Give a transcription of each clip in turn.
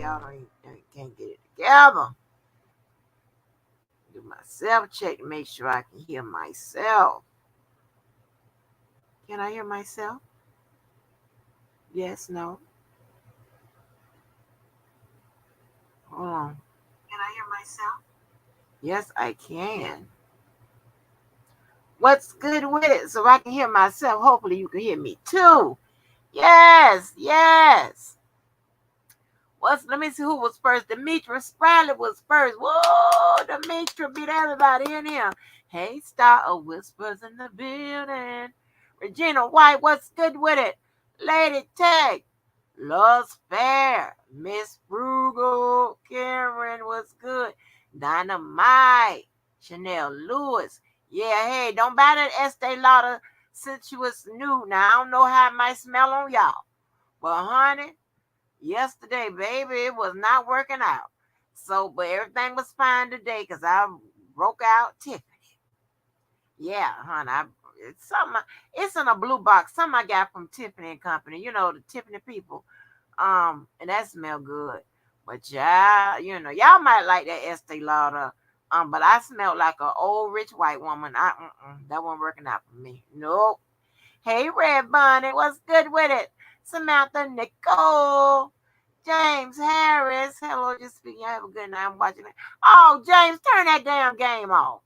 y'all can't get it together. Do my self check to make sure I can hear myself. Can I hear myself? Yes, no. Hold on. Can I hear myself? Yes, I can. What's good with it? So I can hear myself. Hopefully you can hear me too. Yes, yes. Let me see who was first. Demetra Spradley was first. Whoa, Demetra beat everybody in here. Hey, Star of Whispers in the building. Regina White, what's good with it? Lady Tech, Love's Fair, Miss Frugal, Karen, what's good? Dynamite, Chanel Lewis. Yeah, hey, don't buy that Estee Lauder since you was new. Now, I don't know how it might smell on y'all. But, honey, yesterday, baby, it was not working out. So, but everything was fine today because I broke out Tiffany. Yeah, honey, it's something. It's in a blue box. Something I got from Tiffany and Company. You know, the Tiffany people. And that smell good. But y'all might like that Estee Lauder. But I smelled like an old rich white woman. That wasn't working out for me. Nope. Hey, Red Bonnet, what's good with it? Samantha Nicole. James Harris. Hello, just speaking. Have a good night. I'm watching it. Oh, James, turn that damn game off.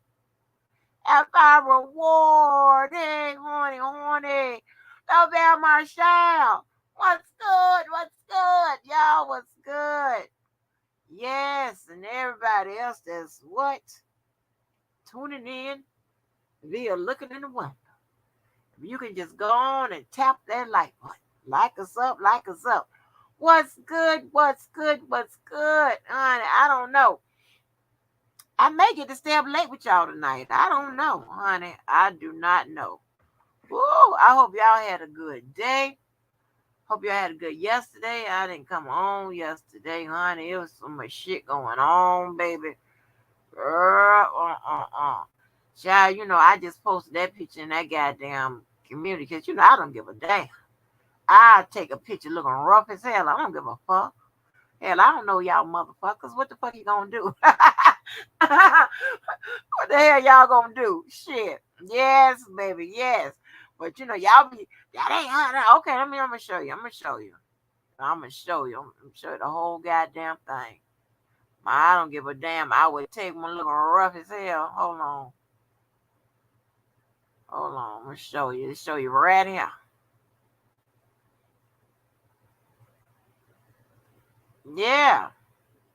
Elvira Ward. Hey, horny. Lavelle Marshall. What's good? What's good? Y'all, what's good? Yes, and everybody else that's what? Tuning in via looking in the window. You can just go on and tap that like button. Like us up, like us up. What's good? What's good? What's good? Honey, I don't know. I may get to stay up late with y'all tonight. I don't know, honey. I do not know. Woo, I hope y'all had a good day. Hope y'all had a good yesterday. I didn't come on yesterday, honey. It was so much shit going on, baby. Child, I just posted that picture in that goddamn community because, I don't give a damn. I take a picture looking rough as hell. I don't give a fuck. Hell, I don't know y'all motherfuckers. What the fuck you gonna do? What the hell y'all gonna do? Shit. Yes, baby, yes. But y'all be that ain't her. Okay, I'm gonna show you. I'm gonna show you. I'm gonna show you. I'm gonna show you the whole goddamn thing. I don't give a damn. I would take one looking rough as hell. Hold on. Hold on. I'm gonna show you. Show you right here. Yeah.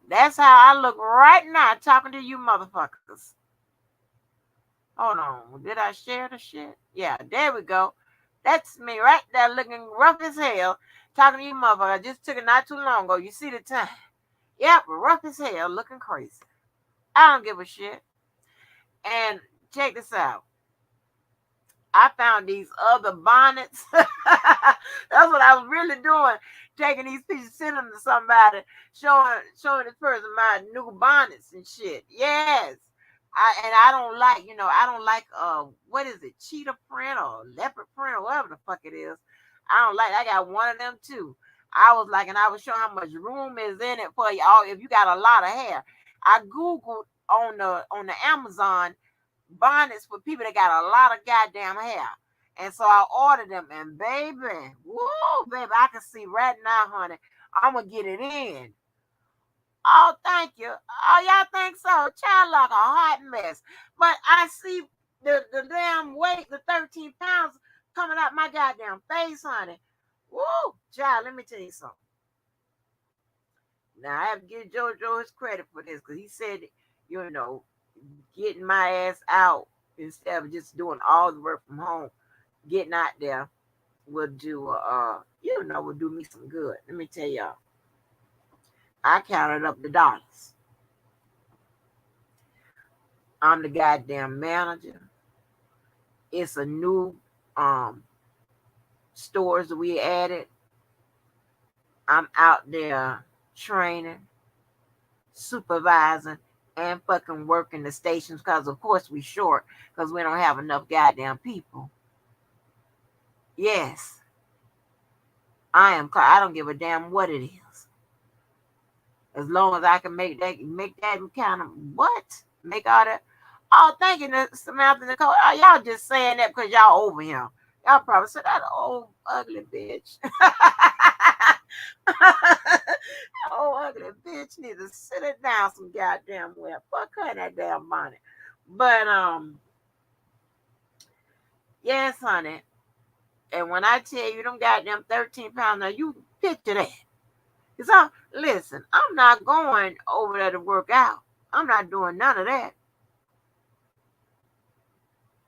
That's how I look right now talking to you motherfuckers. Hold on. Did I share the shit? Yeah, there we go. That's me right there looking rough as hell talking to you motherfuckers. I just took it not too long ago. You see the time. Yep, rough as hell looking crazy. I don't give a shit. And check this out. I found these other bonnets. That's what I was really doing. Taking these pictures, sending them to somebody, showing this person my new bonnets and shit. Yes. I don't like, I don't like what is it, cheetah print or leopard print or whatever the fuck it is. I got one of them too. I was like, and I was showing how much room is in it for y'all if you got a lot of hair. I Googled on the Amazon bonnets for people that got a lot of goddamn hair. And so I ordered them, and baby, whoa, baby, I can see right now, honey, I'm gonna get it in. Oh, thank you. Oh, y'all think so? Child like a hot mess. But I see the damn weight, the 13 pounds coming out my goddamn face, honey. Woo, child, let me tell you something. Now I have to give JoJo his credit for this because he said, you know, getting my ass out instead of just doing all the work from home, getting out there will do will do me some good. Let me tell y'all. I counted up the dollars. I'm the goddamn manager. It's a new stores that we added. I'm out there training, supervising, and fucking working the stations because of course we short because we don't have enough goddamn people. Yes, I don't give a damn what it is. As long as I can make that kind of what? Make all that. Oh, thank you, Samantha Nicole. Oh, y'all just saying that because y'all over him. Y'all probably said that old ugly bitch. Oh, ugly bitch need to sit it down some goddamn well. Fuck her in that damn bonnet. But yes, honey. And when I tell you them goddamn 13 pounds, now you picture that. Cause listen, I'm not going over there to work out. I'm not doing none of that.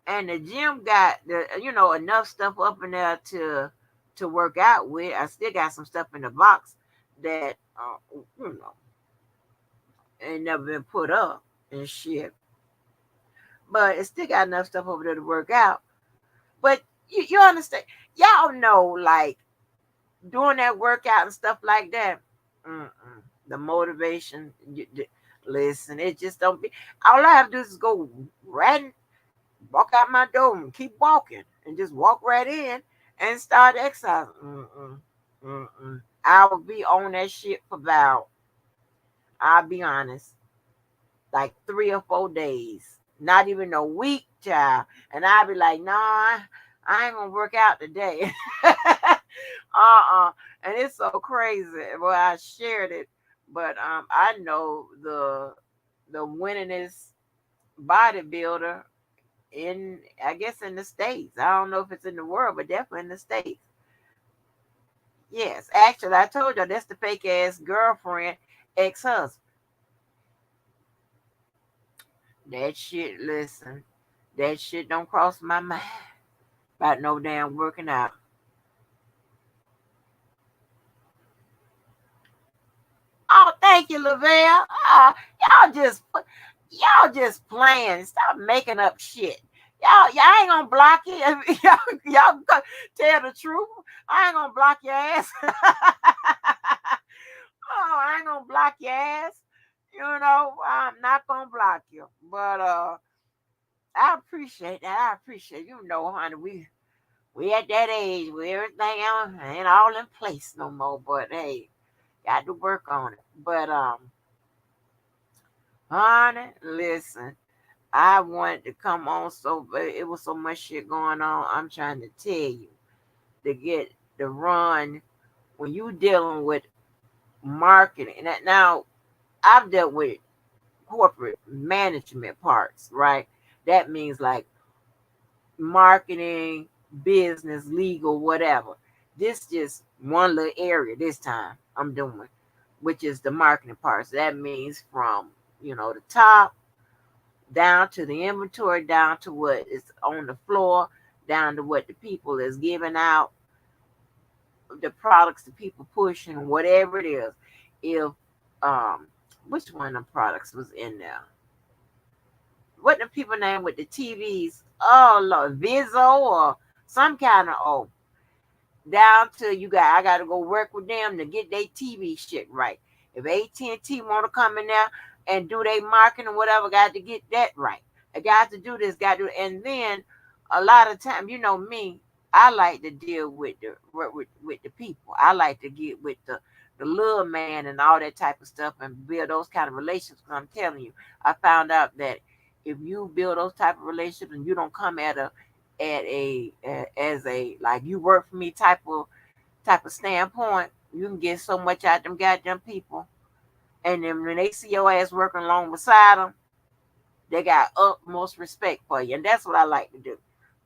And the gym got the enough stuff up in there to work out with. I still got some stuff in the box that you know ain't never been put up and shit. But it still got enough stuff over there to work out. But you understand? Y'all know, like doing that workout and stuff like that. The motivation. Listen, it just don't be. All I have to do is go right, walk out my door and keep walking, and just walk right in and start exercising. I will be on that shit for about. I'll be honest, like 3 or 4 days, not even a week, child. And I'll be like, nah, I ain't gonna work out today. And it's so crazy. Well, I shared it, but I know the winningest bodybuilder in, I guess, in the States. I don't know if it's in the world, but definitely in the States. Yes, actually, I told you that's the fake ass girlfriend, ex-husband. That shit, listen, that shit don't cross my mind about no damn working out. Oh, thank you, Lavelle. Y'all just y'all just playing. Stop making up shit. Y'all ain't gonna block you. Y'all tell the truth. I ain't gonna block your ass. Oh, I ain't gonna block your ass. I'm not gonna block you. But I appreciate that. I appreciate, honey. We at that age where everything else ain't all in place no more. But hey, got to work on it. But honey, listen, I wanted to come on but it was so much shit going on. I'm trying to tell you to get the run when you dealing with marketing. And now I've dealt with corporate management parts, right? That means like marketing, business, legal, whatever. This just one little area this time I'm doing, which is the marketing part. So that means from, the top down to the inventory, down to what is on the floor, down to what the people is giving out, the products the people pushing, whatever it is. If which one of the products was in there? What the people name with the TVs? Oh Lord, Vizzo or some kind of down to I got to go work with them to get their TV shit right. If AT&T want to come in there and do their marketing or whatever, got to get that right. I got to do this, got to, and then a lot of time, me, I like to deal with the people. I like to get with the little man and all that type of stuff and build those kind of relationships. Because I'm telling you, I found out that if you build those type of relationships and you don't come as a like you work for me type of standpoint, you can get so much out of them goddamn people. And then when they see your ass working along beside them, they got utmost respect for you. And that's what I like to do.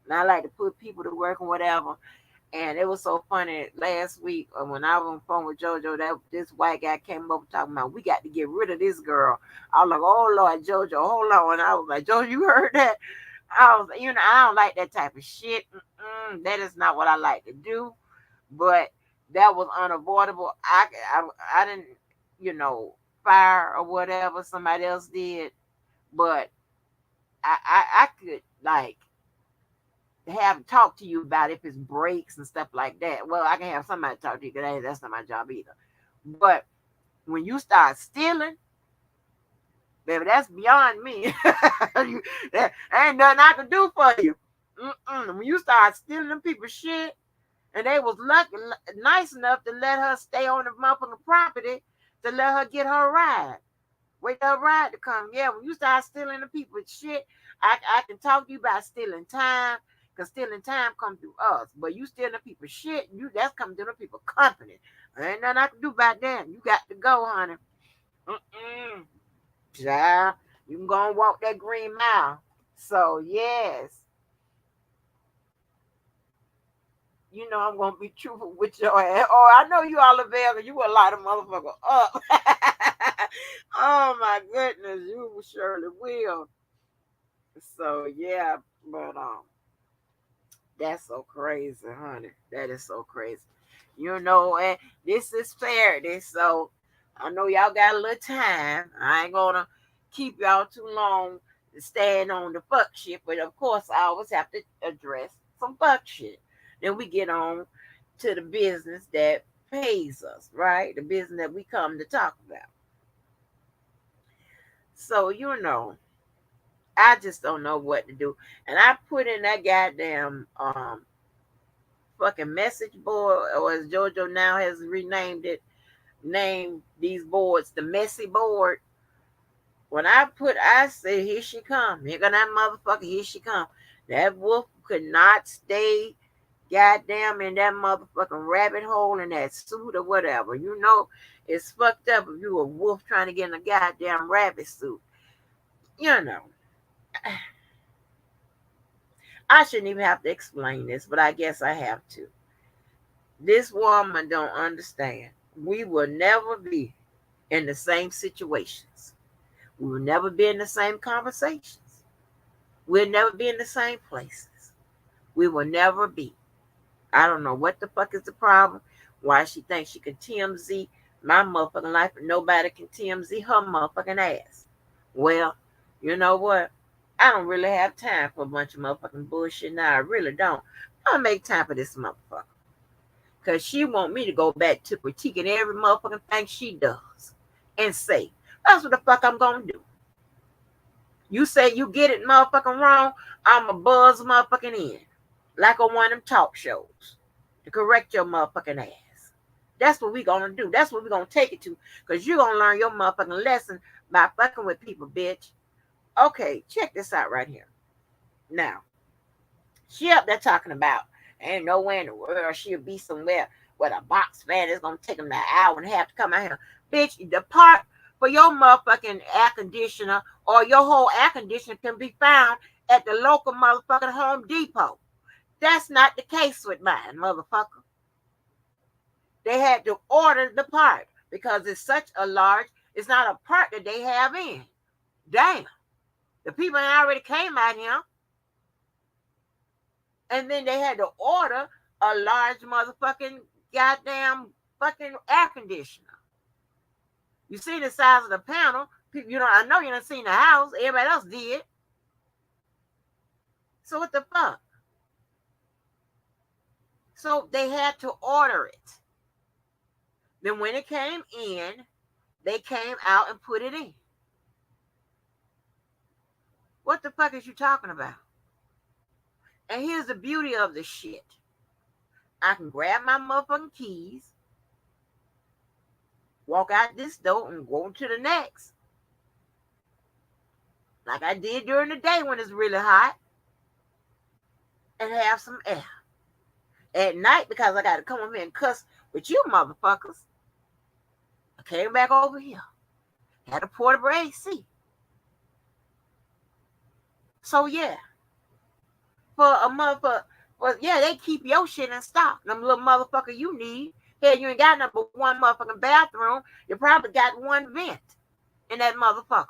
And I like to put people to work and whatever. And it was so funny last week when I was on the phone with JoJo, that this white guy came up talking about we got to get rid of this girl. I was like, oh Lord, JoJo, hold on. And I was like, JoJo, you heard that? I was, I don't like that type of shit. That is not what I like to do. But that was unavoidable. I didn't, fire or whatever somebody else did, but I could like have talk to you about if it's breaks and stuff like that. Well, I can have somebody talk to you because that's not my job either. But when you start stealing, baby, that's beyond me. That ain't nothing I can do for you. When you start stealing them people's shit, and they was lucky, nice enough to let her stay on the motherfucking property to let her get her ride. Wait for her ride to come. Yeah, when you start stealing the people's shit, I can talk to you about stealing time, because stealing time comes through us. But you stealing the people's shit, that's coming through the people's company. There ain't nothing I can do about that. You got to go, honey. Mm-mm. Child, you can go and walk that green mile. So, yes. You know I'm gonna be truthful with your ass. Oh, I know you all available. You a lot of motherfucker up. Oh my goodness, you surely will. So yeah, but that's so crazy, honey. That is so crazy. You know, and this is Saturday, so I know y'all got a little time. I ain't gonna keep y'all too long staying on the fuck shit, but of course I always have to address some fuck shit. Then we get on to the business that pays us, right? The business that we come to talk about. So I just don't know what to do. And I put in that goddamn fucking message board, or as JoJo now has renamed it, named these boards the messy board. When I say here she come, here gonna that motherfucker, here she come. That wolf could not stay goddamn in that motherfucking rabbit hole in that suit or whatever. It's fucked up if you a wolf trying to get in a goddamn rabbit suit. You know. I shouldn't even have to explain this, but I guess I have to. This woman don't understand. We will never be in the same situations. We will never be in the same conversations. We'll never be in the same places. We will never be. I don't know what the fuck is the problem. Why she thinks she can TMZ my motherfucking life and nobody can TMZ her motherfucking ass. Well, you know what? I don't really have time for a bunch of motherfucking bullshit now. I really don't. I'll make time for this motherfucker. Because she want me to go back to critiquing every motherfucking thing she does. And say, that's what the fuck I'm going to do. You say you get it motherfucking wrong, I'm a buzz motherfucking in. Like on one of them talk shows. To correct your motherfucking ass. That's what we going to do. That's what we going to take it to. Because you're going to learn your motherfucking lesson by fucking with people, bitch. Okay, check this out right here. Now, she up there talking about ain't nowhere in the world she'll be somewhere where the box fan is gonna take them an hour and a half to come out here. Bitch, the part for your motherfucking air conditioner or your whole air conditioner can be found at the local motherfucking Home Depot. That's not the case with mine, motherfucker. They had to order the part because it's such a large, it's not a part that they have in. Damn. The people already came out here. And then they had to order a large motherfucking goddamn fucking air conditioner. You see the size of the panel. I know you done seen the house. Everybody else did. So what the fuck? So they had to order it. Then when it came in, they came out and put it in. What the fuck is you talking about? And here's the beauty of the shit. I can grab my motherfucking keys, walk out this door and go to the next. Like I did during the day when it's really hot. And have some air. At night, because I got to come over here and cuss with you motherfuckers, I came back over here. Had a portable AC. So yeah. For a motherfucker, they keep your shit in stock. Them little motherfucker you need. Hell, you ain't got number one motherfucking bathroom. You probably got one vent in that motherfucker.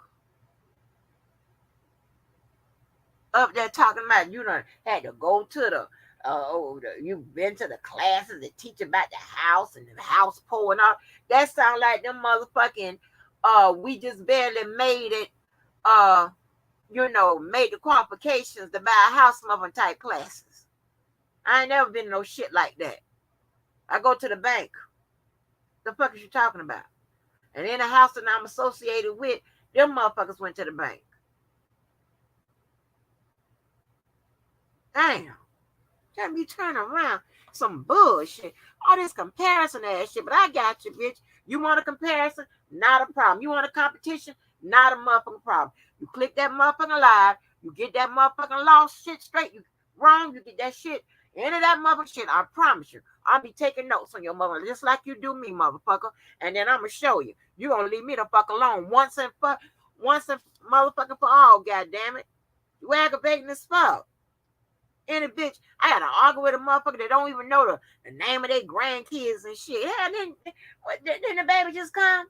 Up there talking about you done had to go to you've been to the classes that teach about the house and the house pole and all. That sound like them motherfucking we just barely made it made the qualifications to buy a house motherfucking type classes. I ain't never been no shit like that. I go to the bank. The fuck is you talking about? And in the house that I'm associated with, them motherfuckers went to the bank. Damn. Tell me turn around. Some bullshit. All this comparison ass shit. But I got you, bitch. You want a comparison? Not a problem. You want a competition? Not a motherfucking problem. You click that motherfucking live. You get that motherfucking lost shit straight. You wrong. You get that shit into that motherfucking shit. I promise you. I'll be taking notes on your mother just like you do me, motherfucker. And then I'm gonna show you. You gonna leave me the fuck alone once and motherfucking for all. God damn it. You aggravating as fuck. Any bitch, I gotta argue with a motherfucker that don't even know the name of their grandkids and shit. Yeah, then the baby just come,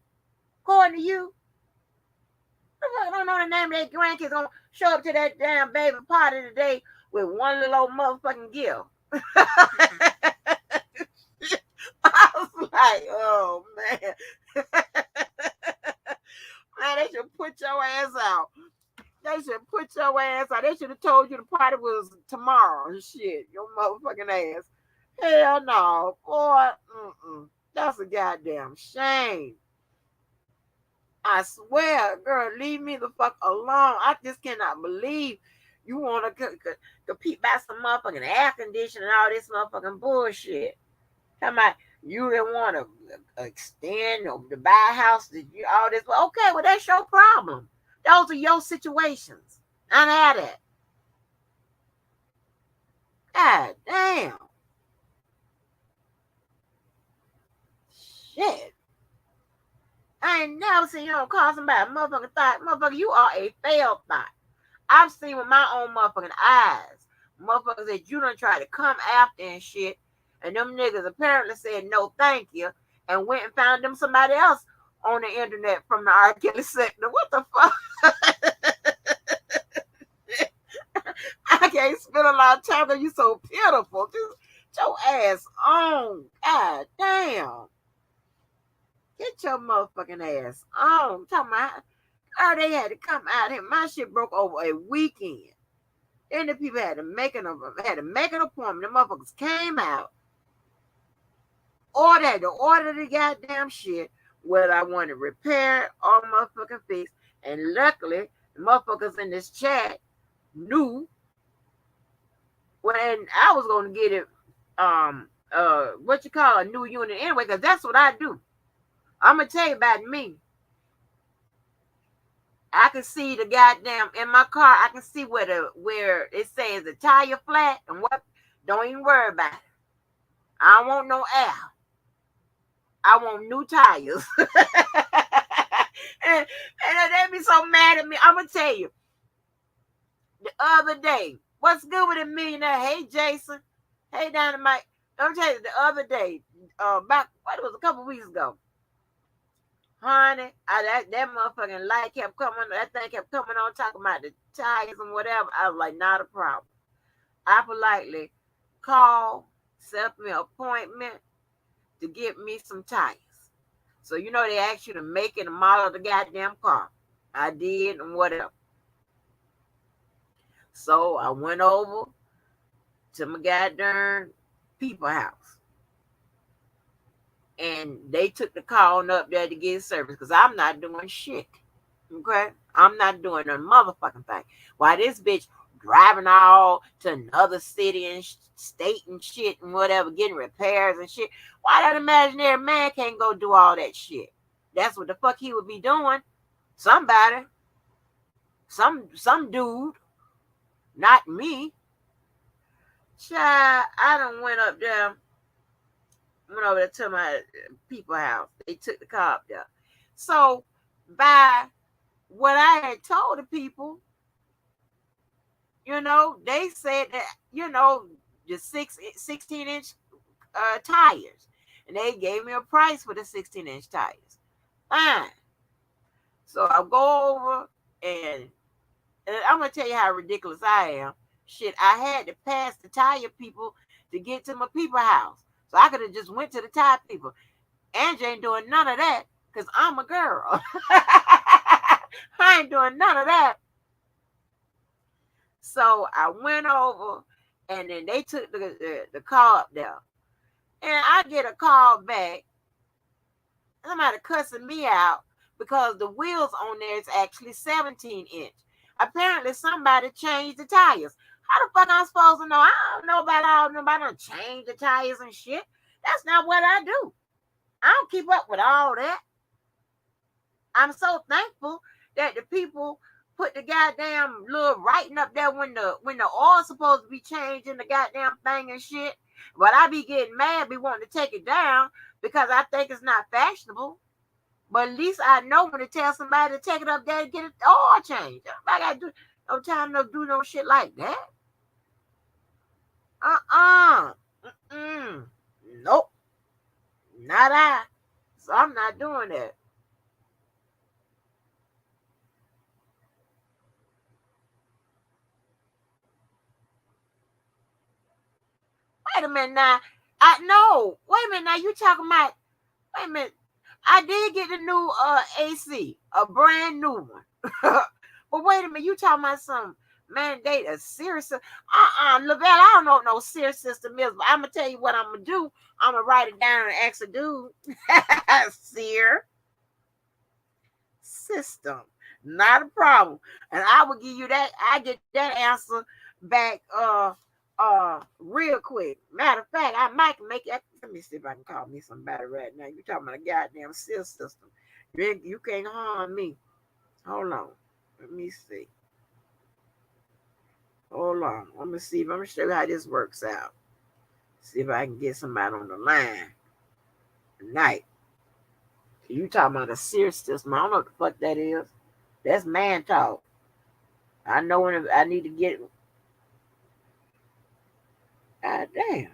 according to you. The fuck don't know the name of their grandkids. Gonna show up to that damn baby party today with one little old motherfucking gift. I was like, oh man. Man, they should put your ass out. They should put your ass out. They should have told you the party was tomorrow and shit. Your motherfucking ass. Hell no. Boy, that's a goddamn shame. I swear, girl, leave me the fuck alone. I just cannot believe you want to compete by some motherfucking air conditioning and all this motherfucking bullshit. Talking about you didn't want to extend or to buy a house, all this. Well, okay, well, that's your problem. Those are your situations. I had it. God damn. Shit. I ain't never seen you don't call somebody a motherfucking thought. Motherfucker, you are a failed thought. I've seen with my own motherfucking eyes. Motherfuckers that you done try to come after and shit. And them niggas apparently said no thank you. And went and found them somebody else on the internet from the R. Kelly sector. What the fuck? I can't spend a lot of time because you so pitiful. Just your ass on. God damn. Get your motherfucking ass on. I'm talking about how they had to come out here. My shit broke over a weekend. Then the people had to make an appointment. The motherfuckers came out. Had to order the goddamn shit, whether I wanted repair or motherfucking fix. And luckily, the motherfuckers in this chat knew when I was gonna get it what you call a new unit anyway, because that's what I do. I'm gonna tell you about me. I can see the goddamn in my car, I can see where it says the tire flat and what. Don't even worry about it. I don't want no air. I want new tires. and they be so mad at me. I'm gonna tell you. The other day, what's good with a millionaire? Hey Jason. Hey Dynamite. I'm tell you the other day, back what it was a couple weeks ago. Honey, that motherfucking light kept coming. That thing kept coming on, talking about the tires and whatever. I was like, not a problem. I politely called, set up me an appointment to get me some tires. So you know they asked you to make and model the goddamn car. I did and whatever. So I went over to my goddamn people house. And they took the car on up there to get service because I'm not doing shit. Okay? I'm not doing a motherfucking thing. Why this bitch driving all to another city and state and shit and whatever, getting repairs and shit. Why that imaginary man can't go do all that shit? That's what the fuck he would be doing. Somebody. Some dude. Not me. Child, I done went over there to my people house. They took the car up there. So by what I had told the people, they said that, the 16-inch tires. And they gave me a price for the 16-inch tires. Fine. So I'll go over and I'm going to tell you how ridiculous I am. Shit, I had to pass the tire people to get to my people house. So I could have just went to the tire people. Angie ain't doing none of that because I'm a girl. I ain't doing none of that. So I went over and then they took the car up there. And I get a call back. Somebody cussing me out because the wheels on there is actually 17-inch. Apparently somebody changed the tires. How the fuck I'm supposed to know? I don't know about all nobody done change the tires and shit. That's not what I do. I don't keep up with all that. I'm so thankful that the people put the goddamn little writing up there when the oil's supposed to be changed in the goddamn thing and shit. But I be getting mad, be wanting to take it down because I think it's not fashionable. But at least I know when to tell somebody to take it up there and get it oil changed. I gotta do no time to do no shit like that. Mm-mm. Nope. Not I. So I'm not doing that. Wait a minute now. I know. Wait a minute now. You talking about? Wait a minute. I did get the new AC, a brand new one. But wait a minute. You talking about some mandate a serious? Lavelle. I don't know what no serious system is, but I'm gonna tell you what I'm gonna do. I'm gonna write it down and ask a dude. Sear system, not a problem, and I will give you that. I get that answer back real quick. Matter of fact, I might make it. Let me see if I can call me somebody right now. You talking about a goddamn seal system. You can't harm me. Hold on. Let me see. Hold on. Let me see. Let me show you how this works out. See if I can get somebody on the line tonight. You talking about a seer system. I don't know what the fuck that is. That's man talk. I know when I need to get. God damn.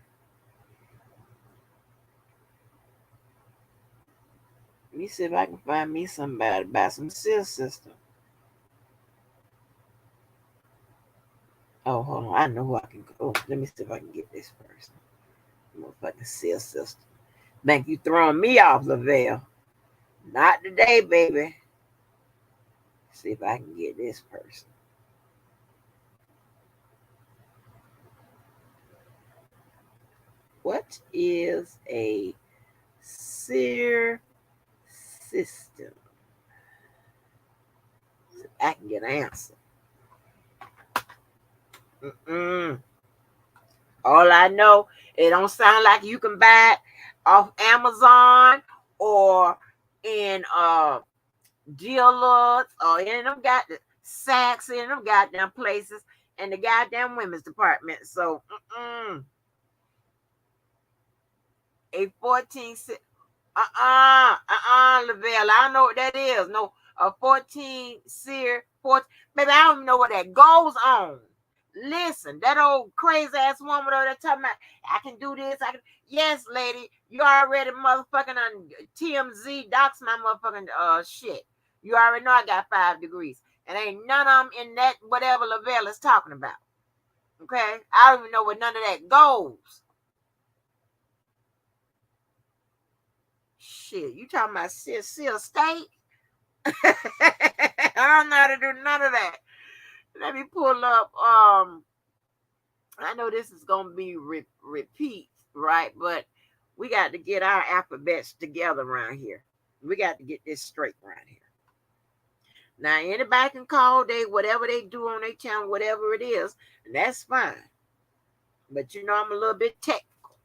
Let me see if I can find me somebody about some seal system. Oh, hold on. I know who I can go. Oh, let me see if I can get this person. Motherfucking seal system. Think you throwing me off, Lavelle. Not today, baby. See if I can get this person. What is a seer system? I can get an answer. Mm-mm. All I know, it don't sound like you can buy it off Amazon or in dealers or in them got the Saks in them goddamn places and the goddamn women's department. So a 14 Lavelle. I don't know what that is. No, a 14 seer 14. Baby, I don't even know what that goes on. Listen, that old crazy ass woman over there talking about I can do this. I can. Yes, lady, you already motherfucking on TMZ docs my motherfucking shit. You already know I got 5 degrees, and ain't none of them in that whatever Lavelle is talking about. Okay, I don't even know where none of that goes. Shit, you talking about seal state? I don't know how to do none of that. Let me pull up. I know this is gonna be repeat, right? But we got to get our alphabets together around here. We got to get this straight around here. Now anybody can call they whatever they do on their channel, whatever it is, and that's fine. But you know I'm a little bit technical,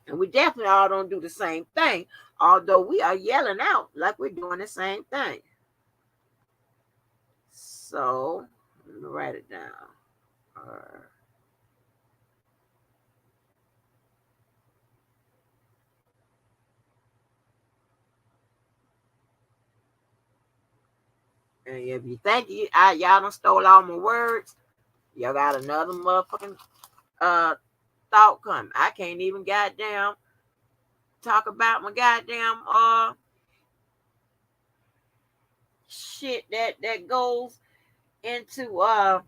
and we definitely all don't do the same thing. Although we are yelling out like we're doing the same thing. So let me write it down. And if you think y'all done stole all my words, y'all got another motherfucking thought coming. I can't even goddamn talk about my goddamn shit that goes into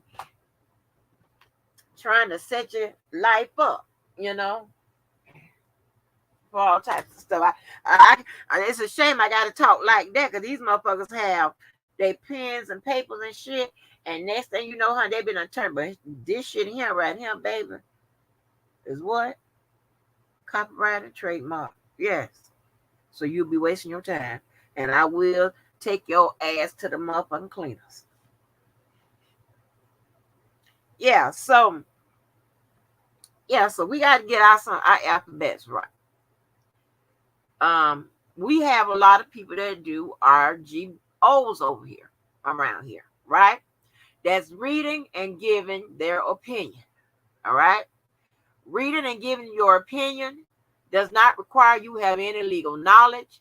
trying to set your life up, you know, for all types of stuff. It's a shame I got to talk like that because these motherfuckers have their pens and papers and shit. And next thing you know, they been unturned. But this shit here, right here, baby, is what? Copyright and trademark. Yes. So you'll be wasting your time. And I will take your ass to the motherfucking cleaners. yeah, so we got to get our alphabets right. We have a lot of people that do RGOs over here, around here, right? That's reading and giving their opinion. All right. Reading and giving your opinion does not require you have any legal knowledge,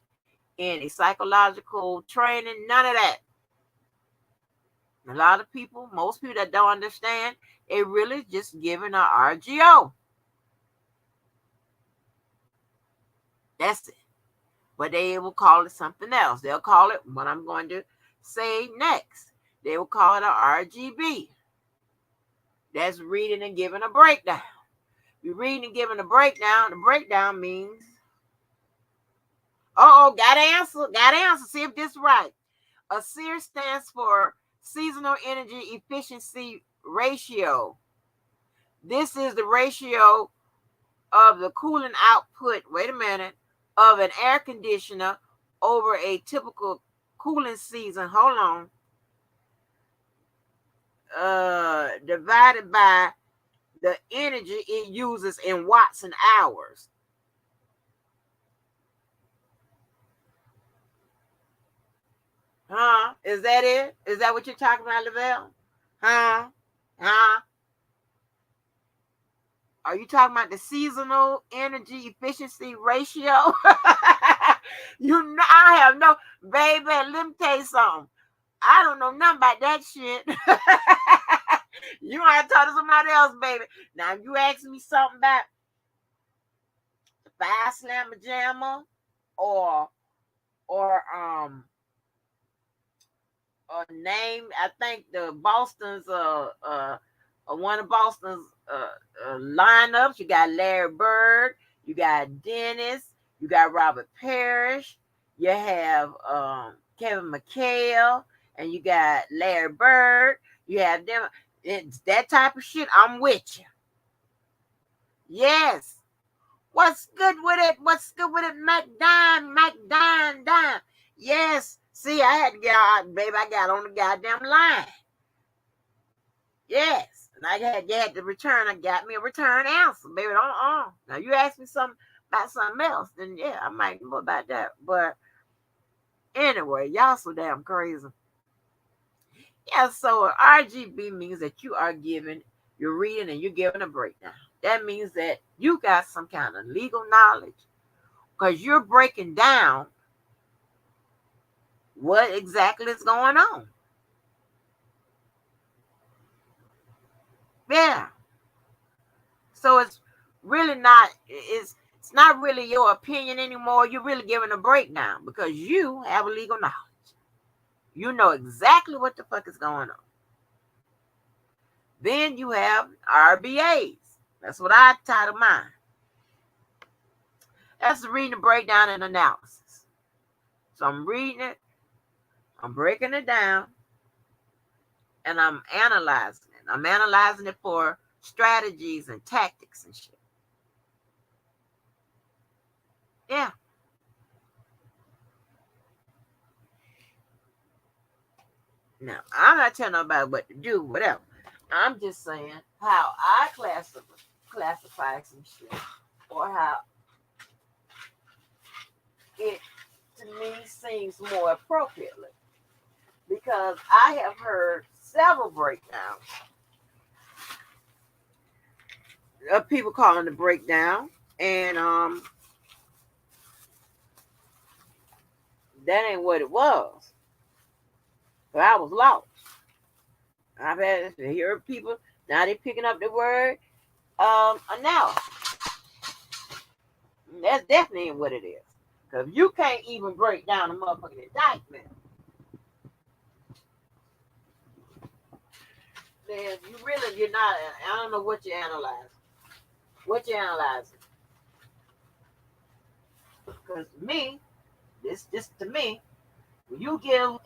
any psychological training, none of that. A lot of people, most people that don't understand, it really just giving an RGO. That's it. But they will call it something else. They'll call it what I'm going to say next. They will call it an RGB. That's reading and giving a breakdown. You're reading and giving a breakdown. The breakdown means, got to answer. Got to answer. See if this is right. A SEER stands for Seasonal Energy Efficiency Ratio. This is the ratio of the cooling output, wait a minute, of an air conditioner over a typical cooling season. Hold on. Divided by the energy it uses in watts and hours. Huh? Is that it? Is that what you're talking about, Lavelle? Huh? Huh? Are you talking about the seasonal energy efficiency ratio? You know, I have no, baby, let me tell you something. I don't know nothing about that shit. You might talk to somebody else, baby. Now, if you ask me something about the Five Slammer Jammer or name, I think the Boston's one of Boston's lineups. You got Larry Bird, you got Dennis, you got Robert Parrish, you have Kevin McHale, and you got Larry Bird. You have them. It's that type of shit. I'm with you. Yes. What's good with it? What's good with it? McDime. Yes. See, I had to get out, baby. I got on the goddamn line. Yes. And I had to return. I got me a return answer, baby. Now you ask me something about something else, then yeah, I might know about that. But anyway, y'all so damn crazy. Yeah, so RGB means that you're reading and you're giving a breakdown. That means that you got some kind of legal knowledge because you're breaking down what exactly is going on. Yeah. So it's really it's not really your opinion anymore. You're really giving a breakdown because you have legal knowledge. You know exactly what the fuck is going on. Then you have RBAs. That's what I title mine. That's reading the breakdown and analysis. So I'm reading it, I'm breaking it down, and I'm analyzing it. I'm analyzing it for strategies and tactics and shit. Yeah. Now, I'm not telling nobody what to do, whatever. I'm just saying how I classify some shit, or how it to me seems more appropriately. Because I have heard several breakdowns of people calling the breakdown, and that ain't what it was. But I was lost. I've had to hear people now they picking up the word analysis. That's definitely what it is. Because you can't even break down a motherfucking indictment, then you're not. I don't know what you analyze. What you analyzing? Because me, this to me, when you give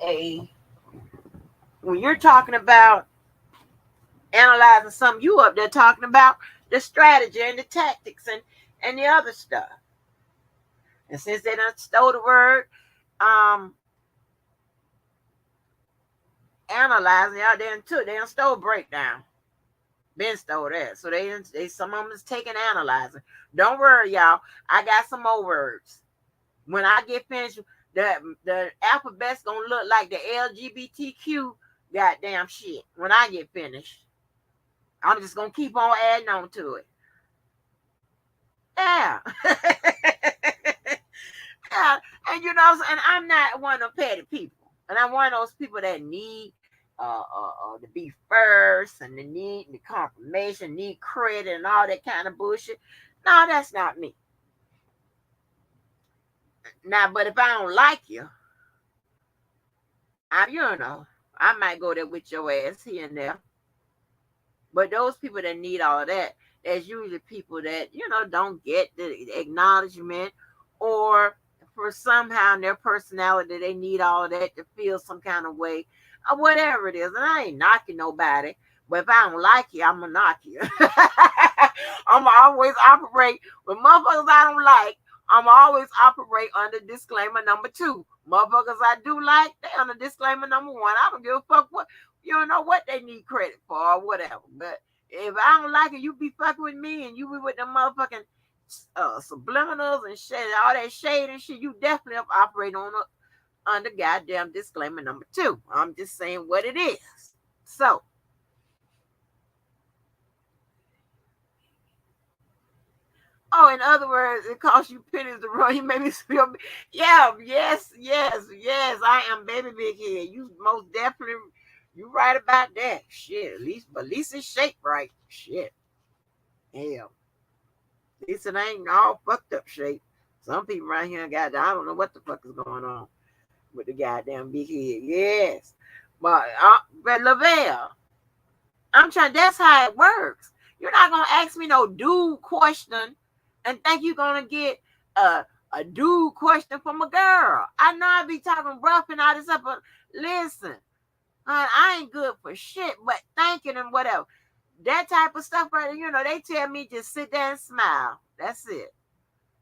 when you're talking about analyzing something, you up there talking about the strategy and the tactics and the other stuff. And since they done stole the word, analyzing out there too, they done stole breakdown. Been stole that. So they some of them is taking analyzing. Don't worry, y'all. I got some more words. When I get finished, the alphabet's gonna look like the LGBTQ goddamn shit. When I get finished, I'm just gonna keep on adding on to it. Yeah. Yeah. And and I'm not one of petty people. And I'm one of those people that need to be first and the confirmation, need credit and all that kind of bullshit. No, that's not me. Now, but if I don't like you, I might go there with your ass here and there. But those people that need all of that, that's usually people that, don't get the acknowledgement, or for somehow in their personality, they need all of that to feel some kind of way or whatever it is. And I ain't knocking nobody, but if I don't like you, I'm going to knock you. I'm always operate with motherfuckers I don't like. I'm always operate under disclaimer number 2. Motherfuckers I do like, they under disclaimer number 1. I don't give a fuck what what they need credit for or whatever. But if I don't like it, you be fucking with me and you be with them motherfucking subliminals and shit, all that shade and shit, you definitely operate under goddamn disclaimer number 2. I'm just saying what it is. So, oh, in other words, it costs you pennies to run. You made me feel. Yeah, yes. I am baby big head. You most definitely. You right about that. Shit. At least it's shaped right. Shit. Hell. At least it ain't all fucked up shape. Some people right here got. I don't know what the fuck is going on with the goddamn big head. Yes, but Lavelle, I'm trying. That's how it works. You're not gonna ask me no dude question and think you're gonna get a dude question from a girl. I know I be talking rough and all this stuff, but listen, I ain't good for shit, but thinking and whatever. That type of stuff right there, they tell me just sit there and smile. That's it.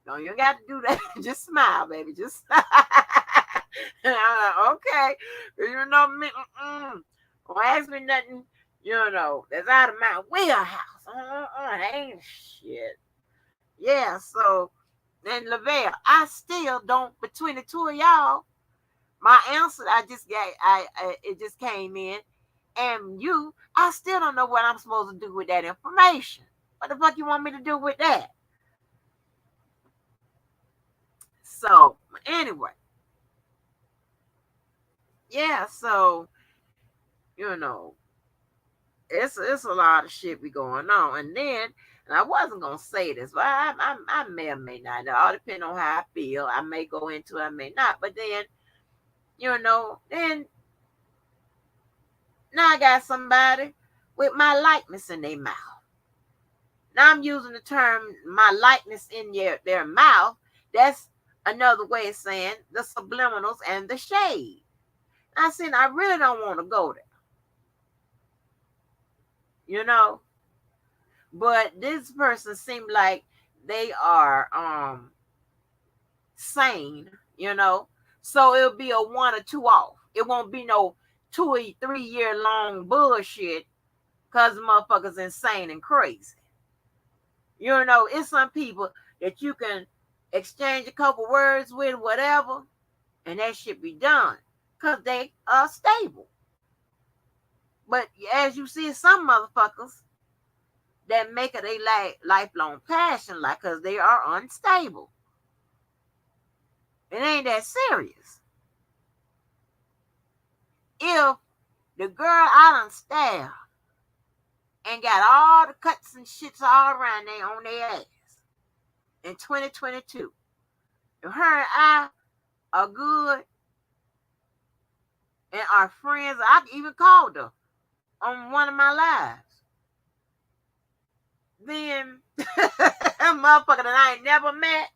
No, you got to do that. Just smile, baby. Just okay. Me. Don't ask me nothing. That's out of my wheelhouse. Ain't shit. Yeah. So then Lavelle, I still don't. Between the two of y'all, my answer I just got, it just came in, and I still don't know what I'm supposed to do with that information. What the fuck you want me to do with that? So anyway, yeah. So it's a lot of shit be going on, and I wasn't gonna say this, but I may or may not. It all depends on how I feel. I may go into it, I may not. But then then now I got somebody with my likeness in their mouth. Now I'm using the term my likeness in their mouth. That's another way of saying the subliminals and the shade. I said I really don't want to go there. But this person seemed like they are sane, so it'll be a 1 or 2 off. It won't be no 2 or 3 year long bullshit because motherfuckers insane and crazy. It's some people that you can exchange a couple words with, whatever, and that shit be done because they are stable. But as you see, some motherfuckers that make it a lifelong passion, like, because they are unstable. It ain't that serious. If the girl I done stabbed and got all the cuts and shits all around there on their ass in 2022, if her and I are good and are friends, I even called her on one of my lives, then a motherfucker that I ain't never met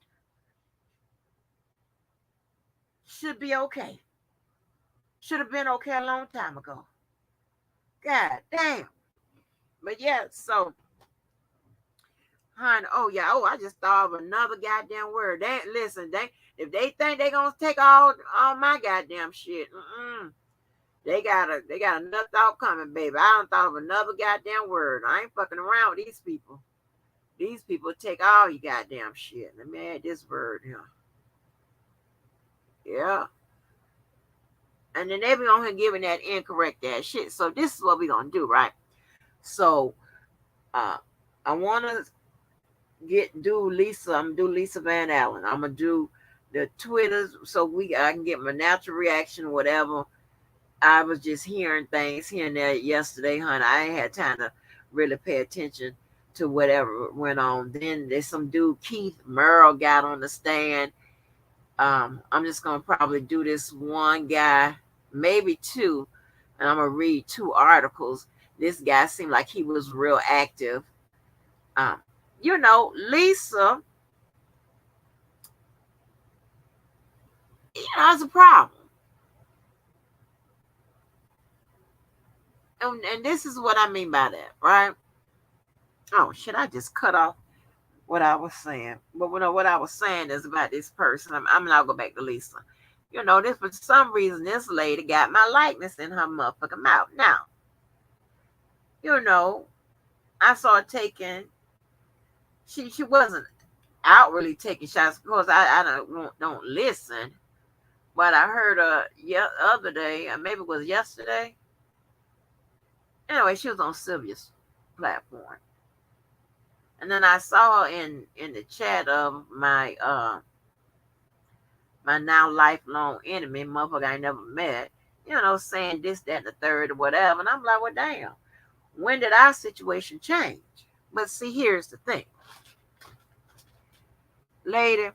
should be okay. Should have been okay a long time ago. God damn. But yeah, so honey, I just thought of another goddamn word. If they think they gonna take all my goddamn shit, They got another thought coming, baby. I don't thought of another goddamn word. I ain't fucking around with these people. These people take all your goddamn shit. Let me add this word here. Yeah. And then they be on here giving that incorrect ass shit. So this is what we gonna do, right? So I wanna do Lisa. I'm gonna do Lisa Van Allen. I'm gonna do the Twitters so I can get my natural reaction or whatever. I was just hearing things here and there yesterday, honey. I ain't had time to really pay attention to whatever went on. Then there's some dude, Keith Merle, got on the stand. I'm just gonna probably do this one guy, maybe two, and I'm gonna read two articles. This guy seemed like he was real active. Um, Lisa, it's a problem. And this is what I mean by that, right? Oh shit, I just cut off what I was saying. But what I was saying is about this person. I'm not go back to Lisa. This for some reason this lady got my likeness in her motherfucking mouth. Now, I saw her taking. She wasn't outwardly taking shots. Of course, I don't listen. But I heard her other day, or maybe it was yesterday. Anyway, she was on Sylvia's platform. And then I saw her in the chat of my now lifelong enemy, motherfucker I never met, saying this, that, and the third, or whatever. And I'm like, well, damn, when did our situation change? But see, here's the thing. Lady,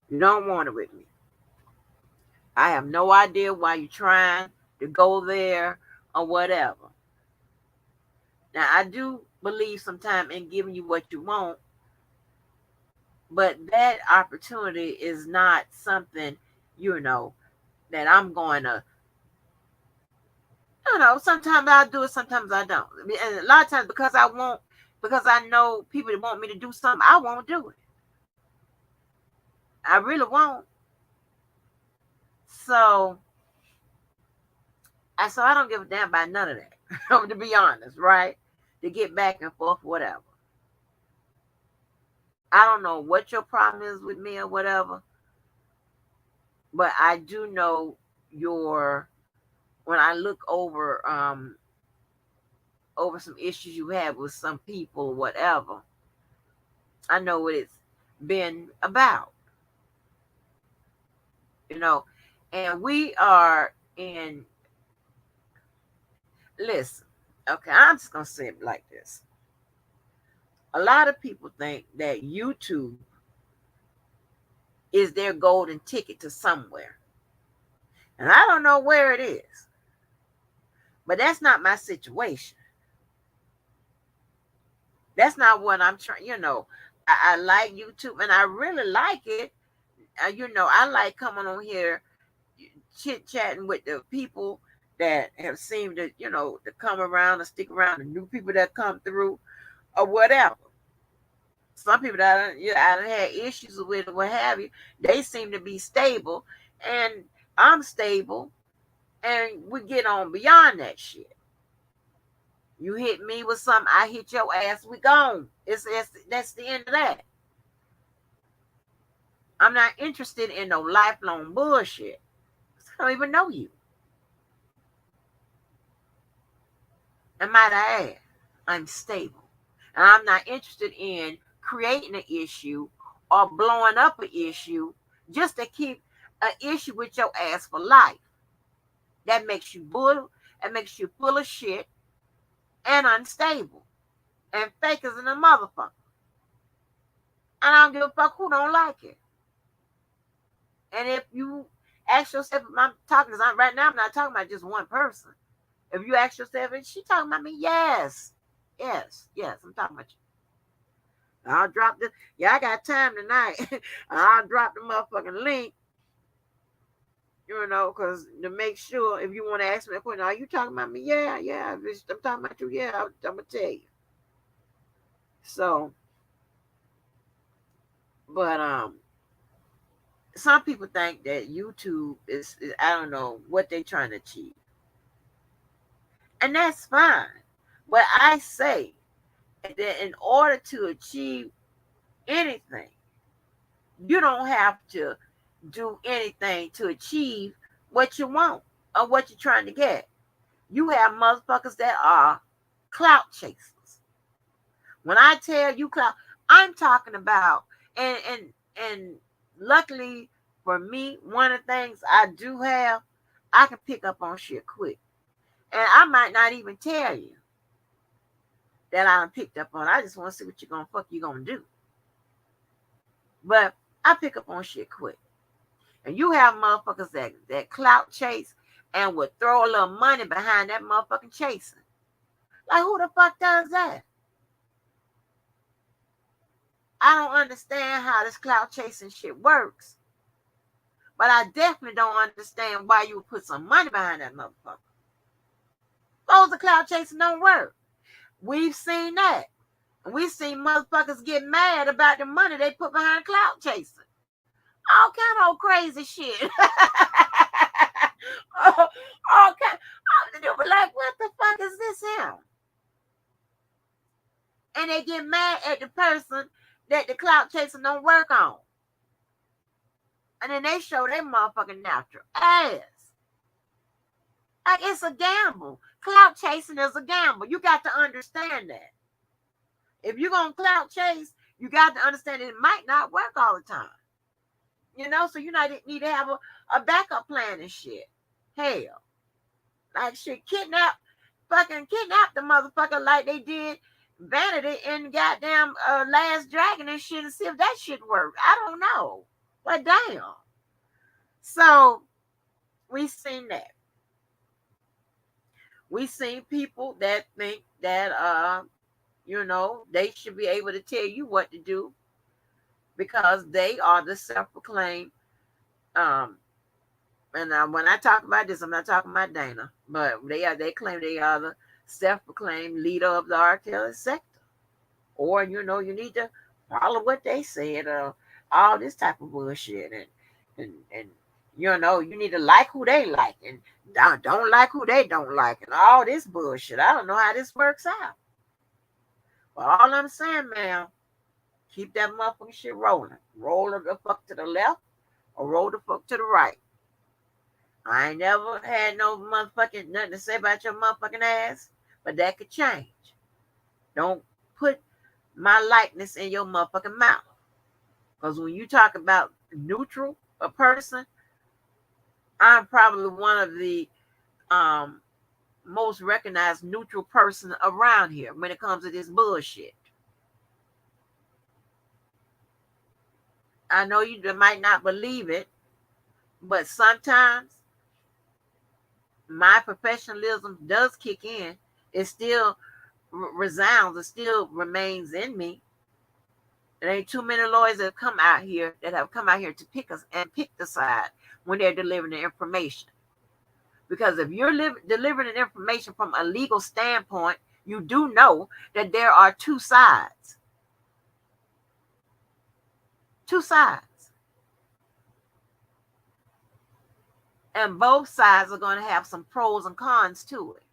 you don't want it with me. I have no idea why you're trying to go there or whatever. Now, I do believe sometimes in giving you what you want, but that opportunity is not something, that I'm going to, sometimes I'll do it, sometimes I don't. And a lot of times because I know people that want me to do something, I won't do it. I really won't. So I don't give a damn about none of that, to be honest, right? To get back and forth, whatever. I don't know what your problem is with me or whatever, but I do know when I look over some issues you have with some people or whatever, I know what it's been about. And we are in, listen, okay, I'm just going to say it like this. A lot of people think that YouTube is their golden ticket to somewhere. And I don't know where it is. But that's not my situation. That's not what I'm trying, I like YouTube and I really like it. I like coming on here, chit-chatting with the people that have seemed to, to come around and stick around, the new people that come through or whatever. Some people that I had issues with or what have you, they seem to be stable and I'm stable and we get on beyond that shit. You hit me with something, I hit your ass, we gone. That's the end of that. I'm not interested in no lifelong bullshit. I don't even know you. And might I add, I'm stable. And I'm not interested in creating an issue or blowing up an issue just to keep an issue with your ass for life. That makes you full of shit and unstable and fake as in a motherfucker. And I don't give a fuck who don't like it. And if you ask yourself, if I'm talking, right now I'm not talking about just one person. If you ask yourself, is she talking about me? Yes, I'm talking about you. I'll drop this. Yeah, I got time tonight. I'll drop the motherfucking link. Because to make sure, if you want to ask me a question, are you talking about me? Yeah, I'm talking about you. Yeah, I'm going to tell you. So, but, some people think that YouTube is I don't know what they're trying to achieve. And that's fine. But I say that in order to achieve anything, you don't have to do anything to achieve what you want or what you're trying to get. You have motherfuckers that are clout chasers. When I tell you clout, I'm talking about and luckily for me, one of the things I do have, I can pick up on shit quick. And I might not even tell you that I picked up on. I just want to see what you gonna do. But I pick up on shit quick. And you have motherfuckers that clout chase and would throw a little money behind that motherfucking chasing. Like, who the fuck does that? I don't understand how this clout chasing shit works. But I definitely don't understand why you would put some money behind that motherfucker. Those the clout chasing don't work. We've seen that. And we've seen motherfuckers get mad about the money they put behind clout chasing. All kind of crazy shit. all kind. They'll be like, what the fuck is this him? And they get mad at the person that the clout chasing don't work on. And then they show their motherfucking natural ass. Like, it's a gamble. Clout chasing is a gamble. You got to understand that. If you're going to clout chase, you got to understand that it might not work all the time. You know, so you need to have a backup plan and shit. Hell. Like shit, kidnap the motherfucker like they did Vanity in goddamn Last Dragon and shit and see if that shit worked. I don't know. But damn. So we seen that. We seen people that think that they should be able to tell you what to do because they are the self-proclaimed and when I talk about this, I'm not talking about Dana, but they claim they are the self-proclaimed leader of the R. Kelly sector. Or you need to follow what they said, or all this type of bullshit, and you need to like who they like and don't like who they don't like, and all this bullshit. I don't know how this works out. But all I'm saying, man, keep that motherfucking shit rolling. Roll the fuck to the left or roll the fuck to the right. I ain't never had no motherfucking nothing to say about your motherfucking ass, but that could change. Don't put my likeness in your motherfucking mouth. Because when you talk about neutral, a person, I'm probably one of the most recognized neutral person around here when it comes to this bullshit. I know you might not believe it, but sometimes my professionalism does kick in. It still resounds. It still remains in me. There ain't too many lawyers that have come out here to pick us and pick the side when they're delivering the information. Because if you're delivering the information from a legal standpoint, you do know that there are two sides. Two sides. And both sides are going to have some pros and cons to it.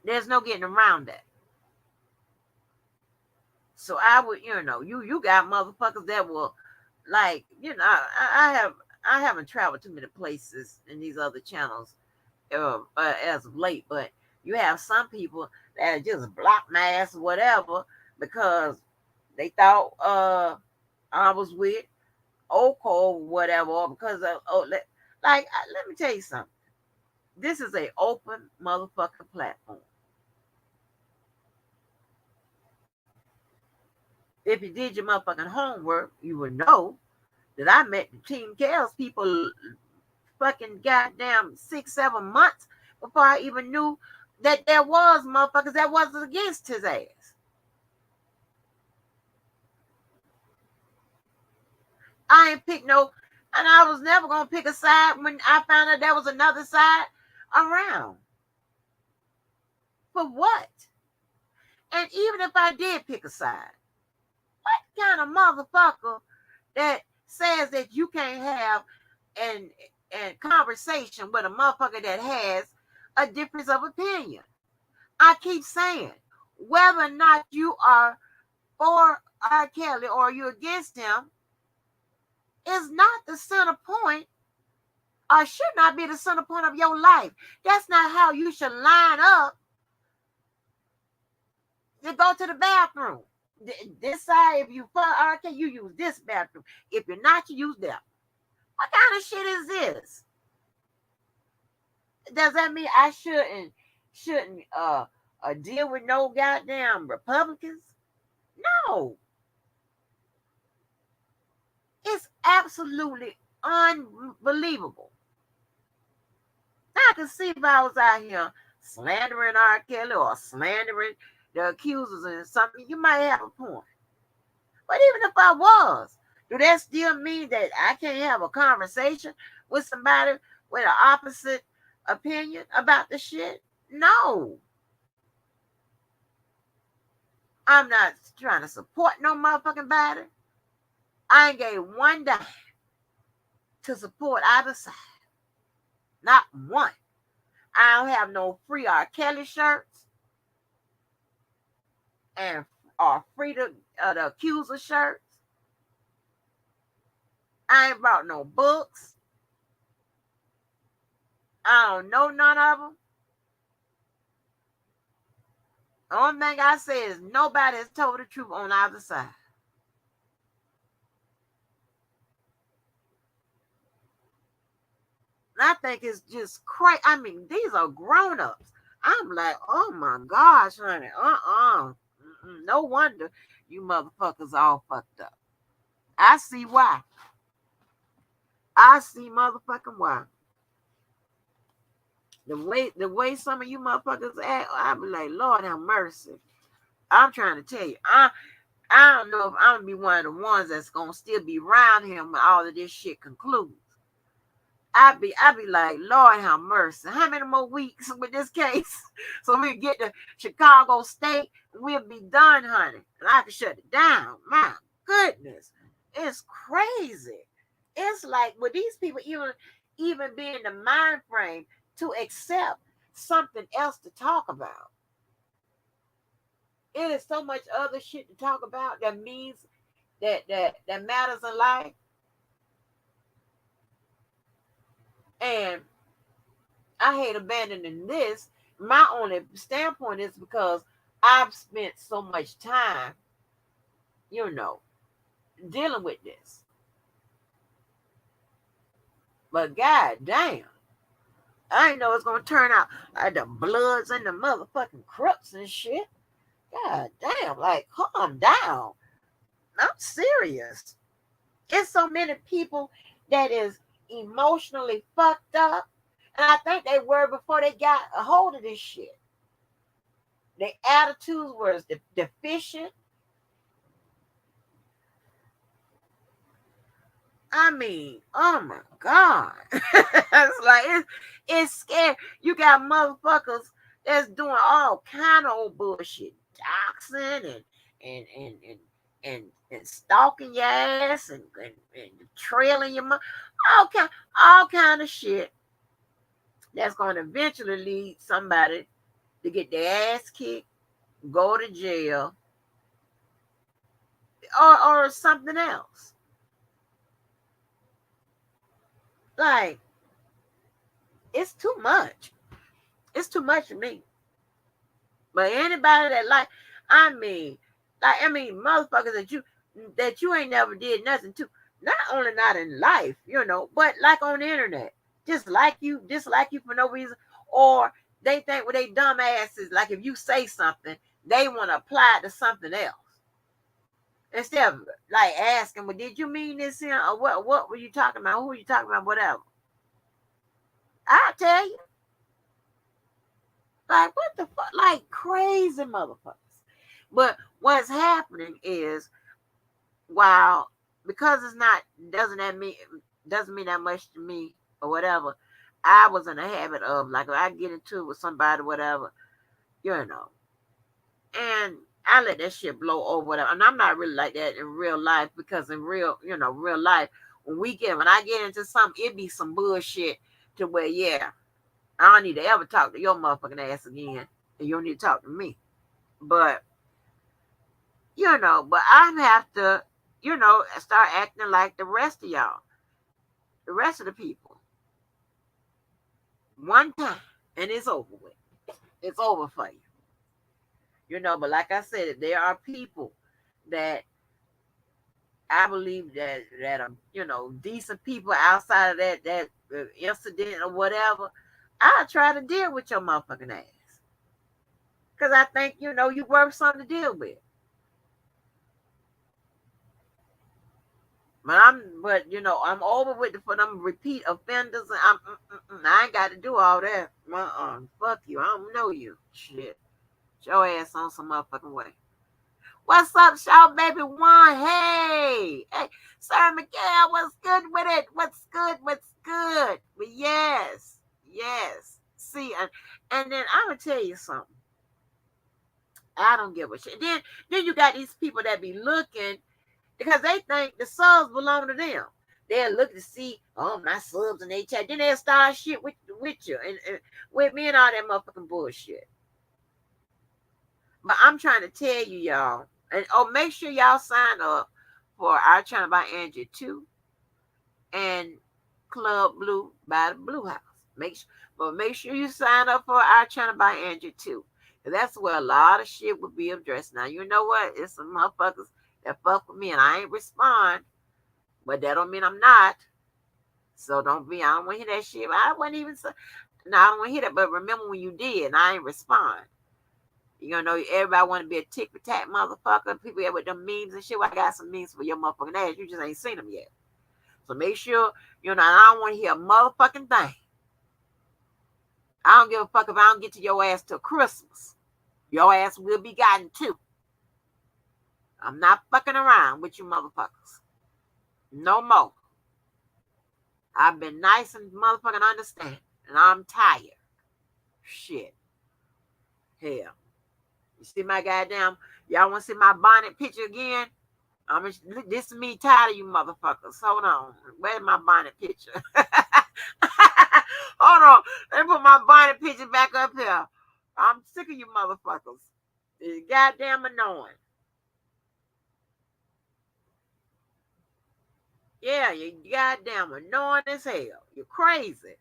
There's no getting around that. So I would, you got motherfuckers that will, like, I haven't traveled too many places in these other channels as of late, but you have some people that just block my ass or whatever because they thought I was with Oko or whatever, or because of let me tell you something. This is an open motherfucking platform. If you did your motherfucking homework, you would know that I met the Team Chaos people fucking goddamn 6-7 months before I even knew that there was motherfuckers that wasn't against his ass. I ain't picked no, and I was never gonna pick a side when I found out there was another side around. For what? And even if I did pick a side, what kind of motherfucker that says that you can't have an conversation with a motherfucker that has a difference of opinion? I keep saying, whether or not you are for R. Kelly or you're against him is not the center point, or should not be the center point of your life. That's not how you should line up to go to the bathroom. Decide if you for R. Kelly, you use this bathroom. If you're not, you use that. What kind of shit is this? Does that mean I shouldn't deal with no goddamn Republicans? No. It's absolutely unbelievable. I could see if I was out here slandering R. Kelly or slandering the accusers and something, you might have a point. But even if I was, do that still mean that I can't have a conversation with somebody with an opposite opinion about the shit? No. I'm not trying to support no motherfucking body. I ain't gave one dime to support either side. Not one. I don't have no free R. Kelly shirts and or free the accuser shirts. I ain't brought no books. I don't know none of them. The only thing I say is nobody has told the truth on either side. And I think it's just crazy. I mean, these are grown-ups. I'm like, oh my gosh, honey. No wonder you motherfuckers all fucked up. I see why. I see motherfucking why. The way some of you motherfuckers act, I be like, Lord have mercy. I'm trying to tell you, I don't know if I'm gonna be one of the ones that's gonna still be around him when all of this shit concludes. I be like, Lord have mercy. How many more weeks with this case? So we get to Chicago State, we'll be done, honey. And I can shut it down. My goodness. It's crazy. It's like, would these people even be in the mind frame to accept something else to talk about? It is so much other shit to talk about that means that matters in life. And I hate abandoning this. My only standpoint is because I've spent so much time, dealing with this. But god damn, I didn't know it's gonna turn out like the Bloods and the motherfucking Crips and shit. God damn, like calm down. I'm serious. It's so many people that is emotionally fucked up. And I think they were before they got a hold of this shit. Their attitudes were deficient. I mean, oh my God. It's like, it's scary. You got motherfuckers that's doing all kind of old bullshit. Doxing and stalking your ass and trailing your mom. All kind of shit that's going to eventually lead somebody to get their ass kicked, go to jail, or something else. Like, it's too much. It's too much for me. But anybody that motherfuckers that you ain't never did nothing to, not only not in life, but like on the internet, dislike you for no reason, or they think with they dumb asses, like if you say something, they want to apply it to something else. Instead of like asking, well, did you mean this here? Or what were you talking about? Who were you talking about? Whatever. I'll tell you. Like, what the fuck? Like, crazy motherfuckers. But what's happening is, because it's not, doesn't mean that much to me or whatever, I was in a habit of, like, if I get into it with somebody, whatever, and I let that shit blow over whatever. And I'm not really like that in real life because in real life, when I get into something, it be some bullshit to where, yeah, I don't need to ever talk to your motherfucking ass again. And you don't need to talk to me. But, but I have to, start acting like the rest of y'all, the rest of the people. One time, and it's over with. It's over for you. But like I said, there are people that I believe that are decent people outside of that incident or whatever. I try to deal with your motherfucking ass because I think you worth something to deal with. But I'm over with for them repeat offenders, and I ain't got to do all that. Fuck you. I don't know you. Shit, get your ass on some motherfucking way. What's up, Shaw Baby One? Hey, Sir Miguel, what's good with it? What's good? But yes. See, and then I'm gonna tell you something. I don't give a shit. Then you got these people that be looking because they think the subs belong to them. They'll look to see, my subs and they chat. Then they'll start shit with you and with me and all that motherfucking bullshit. But I'm trying to tell you, y'all, and make sure y'all sign up for our channel by Angie 2 and Club Blue by the Blue House. Make sure you sign up for our channel by Angie 2. That's where a lot of shit will be addressed. Now, you know what? It's some motherfuckers that fuck with me and I ain't respond. But that don't mean I'm not. So I don't want to hear that shit. I don't want to hear that. But remember when you did and I ain't respond. Everybody want to be a tick for tat motherfucker. People here with them memes and shit. Well, I got some memes for your motherfucking ass. You just ain't seen them yet. So make sure, I don't want to hear a motherfucking thing. I don't give a fuck if I don't get to your ass till Christmas. Your ass will be gotten too. I'm not fucking around with you motherfuckers. No more. I've been nice and motherfucking understand. And I'm tired. Shit. Hell. You see my goddamn, y'all want to see my bonnet picture again? This is me tired of you motherfuckers. Hold on. Where's my bonnet picture? Hold on. Let me put my bonnet picture back up here. I'm sick of you motherfuckers. It's goddamn annoying. Yeah, you goddamn annoying as hell. You're crazy.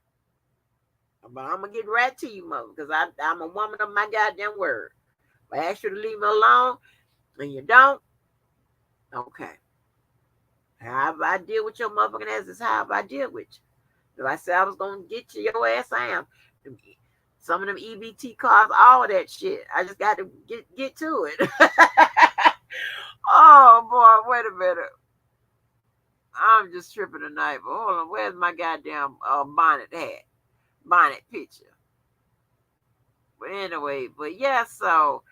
But I'm going to get right to you, mother, because I'm a woman of my goddamn word. If I ask you to leave me alone and you don't, okay. How I deal with your motherfucking ass is how I deal with you. If I said I was going to get you, your ass, I am. Some of them EBT cards, all that shit. I just got to get to it. Oh, boy, wait a minute. I'm just tripping tonight. But hold on, where's my goddamn bonnet hat? Bonnet picture. But anyway, so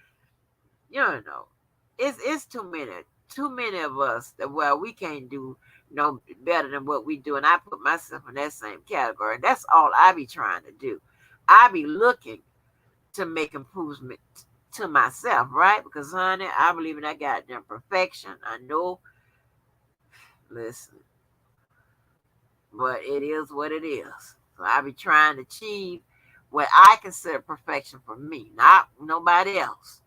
it's too many of us that we can't do no better than what we do, and I put myself in that same category. That's all I be trying to do. I be looking to make improvement to myself, right? Because honey, I believe in that goddamn perfection. I know. Listen, but it is what it is. So I be trying to achieve what I consider perfection for me, not nobody else.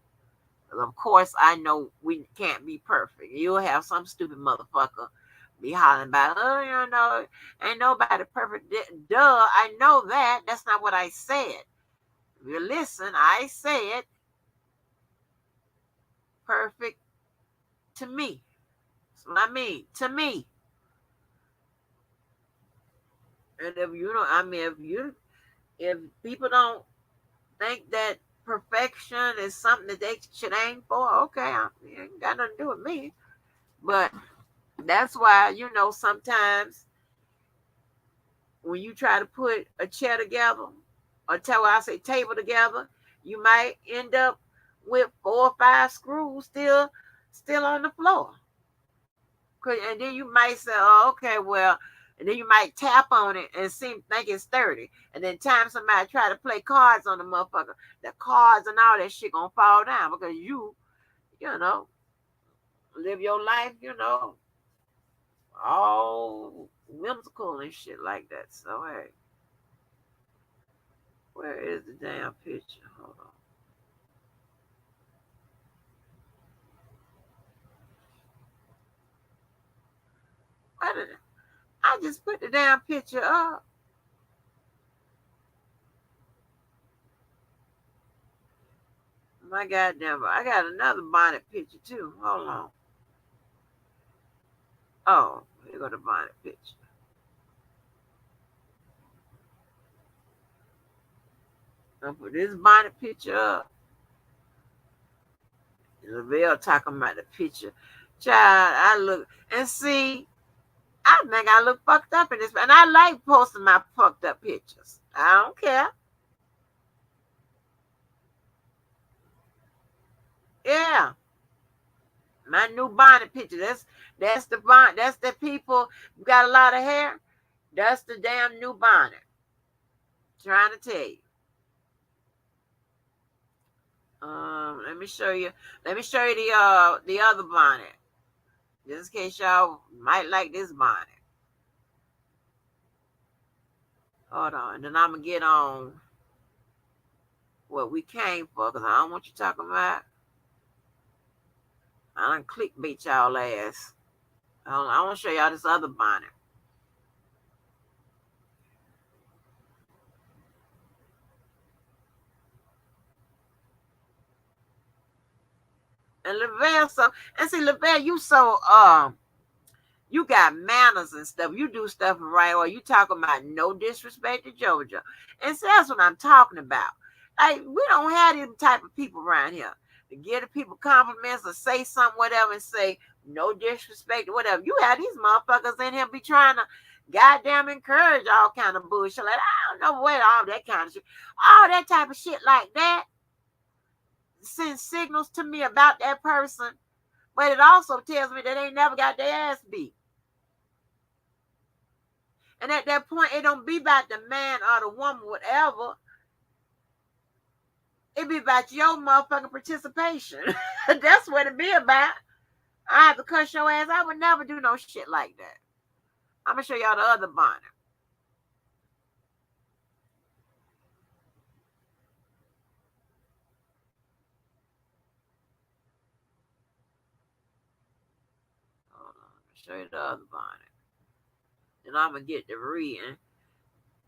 Of course, I know we can't be perfect. You'll have some stupid motherfucker be hollering about, ain't nobody perfect. Duh, I know that. That's not what I said. If you listen, I said perfect to me. That's what I mean, to me. And if people don't think that perfection is something that they should aim for, okay, it ain't got nothing to do with me. But that's why, sometimes when you try to put a chair together, or table together, you might end up with 4 or 5 screws still on the floor. And then you might say, oh, okay, well, and then you might tap on it and think it's sturdy. And then time somebody try to play cards on the motherfucker, the cards and all that shit gonna fall down because you live your life, all whimsical and shit like that. So hey, where is the damn picture? Hold on. Why did I just put the damn picture up? My goddamn, I got another bonnet picture too. Hold on. Oh, here go the bonnet picture. I'll put this bonnet picture up. Lavelle talking about the picture. Child, I look and see. I think I look fucked up in this, and I like posting my fucked up pictures. I don't care. Yeah, my new bonnet picture. That's the bonnet. That's the people who got a lot of hair. That's the damn new bonnet. Trying to tell you. Let me show you. Let me show you the other bonnet. Just in case y'all might like this bonnet. Hold on, and then I'm gonna get on what we came for, because I don't want you talking about. I done clickbait y'all ass. I want to show y'all this other bonnet. And Lavelle, Lavelle, you got manners and stuff. You do stuff right, or you talking about no disrespect to Georgia. And so that's what I'm talking about. Like, we don't have these type of people around here to give the people compliments or say something, whatever, and say no disrespect or whatever. You have these motherfuckers in here be trying to goddamn encourage all kind of bullshit. Like, I don't know what all that kind of shit. All that type of shit like that sends signals to me about that person, but it also tells me that they never got their ass beat. And at that point, it don't be about the man or the woman, whatever. It be about your motherfucking participation. That's what it be about. I have to cuss your ass. I would never do no shit like that. I'm gonna show y'all the other bonnet. Hold on, show you the other bonnet. Then I'm gonna get to reading,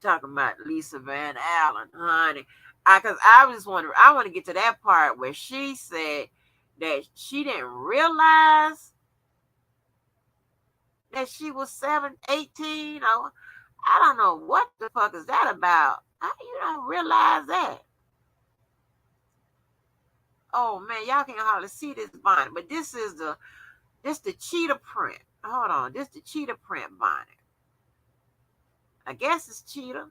talking about Lisa Van Allen, honey. Cause I just wonder, I want to get to that part where she said that she didn't realize that she was 18. Or I don't know what the fuck is that about. How you don't realize that? Oh man, y'all can hardly see this bonnet, but this the cheetah print. Hold on, this the cheetah print bonnet. I guess it's cheetah.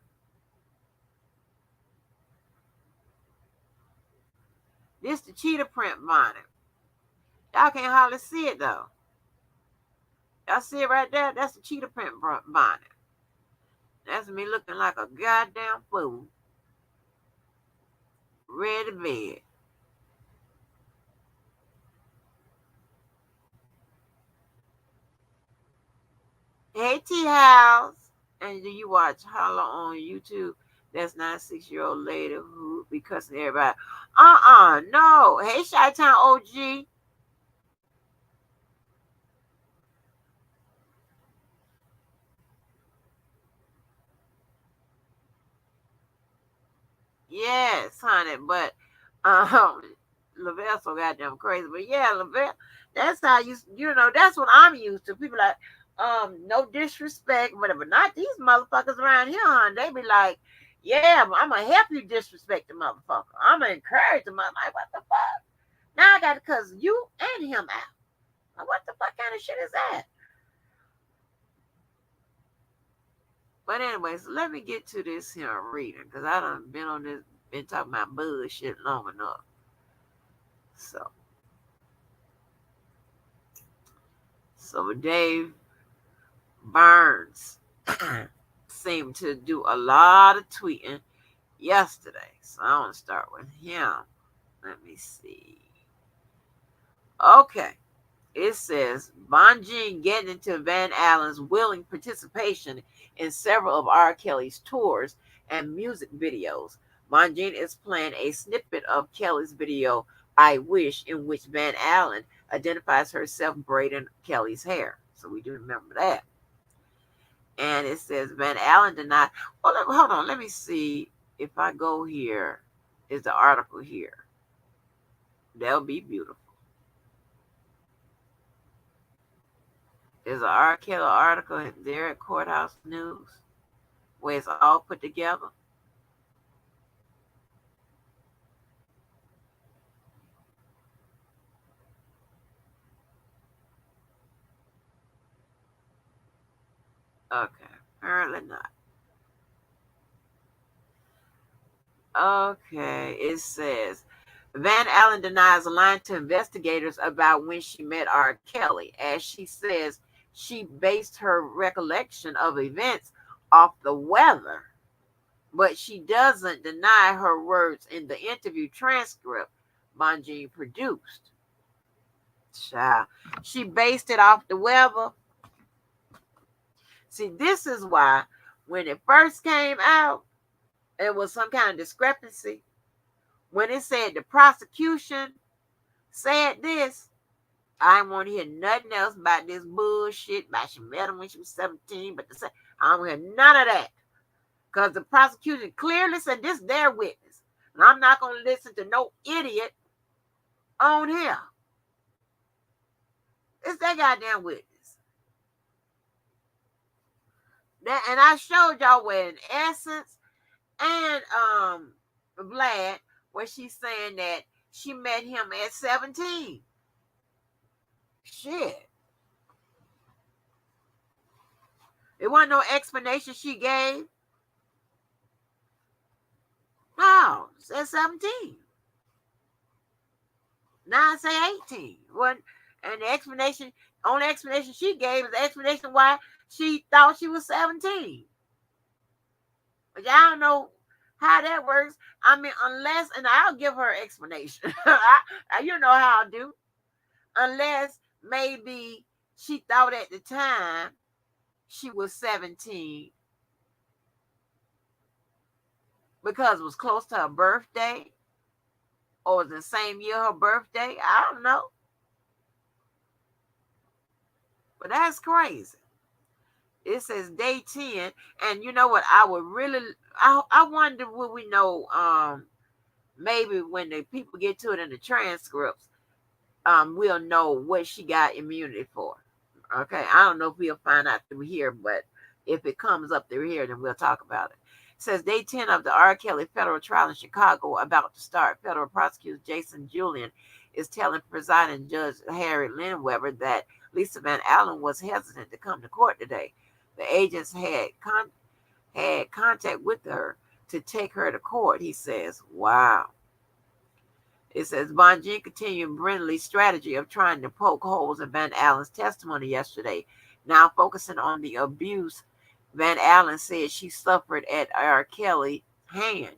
This the cheetah print bonnet. Y'all can't hardly see it though. Y'all see it right there? That's the cheetah print bonnet. That's me looking like a goddamn fool. Ready to bed. Hey T House. And do you watch Holla on YouTube? That's not a 6-year-old lady who be cussing everybody. No. Hey Chi Town OG. Yes, honey, but um Lavelle so goddamn crazy. But yeah, Lavelle, that's how that's what I'm used to. People like, no disrespect, whatever. Not these motherfuckers around here, honey. They be like, yeah, I'm gonna help you disrespect the motherfucker. I'm gonna encourage the motherfucker. Like, what the fuck? Now I gotta cuss you and him out. Like, what the fuck kind of shit is that? But anyways, let me get to this here reading, because I done been talking about bullshit long enough. So Dave Burns seemed to do a lot of tweeting yesterday. So I want to start with him. Let me see. Okay. It says Bonjean getting into Van Allen's willing participation in several of R. Kelly's tours and music videos. Bonjean is playing a snippet of Kelly's video I Wish, in which Van Allen identifies herself braiding Kelly's hair. So we do remember that. And it says Van Allen denied. Oh, hold on. Let me see if I go here. Is the article here? That'll be beautiful. There's an R. Kelly article there at Courthouse News where it's all put together. Okay, apparently not. Okay, it says Van Allen denies lying to investigators about when she met R. Kelly, as she says she based her recollection of events off the weather, but she doesn't deny her words in the interview transcript Bonjean produced. Child. She based it off the weather. See, this is why when it first came out, there was some kind of discrepancy. When it said the prosecution said this, I didn't want to hear nothing else about this bullshit about she met him when she was 17. But I don't hear none of that. Because the prosecution clearly said this is their witness. And I'm not going to listen to no idiot on here. It's their goddamn witness. And I showed y'all where in Essence and Vlad, where she's saying that she met him at 17. Shit. It wasn't no explanation she gave. No, it said 17. Now I say 18. And the only explanation she gave is the explanation why she thought she was 17. But I don't know how that works. I mean, unless, and I'll give her explanation. You know how I do. Unless maybe she thought at the time she was 17 because it was close to her birthday, or was the same year her birthday. I don't know. But that's crazy. It says day 10. And you know what? I wonder, will we know, maybe when the people get to it in the transcripts, we'll know what she got immunity for. Okay. I don't know if we'll find out through here, but if it comes up through here, then we'll talk about it. It says day 10 of the R. Kelly federal trial in Chicago about to start. Federal prosecutor Jason Julian is telling presiding judge Harry Lindweber that Lisa Van Allen was hesitant to come to court today. The agents had contact with her to take her to court, he says. Wow. It says Bonjean continued Brindley's strategy of trying to poke holes in Van Allen's testimony yesterday, now focusing on the abuse Van Allen said she suffered at R. Kelly's hand.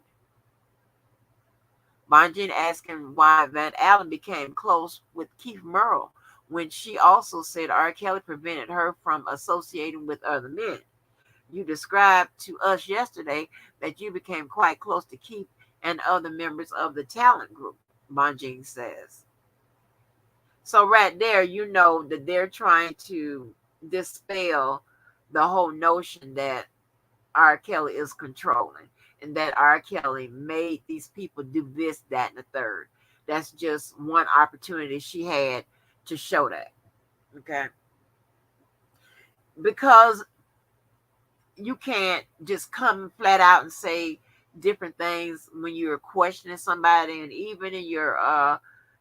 Bonjean asking why Van Allen became close with Keith Murrow when she also said R. Kelly prevented her from associating with other men. You described to us yesterday that you became quite close to Keith and other members of the talent group, Bonjean says. So right there, you know that they're trying to dispel the whole notion that R. Kelly is controlling and that R. Kelly made these people do this, that, and the third. That's just one opportunity she had to show that. Okay. Because you can't just come flat out and say different things when you're questioning somebody, and even in your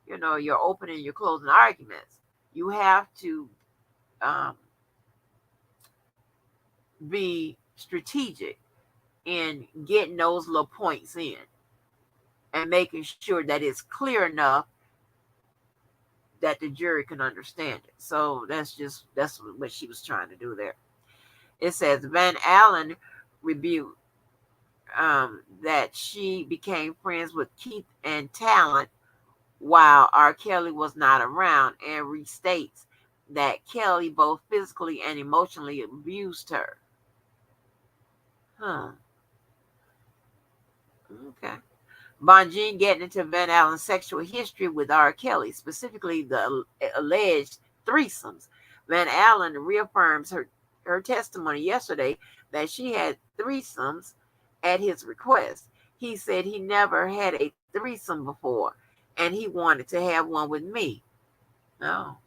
your opening and your closing arguments. You have to be strategic in getting those little points in and making sure that it's clear enough that the jury can understand it. So that's what she was trying to do there. It says Van Allen rebuked that she became friends with Keith and Talent while R. Kelly was not around, and restates that Kelly both physically and emotionally abused her. Huh. Okay. Bonjean getting into Van Allen's sexual history with R. Kelly, specifically the alleged threesomes. Van Allen reaffirms her testimony yesterday that she had threesomes at his request. He said he never had a threesome before and he wanted to have one with me. Oh.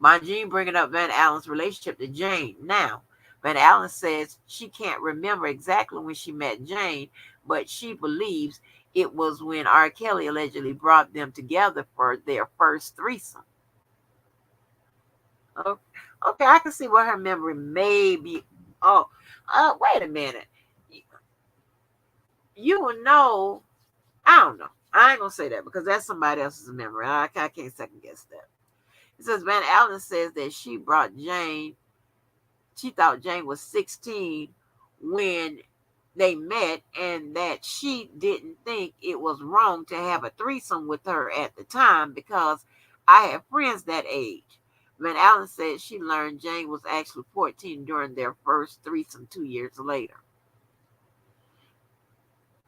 Bonjean bringing up Van Allen's relationship to Jane. Now, Van Allen says she can't remember exactly when she met Jane, but she believes it was when R. Kelly allegedly brought them together for their first threesome. Okay, okay, I can see what her memory may be. Oh, wait a minute. You will know. I don't know. I ain't gonna say that because that's somebody else's memory. I can't second guess that. It says Van Allen says that she brought Jane. She thought Jane was 16 when they met, and that she didn't think it was wrong to have a threesome with her at the time because I have friends that age. Van Allen said she learned Jane was actually 14 during their first threesome 2 years later.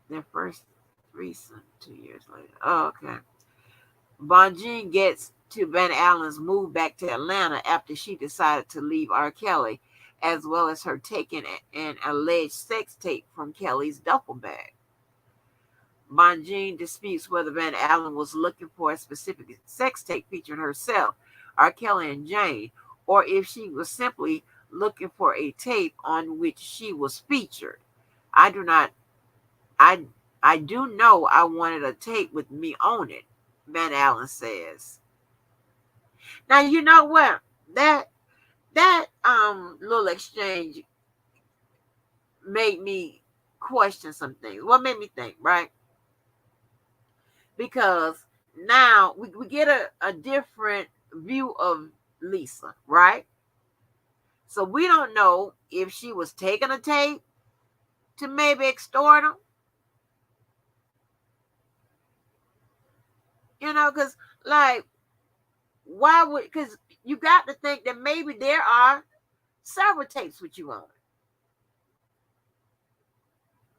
Their first threesome 2 years later. Oh, okay. Bonjean gets to Van Allen's move back to Atlanta after she decided to leave R. Kelly, as well as her taking an alleged sex tape from Kelly's duffel bag. Bonjean disputes whether Van Allen was looking for a specific sex tape featuring herself, R. Kelly, and Jane, or if she was simply looking for a tape on which she was featured. I do not I I do know I wanted a tape with me on it, Van Allen says. Now you know what? That little exchange made me question some things. What made me think, right? Because now we get a different view of Lisa, right? So we don't know if she was taking a tape to maybe extort him, because like why would because you got to think that maybe there are several tapes with you on it.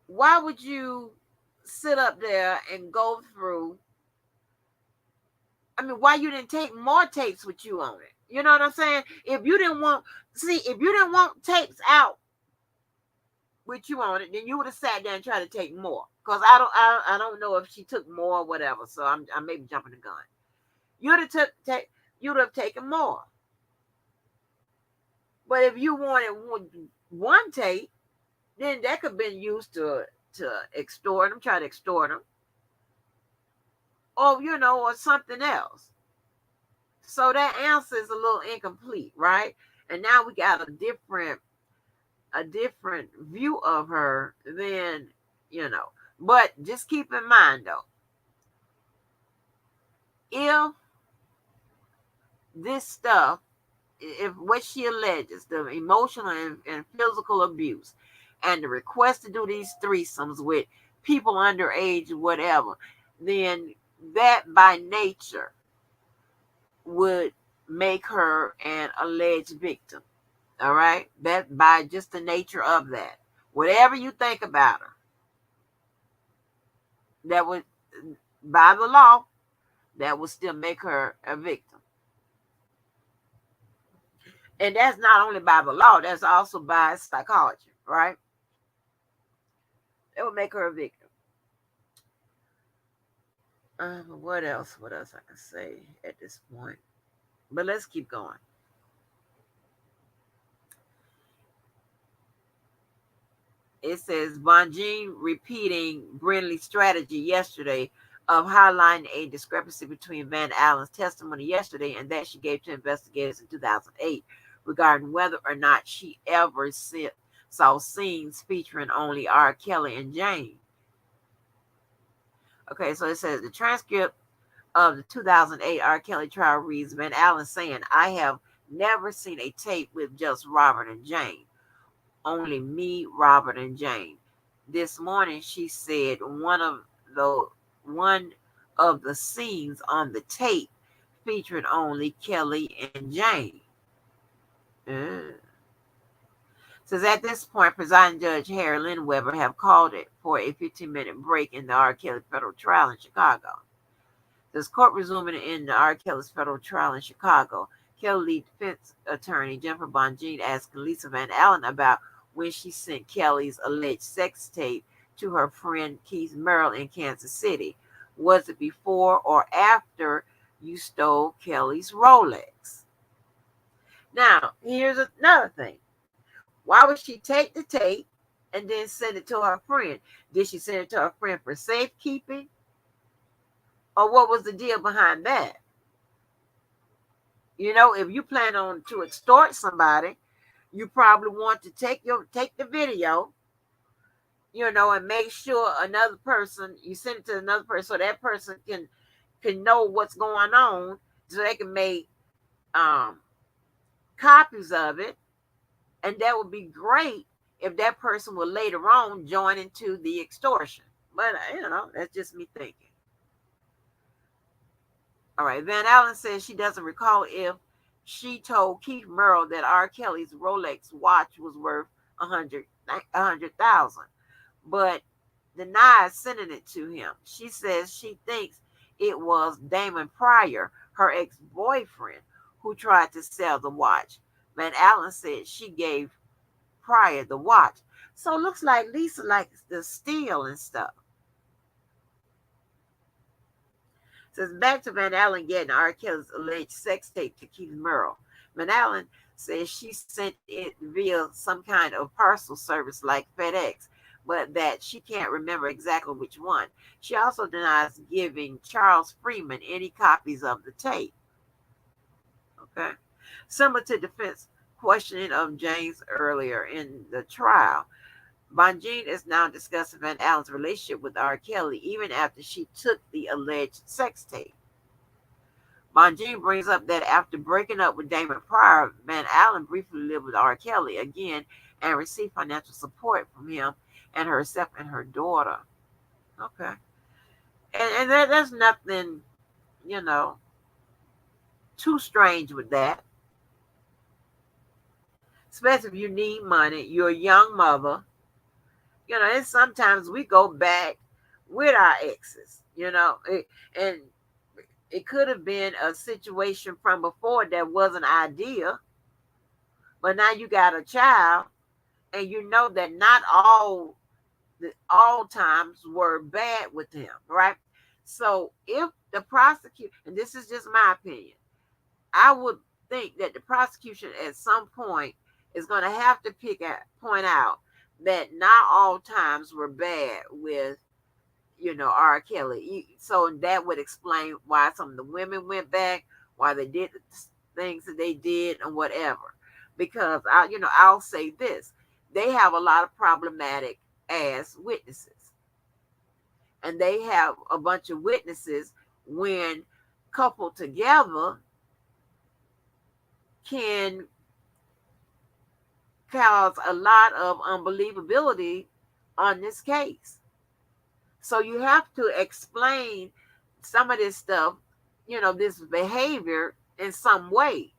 Why would you sit up there and go through? I mean, why you didn't take more tapes with you on it? You know what I'm saying? If you didn't want tapes out with you on it, then you would have sat there and tried to take more. Cause I don't know if she took more or whatever. So I may be jumping the gun. You'd have taken more. But if you wanted one tape, then that could have been used to extort them, try to extort them, or something else. So that answer is a little incomplete, right? And now we got a different view of her than you know. But just keep in mind though, if this stuff, if what she alleges, the emotional and physical abuse, and the request to do these threesomes with people underage, whatever, then that by nature would make her an alleged victim. All right, that by just the nature of that, whatever you think about her, that would, by the law, that would still make her a victim. And that's not only by the law, that's also by psychology, right? It would make her a victim. What else? What else I can say at this point? But let's keep going. It says Bonjean repeating Brinley's strategy yesterday of highlighting a discrepancy between Van Allen's testimony yesterday and that she gave to investigators in 2008 regarding whether or not she ever saw scenes featuring only R. Kelly and Jane. Okay, so it says the transcript of the 2008 R. Kelly trial reads Van Allen saying, I have never seen a tape with just Robert and Jane. Only me, Robert, and Jane. This morning she said one of of the scenes on the tape featuring only Kelly and Jane. Mm. Says at this point, presiding Judge Harry Lynn Weber have called it for a 15-minute break in the R. Kelly federal trial in Chicago. This court resuming in the R. Kelly's federal trial in Chicago. Kelly lead defense attorney Jennifer Bonjean asked Lisa Van Allen about when she sent Kelly's alleged sex tape to her friend Keith Merrill in Kansas City. Was it before or after you stole Kelly's Rolex? Now, here's another thing. Why would she take the tape and then send it to her friend? Did she send it to her friend for safekeeping? Or what was the deal behind that? You know, if you plan on to extort somebody, you probably want to take the video, and make sure another person, you send it to another person so that person can know what's going on, so they can make copies of it. And that would be great if that person would later on join into the extortion. But, that's just me thinking. All right. Van Allen says she doesn't recall if she told Keith Merrill that R. Kelly's Rolex watch was worth $100,000, but denies sending it to him. She says she thinks it was Damon Pryor, her ex-boyfriend, who tried to sell the watch. Van Allen said she gave Pryor the watch. So it looks like Lisa likes to steal and stuff. Says back to Van Allen getting R. Kelly's alleged sex tape to Keith Merrill. Van Allen says she sent it via some kind of parcel service like FedEx, but that she can't remember exactly which one. She also denies giving Charles Freeman any copies of the tape. Okay. Similar to defense questioning of James earlier in the trial, Bonjean is now discussing Van Allen's relationship with R. Kelly even after she took the alleged sex tape. Bonjean brings up that after breaking up with Damon Pryor, Van Allen briefly lived with R. Kelly again and received financial support from him and herself and her daughter. Okay. And there's nothing, too strange with that. Especially if you need money, you're a young mother. And sometimes we go back with our exes, and it could have been a situation from before that wasn't ideal, but now you got a child, and you know that not all times were bad with him, right? So if the prosecutor, and this is just my opinion, I would think that the prosecution at some point is going to have to point out that not all times were bad with, R. Kelly. So that would explain why some of the women went back, why they did the things that they did and whatever. Because I'll say this, they have a lot of problematic ass witnesses. And they have a bunch of witnesses when coupled together can cause a lot of unbelievability on this case. So you have to explain some of this stuff, this behavior in some way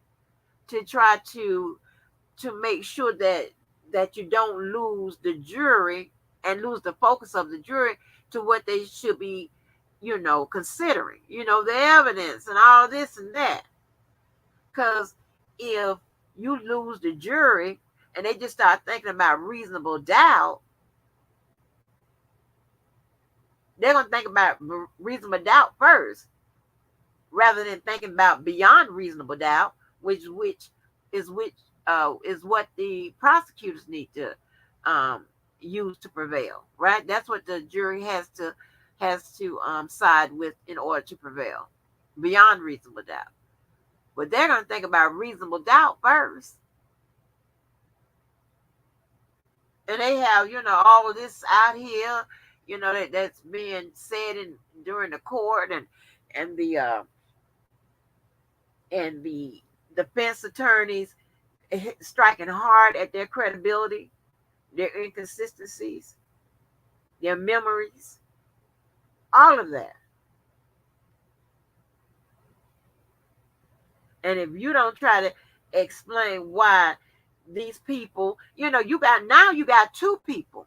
to try to make sure that you don't lose the jury and lose the focus of the jury to what they should be, considering, the evidence and all this and that. Because if you lose the jury and they just start thinking about reasonable doubt, they're going to think about reasonable doubt first, rather than thinking about beyond reasonable doubt, which is what the prosecutors need to use to prevail, right? That's what the jury has to side with in order to prevail, beyond reasonable doubt. But they're going to think about reasonable doubt first. And they have, all of this out here, that's being said during the court, and the defense attorneys striking hard at their credibility, their inconsistencies, their memories, all of that. And if you don't try to explain why these people, you got two people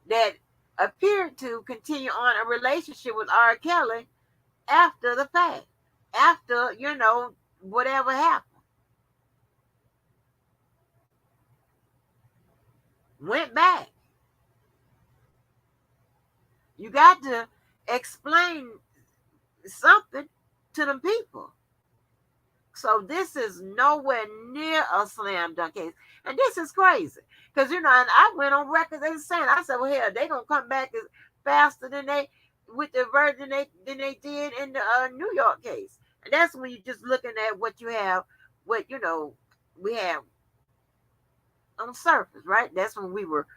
that appear to continue on a relationship with R. Kelly after the fact, after, whatever happened. Went back. You got to explain something to them people. So this is nowhere near a slam dunk case. And this is crazy. Because, and I went on record as saying, I said, well, hell, they're going to come back as faster than with the version than they did in the New York case. And that's when you're just looking at what you have, what, we have on surface, right? That's when we were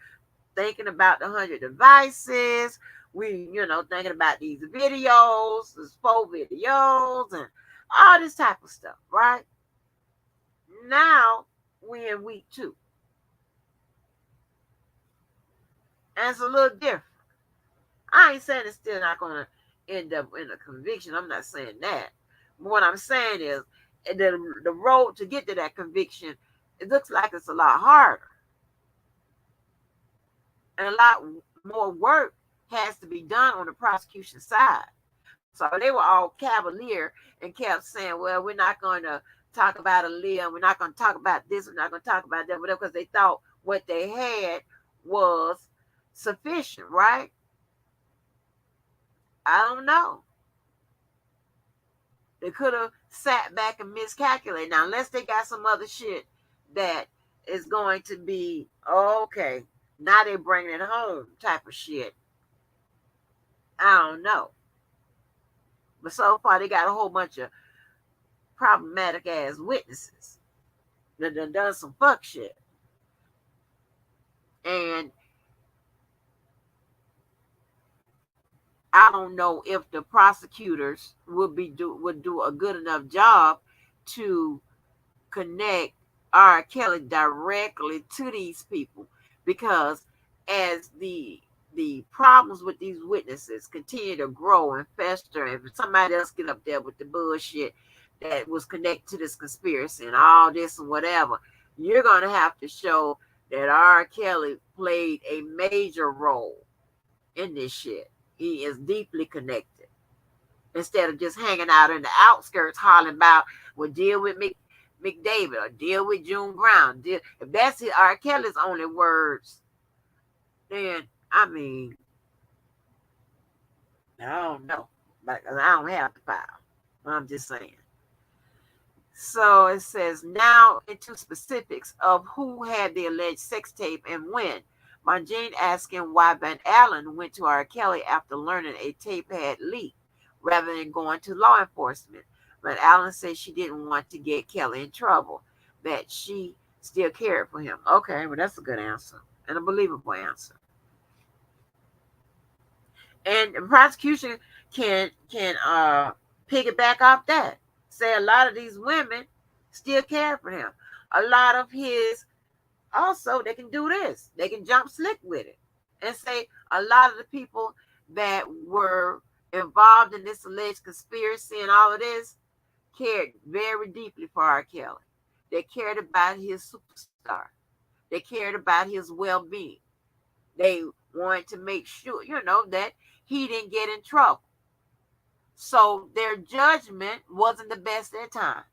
thinking about the 100 devices. We, thinking about these videos, these 4 videos, and all this type of stuff, right? Now we're in week 2. And it's a little different. I ain't saying it's still not going to end up in a conviction. I'm not saying that. But what I'm saying is the road to get to that conviction, it looks like it's a lot harder. And a lot more work has to be done on the prosecution side. So they were all cavalier and kept saying, well, we're not going to talk about Aaliyah. We're not going to talk about this. We're not going to talk about that, whatever, because they thought what they had was sufficient, right? I don't know. They could have sat back and miscalculated. Now, unless they got some other shit that is going to be, okay, now they're bringing it home type of shit. I don't know. But so far, they got a whole bunch of problematic ass witnesses that done some fuck shit. And I don't know if the prosecutors would do a good enough job to connect R. Kelly directly to these people, because as the problems with these witnesses continue to grow and fester, and if somebody else get up there with the bullshit that was connected to this conspiracy and all this and whatever, you're going to have to show that R. Kelly played a major role in this shit. He is deeply connected. Instead of just hanging out in the outskirts hollering about, well, deal with McDavid or deal with June Brown. If that's R. Kelly's only words, then, I mean, I don't know. But I don't have the power. I'm just saying. So it says, now into specifics of who had the alleged sex tape and when. Mangine asking why Van Allen went to R. Kelly after learning a tape had leaked rather than going to law enforcement. Van Allen said she didn't want to get Kelly in trouble, that she still cared for him. Okay, well, that's a good answer and a believable answer. And the prosecution can piggyback off that. Say a lot of these women still care for him. A lot of his, also, they can do this. They can jump slick with it and say a lot of the people that were involved in this alleged conspiracy and all of this cared very deeply for R. Kelly. They cared about his superstar. They cared about his well-being. They wanted to make sure, that he didn't get in trouble. So their judgment wasn't the best at times.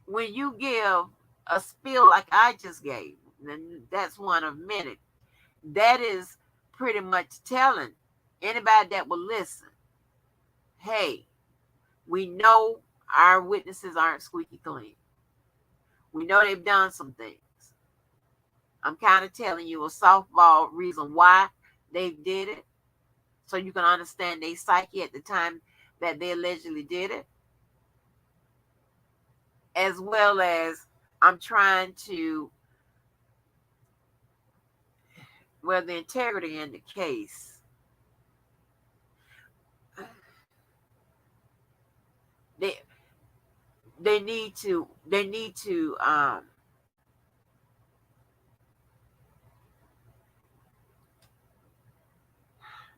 When you give a spiel like I just gave, and that's one of many, that is pretty much telling anybody that will listen, hey, we know our witnesses aren't squeaky clean. We know they've done some things. I'm kind of telling you a softball reason why they did it, so you can understand their psyche at the time that they allegedly did it, as well as I'm trying to, the integrity in the case. They need to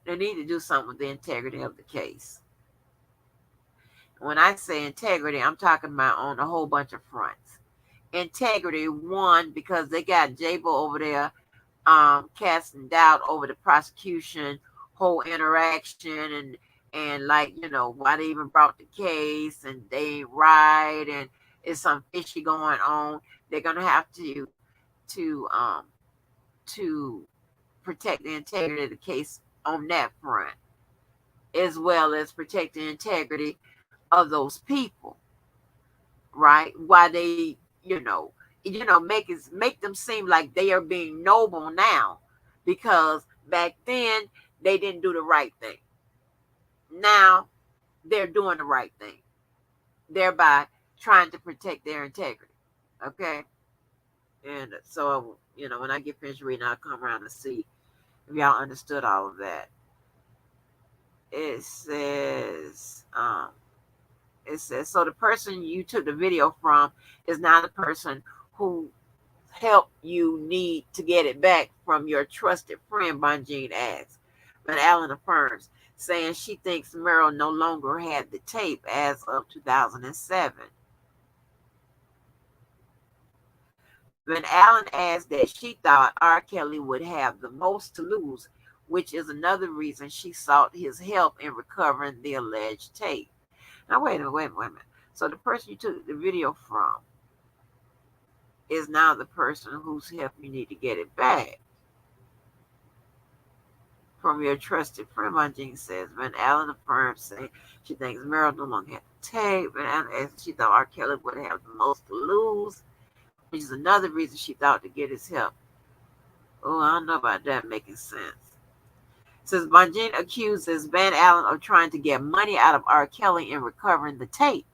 They need to do something with the integrity of the case. When I say integrity, I'm talking about on a whole bunch of fronts. Integrity, one, because they got Jabo over there casting doubt over the prosecution whole interaction, and like, why they even brought the case, and they ain't right, and it's some fishy going on. They're gonna have to um to protect the integrity of the case on that front, as well as protect the integrity of those people, right? Why they, make them seem like they are being noble now, because back then they didn't do the right thing. Now they're doing the right thing, thereby trying to protect their integrity. Okay, and so when I get finished reading, I'll come around and see if y'all understood all of that. It says, so the person you took the video from is not the person who help you need to get it back from your trusted friend, Bonjean asks. But Allen affirms, saying she thinks Merrill no longer had the tape as of 2007. Van Allen adds that she thought R. Kelly would have the most to lose, which is another reason she sought his help in recovering the alleged tape. Now, wait a minute. So the person you took the video from is now the person whose help you need to get it back from your trusted friend, Bonjean says. Van Allen affirms, saying she thinks Merrill no longer had the tape. Van Allen adds she thought R. Kelly would have the most to lose, which is another reason she thought to get his help. Oh, I don't know about that making sense. Says Bonjean accuses Van Allen of trying to get money out of R. Kelly in recovering the tape.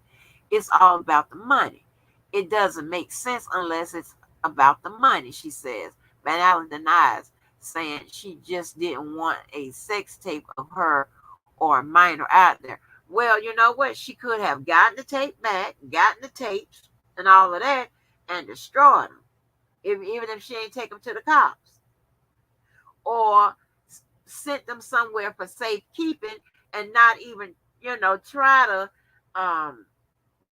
It's all about the money. It doesn't make sense unless it's about the money, she says. Van Allen denies, saying she just didn't want a sex tape of her or a minor out there. Well, you know what? She could have gotten the tape back, gotten the tapes and all of that, and destroyed them, even if she ain't take them to the cops. Or sent them somewhere for safekeeping, and not even, try um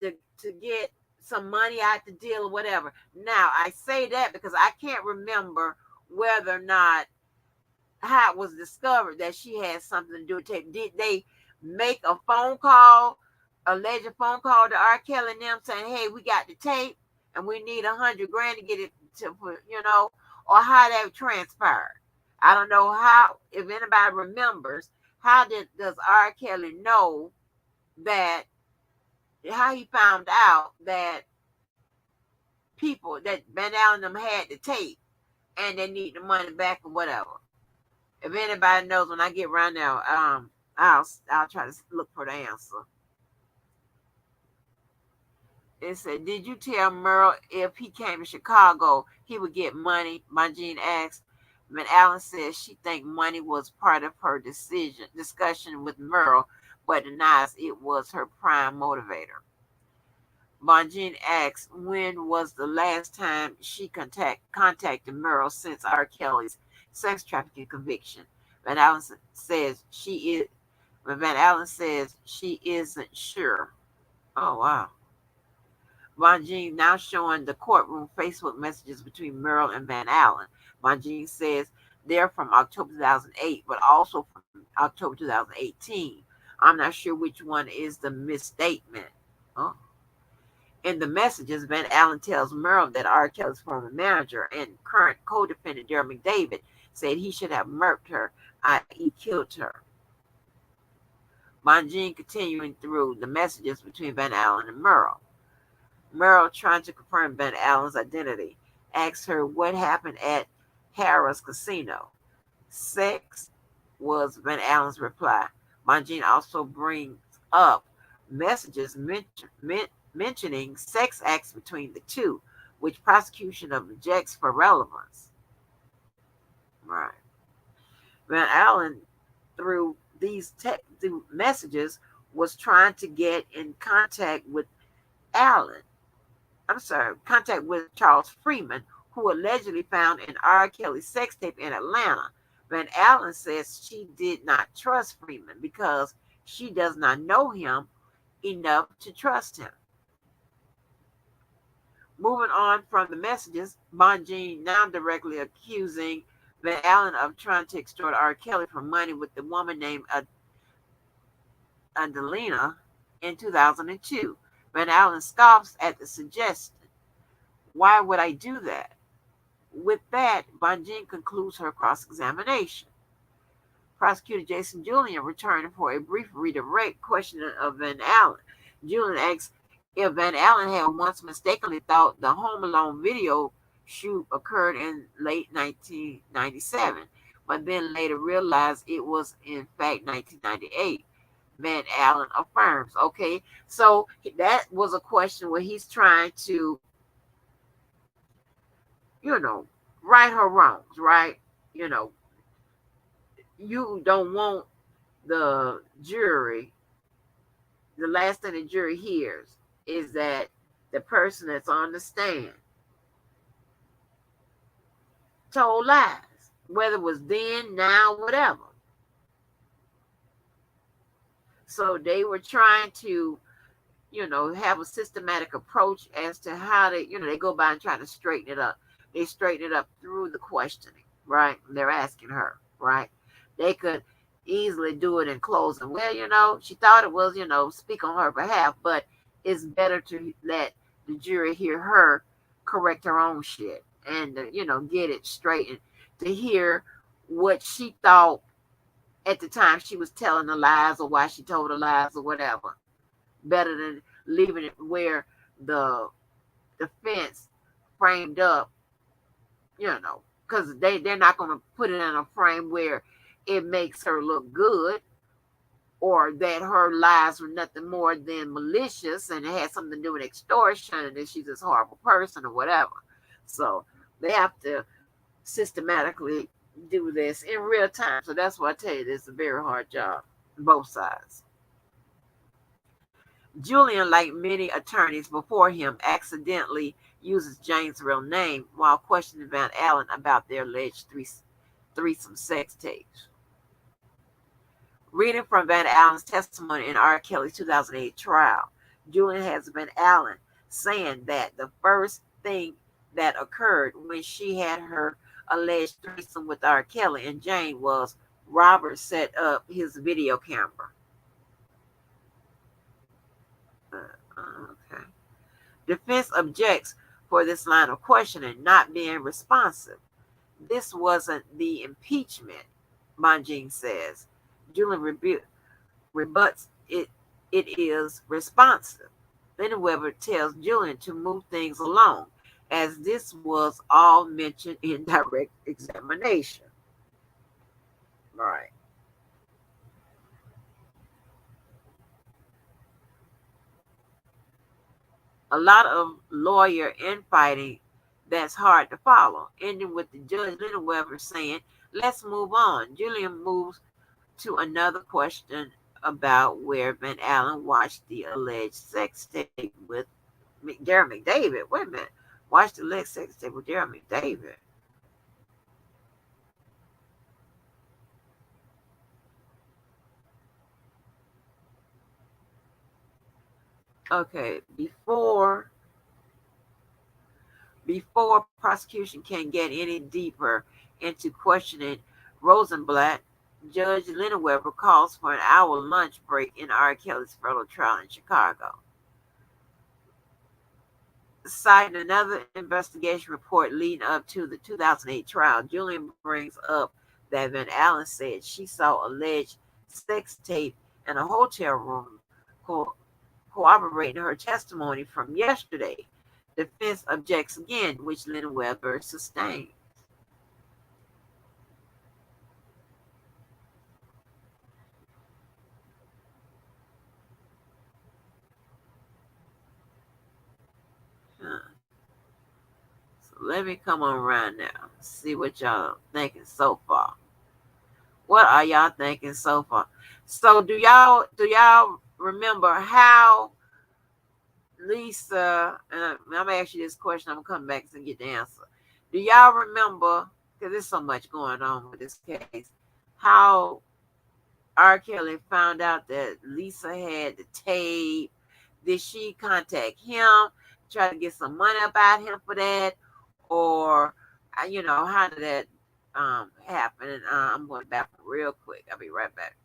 to get some money out the deal or whatever. Now, I say that because I can't remember whether or not how it was discovered that she had something to do with tape. Did they make a phone call, alleged phone call to R. Kelly and them saying, hey, we got the tape and we need $100,000 to get it to, or how that transpired. I don't know how, if anybody remembers, does R. Kelly know that, how he found out that people, that Van Allen them had the tape and they need the money back or whatever. If anybody knows, when I get around there, I'll try to look for the answer. It said, did you tell Merle if he came to Chicago, he would get money? Bonjean asked. Van Allen says she thinks money was part of her discussion with Merle, but denies it was her prime motivator. Bonjean asks when was the last time she contacted Merle since R. Kelly's sex trafficking conviction. Van Allen says she is. Van Allen says she isn't sure. Oh wow. Bonjean now showing the courtroom Facebook messages between Merle and Van Allen. Bonjean says they're from October 2008, but also from October 2018. I'm not sure which one is the misstatement. Oh. In the messages, Van Allen tells Merle that R. Kelly's former manager and current co-defendant Darryl McDavid said he should have murked her, i.e. killed her. Bonjean continuing through the messages between Van Allen and Merle. Merle, trying to confirm Van Allen's identity, asks her what happened at Harrah's casino. Sex was Van Allen's reply. Bonjean also brings up messages mentioning sex acts between the two, which prosecution objects for relevance. Right. Van Allen, through these messages, was trying to get in contact with contact with Charles Freeman, who allegedly found an R. Kelly sex tape in Atlanta. Van Allen says she did not trust Freeman because she does not know him enough to trust him. Moving on from the messages, Bonjean now directly accusing Van Allen of trying to extort R. Kelly for money with the woman named Adelina in 2002. Van Allen scoffs at the suggestion. Why would I do that? With that, Bonjean concludes her cross-examination. Prosecutor Jason Julian returned for a brief redirect questioning of Van Allen. Julian asks if Van Allen had once mistakenly thought the Home Alone video shoot occurred in late 1997, but then later realized it was in fact 1998. Van Allen affirms. Okay, so that was a question where he's trying to, you know, right her wrongs, right? You know, you don't want the jury, the last thing the jury hears is that the person that's on the stand told lies, whether it was then, now, whatever. So they were trying to, have a systematic approach as to how they go by and try to straighten it up. They straighten it up through the questioning, right? They're asking her, right? They could easily do it in closing. Well, she thought it was, speak on her behalf, but it's better to let the jury hear her correct her own shit and, get it straightened to hear what she thought at the time she was telling the lies or why she told the lies or whatever. Better than leaving it where the defense framed up, because they're not going to put it in a frame where it makes her look good or that her lies were nothing more than malicious and it had something to do with extortion and that she's this horrible person or whatever. So they have to systematically do this in real time. So that's why I tell you, it's a very hard job, both sides. Julian, like many attorneys before him, accidentally uses Jane's real name while questioning Van Allen about their alleged threesome sex tapes. Reading from Van Allen's testimony in R. Kelly's 2008 trial, Julian has Van Allen saying that the first thing that occurred when she had her alleged threesome with R. Kelly and Jane was Robert set up his video camera. Okay. Defense objects for this line of questioning not being responsive. This wasn't the impeachment, Bonjean says. Julian rebuts it. It is responsive. Lineweber tells Julian to move things along, as this was all mentioned in direct examination. Right. A lot of lawyer infighting that's hard to follow, ending with the judge Lineweber saying, let's move on. Julian moves to another question about where Van Allen watched the alleged sex tape with Darren McDavid. Wait a minute. Watched the alleged sex tape with Darren McDavid. Okay, before prosecution can get any deeper into questioning Rosenblatt, Judge Lineweber calls for an hour lunch break in R. Kelly's federal trial in Chicago. Citing another investigation report leading up to the 2008 trial, Julian brings up that Van Allen said she saw alleged sex tape in a hotel room, corroborating her testimony from yesterday. Defense objects again, which Lineweber sustained. So let me come on around now. See what y'all thinking so far. What are y'all thinking so far? So do y'all remember how Lisa, and I'm gonna ask you this question, I'm gonna come back and get the answer. Do y'all remember because there's so much going on with this case. How R. Kelly found out that Lisa had the tape. Did she contact him, try to get some money about him for that? Or, how did that happen? And I'm going back real quick. I'll be right back.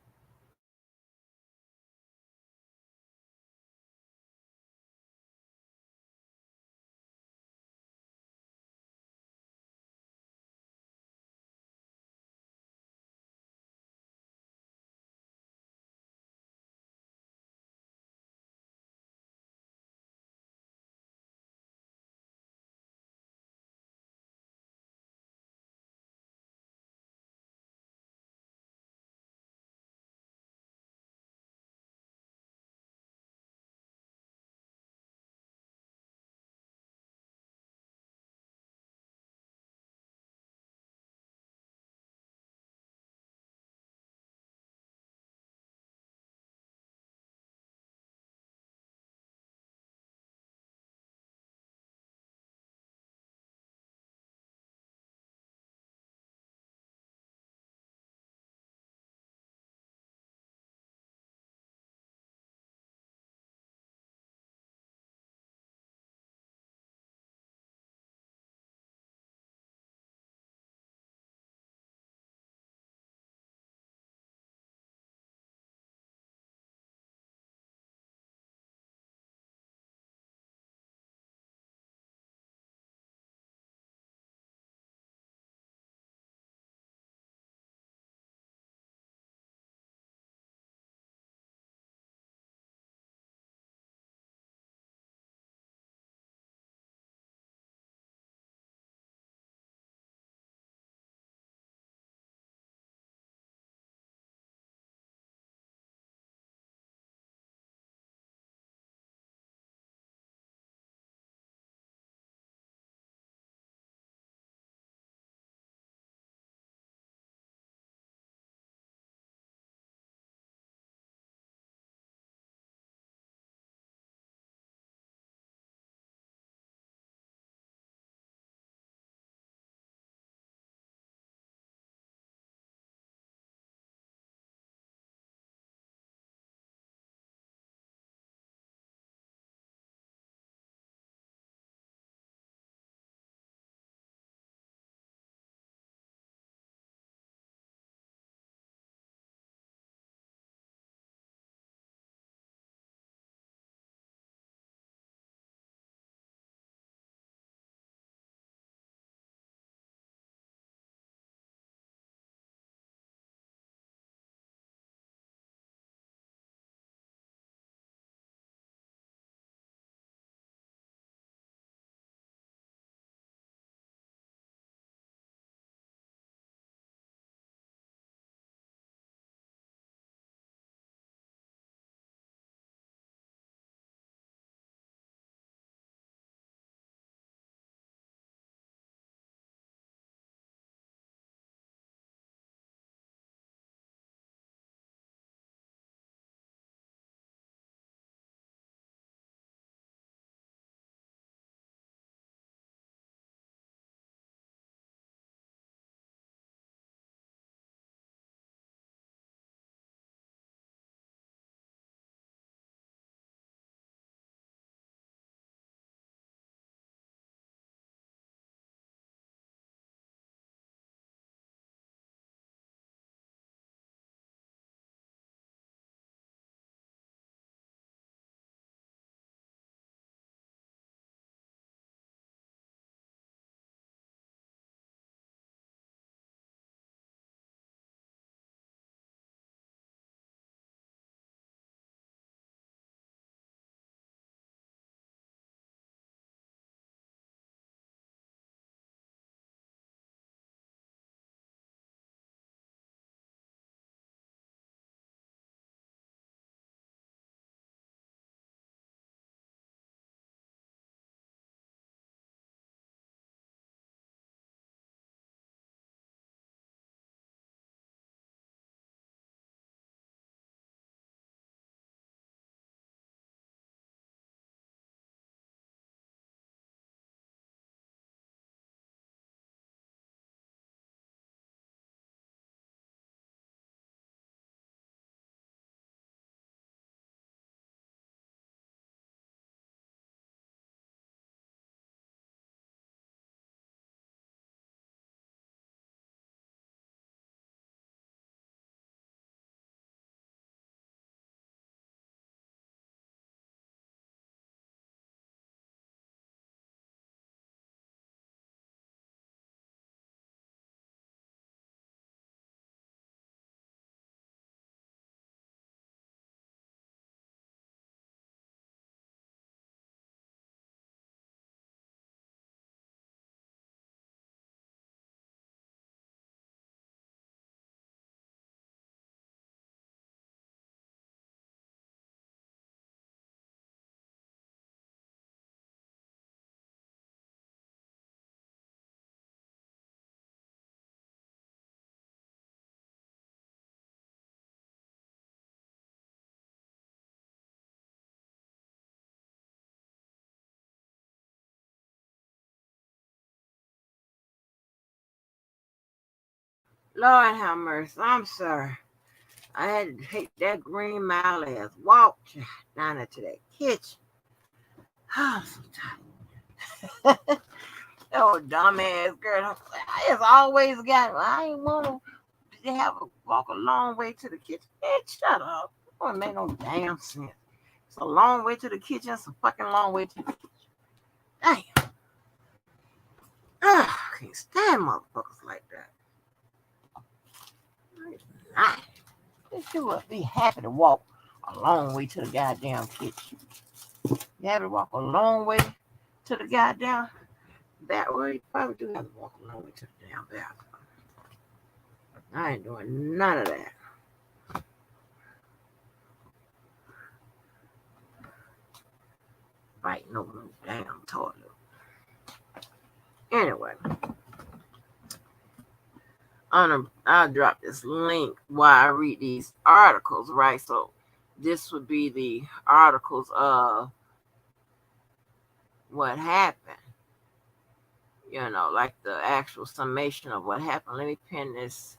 Lord have mercy. I'm sorry. I had to take that green mile as walk down into that kitchen. I'm so tired. Oh, dumbass girl. It's always got, I ain't want to have a walk a long way to the kitchen. Bitch, shut up. It don't make no damn sense. It's a long way to the kitchen. It's a fucking long way to the kitchen. Damn. Ugh, can't stand motherfuckers like that. Nah. You would be happy to walk a long way to the goddamn kitchen. You have to walk a long way to the goddamn bathroom. You probably do have to walk a long way to the damn bathroom. I ain't doing none of that. Fighting over no damn toilet. Anyway, I'll drop this link while I read these articles, right? So this would be the articles of what happened. You know, like the actual summation of what happened. Let me pin this.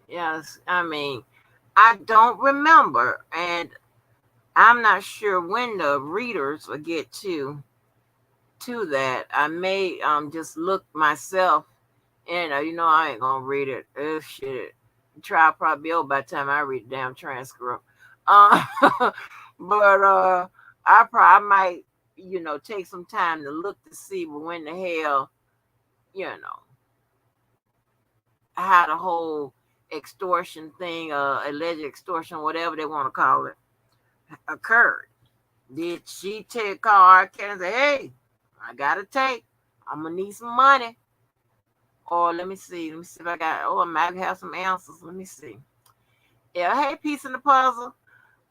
Yes, I mean, I don't remember, and I'm not sure when the readers will get to that. I may just look myself, and I ain't gonna read it. Shit, the trial probably be over by the time I read the damn transcript. Uh, but I might take some time to look to see when the hell you know how the whole extortion thing, alleged extortion, whatever they want to call it, occurred. Did she call R. Kelly and say, "Hey, I got a tape. I'm gonna need some money"? Or let me see. Let me see if I got. Oh, I might have some answers. Let me see. Yeah, hey, piece in the puzzle.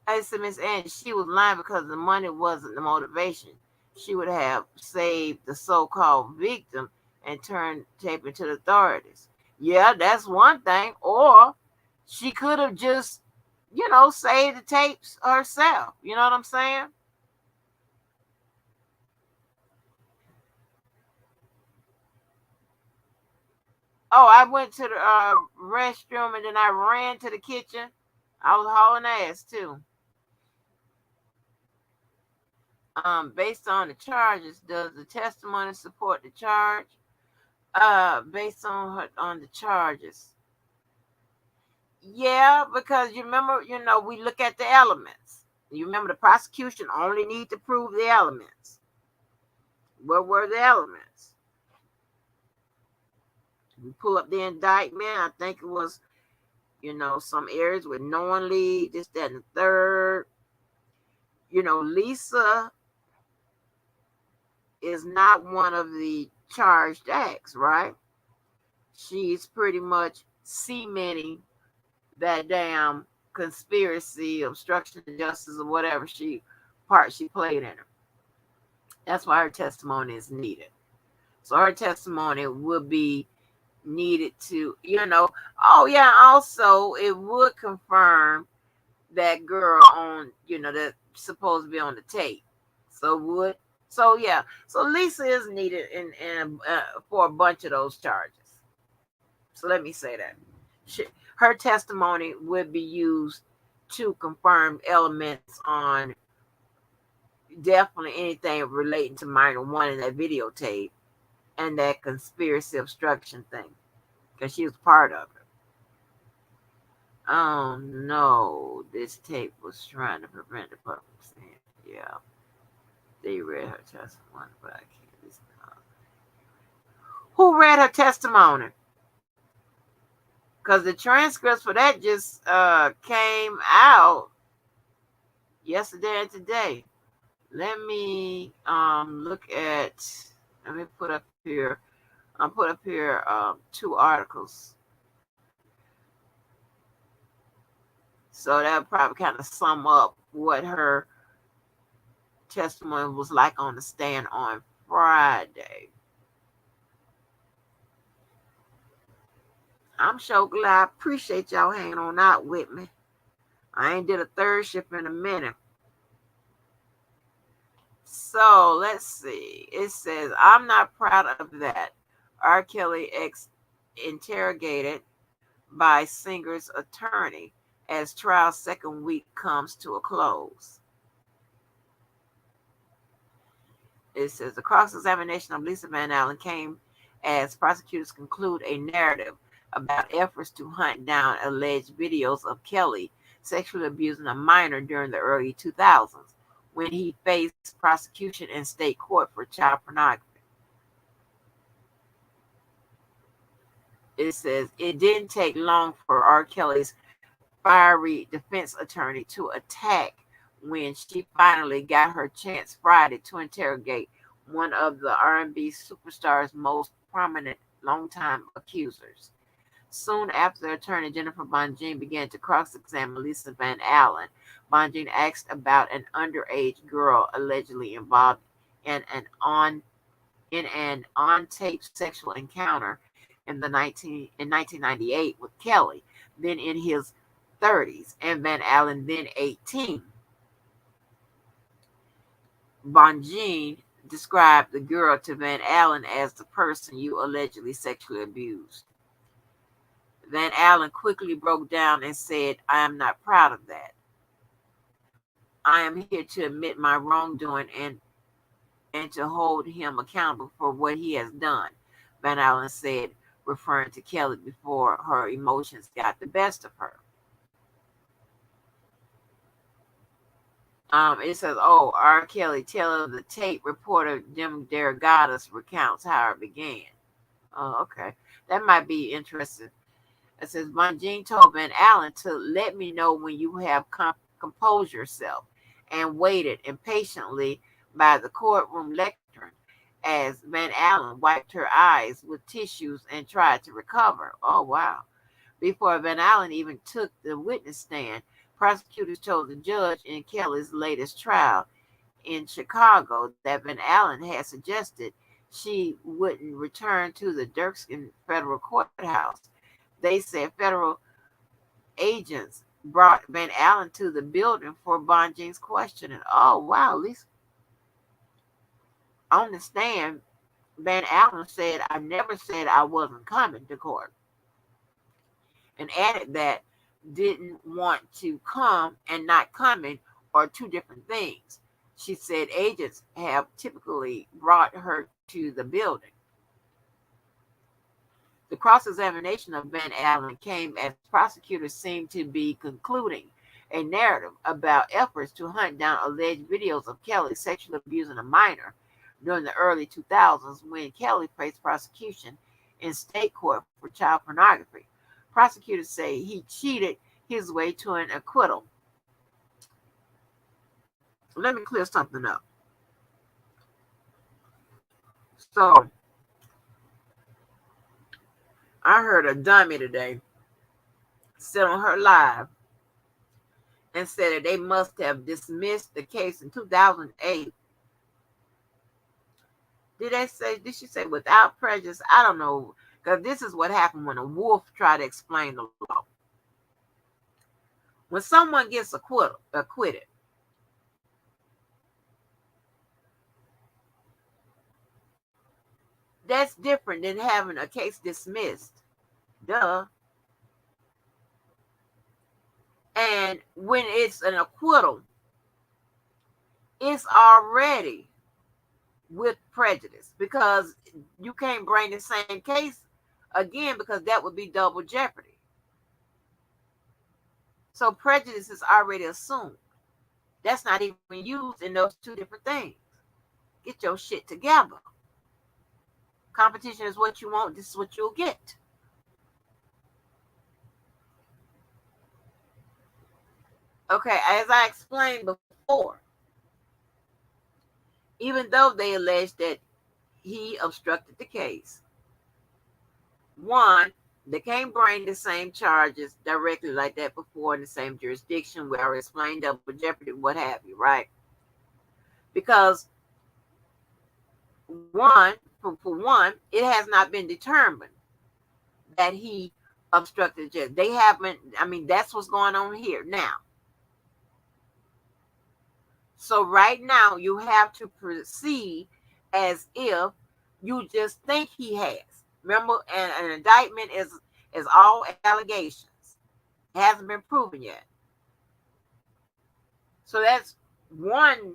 I said, Miss Angie, she was lying because the money wasn't the motivation. She would have saved the so-called victim and turned tape into the authorities. Yeah, that's one thing. Or she could have just, saved the tapes herself. You know what I'm saying? Oh, I went to the restroom and then I ran to the kitchen. I was hauling ass too. Based on the charges, does the testimony support the charge? Based on the charges. Yeah, because you remember, we look at the elements. You remember the prosecution only need to prove the elements. What were the elements? We pull up the indictment. I think it was, some areas with knowingly, this, that, and the third. Lisa is not one of the charged acts, right? She's pretty much cementing that damn conspiracy, obstruction of justice, or whatever part she played in it. That's why her testimony is needed. So her testimony would be needed to, oh yeah, also it would confirm that girl on, that's supposed to be on the tape. So Lisa is needed in for a bunch of those charges. So let me say that. Her testimony would be used to confirm elements on definitely anything relating to minor one in that videotape and that conspiracy obstruction thing, because she was part of it. Oh no, this tape was trying to prevent the public seeing. Yeah, they read her testimony, but I can't listen. Who read her testimony? Because the transcripts for that just came out yesterday and today. Let me look at. Let me put up here. I'll put up here two articles. So that would probably kind of sum up what her testimony was like on the stand on Friday. I'm so glad. I appreciate y'all hanging on out with me. I ain't did a third shift in a minute. So let's see. It says, I'm not proud of that. R. Kelly interrogated by singer's attorney as trial second week comes to a close. It says the cross-examination of Lisa Van Allen came as prosecutors conclude a narrative about efforts to hunt down alleged videos of Kelly sexually abusing a minor during the early 2000s when he faced prosecution in state court for child pornography. It says it didn't take long for R. Kelly's fiery defense attorney to attack when she finally got her chance Friday to interrogate one of the R&B superstar's most prominent longtime accusers. Soon after, attorney Jennifer Bonjean began to cross-examine Lisa Van Allen. Bonjean asked about an underage girl allegedly involved in an on-tape sexual encounter in 1998 with Kelly, then in his 30s, and Van Allen, then 18. Bonjean described the girl to Van Allen as the person you allegedly sexually abused. Van Allen quickly broke down and said, I am not proud of that. I am here to admit my wrongdoing and to hold him accountable for what he has done, Van Allen said, referring to Kelly before her emotions got the best of her. It says, R. Kelly, teller of the tape, reporter Jim Derogatis recounts how it began. Oh, okay. That might be interesting. It says, Bonjean told Van Allen to let me know when you have composed yourself and waited impatiently by the courtroom lectern as Van Allen wiped her eyes with tissues and tried to recover. Oh, wow. Before Van Allen even took the witness stand, prosecutors told the judge in Kelly's latest trial in Chicago that Van Allen had suggested she wouldn't return to the Dirksen federal courthouse. They said federal agents brought Van Allen to the building for Bonjean's questioning. Oh, wow. At least on the stand, Van Allen said, I never said I wasn't coming to court, and added that didn't want to come and not coming are two different things. She said agents have typically brought her to the building. The cross-examination of Van Allen came as prosecutors seemed to be concluding a narrative about efforts to hunt down alleged videos of Kelly sexually abusing a minor during the early 2000s when Kelly faced prosecution in state court for child pornography. Prosecutors say he cheated his way to an acquittal. Let me clear something up. So, I heard a dummy today sit on her live and said that they must have dismissed the case in 2008. Did she say without prejudice? I don't know, because this is what happened when a wolf tried to explain the law. When someone gets acquitted, that's different than having a case dismissed. Duh. And when it's an acquittal, it's already with prejudice because you can't bring the same case again because that would be double jeopardy. So prejudice is already assumed. That's not even used in those two different things. Get your shit together. Competition is what you want. This is what you'll get. Okay, as I explained before, even though they alleged that he obstructed the case, one, they can't bring the same charges directly like that before in the same jurisdiction where I explained double jeopardy, what have you, right? Because for one, it has not been determined that he obstructed the justice. They haven't, I mean, that's what's going on here now. So right now you have to proceed as if you just think he has. Remember, an indictment is all allegations. It hasn't been proven yet. So that's one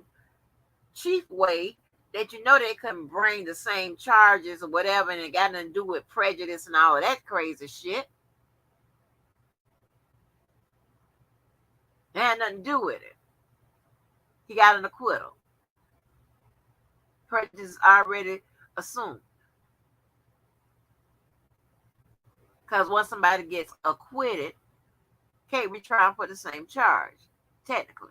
chief way that you know they couldn't bring the same charges or whatever, and it got nothing to do with prejudice and all of that crazy shit. It had nothing to do with it. He got an acquittal. Prejudice is already assumed. Because once somebody gets acquitted, can't be tried for the same charge, technically.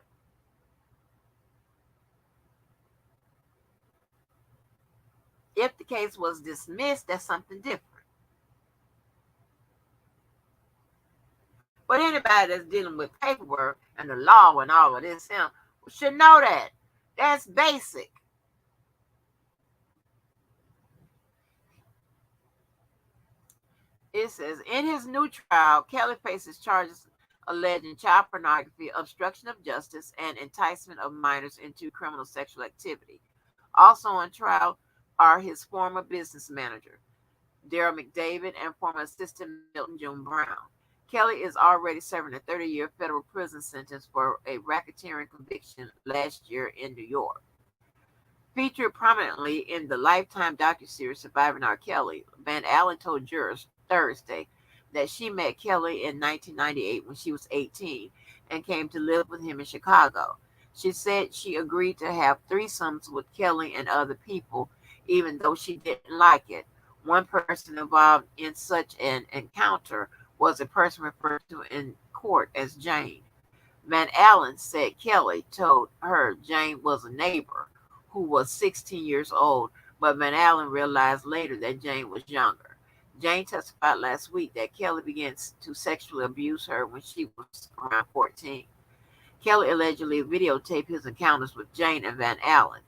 If the case was dismissed, that's something different. But anybody that's dealing with paperwork and the law and all of this should know that. That's basic. It says, in his new trial, Kelly faces charges alleging child pornography, obstruction of justice, and enticement of minors into criminal sexual activity. Also on trial are his former business manager, Daryl McDavid, and former assistant Milton June Brown. Kelly is already serving a 30-year federal prison sentence for a racketeering conviction last year in New York. Featured prominently in the Lifetime docuseries Surviving R. Kelly, Van Allen told jurors Thursday that she met Kelly in 1998 when she was 18 and came to live with him in Chicago. She said she agreed to have threesomes with Kelly and other people, even though she didn't like it. One person involved in such an encounter was a person referred to in court as Jane. Van Allen said Kelly told her Jane was a neighbor who was 16 years old, but Van Allen realized later that Jane was younger. Jane testified last week that Kelly began to sexually abuse her when she was around 14. Kelly allegedly videotaped his encounters with Jane and Van Allen.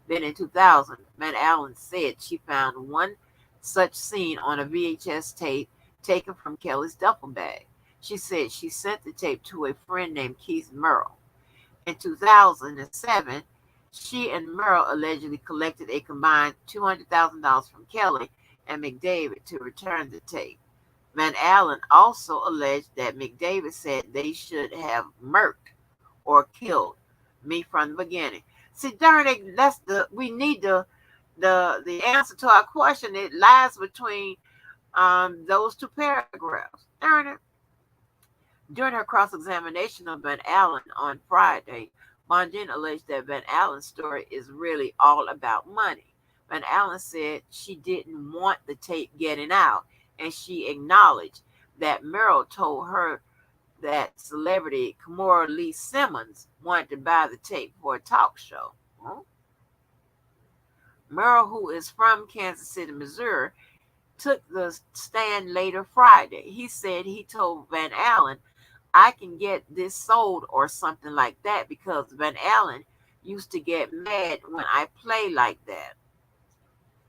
Then in 2000, Van Allen said she found one such scene on a VHS tape taken from Kelly's duffel bag. She said she sent the tape to a friend named Keith Merle. In 2007, she and Merle allegedly collected a combined $200,000 from Kelly and McDavid to return the tape. Van Allen also alleged that McDavid said they should have murked or killed me from the beginning. See, darn it, we need the answer to our question. It lies between those two paragraphs. Darn it. During her cross-examination of Van Allen on Friday, Bonjen alleged that Van Allen's story is really all about money. Van Allen said she didn't want the tape getting out, and she acknowledged that Merrill told her that celebrity Kimora Lee Simmons wanted to buy the tape for a talk show. Merrill, who is from Kansas City, Missouri, took the stand later Friday. He said he told Van Allen, I can get this sold or something like that because Van Allen used to get mad when I play like that.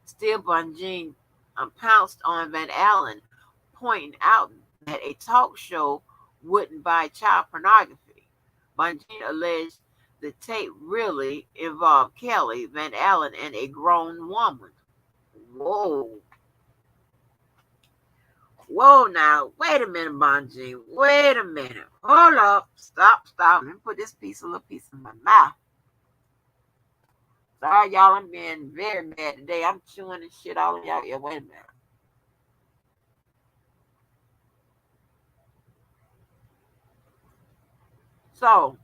Still, Bonjean pounced on Van Allen, pointing out that a talk show wouldn't buy child pornography. Bonjean alleged the tape really involved Kelly, Van Allen, and a grown woman. Whoa. Whoa, now, wait a minute, Bonjean. Wait a minute. Hold up. Stop. Let me put this little piece in my mouth. Sorry, y'all, I'm being very bad today. I'm chewing and shit all of y'all. Yeah, wait a minute. So,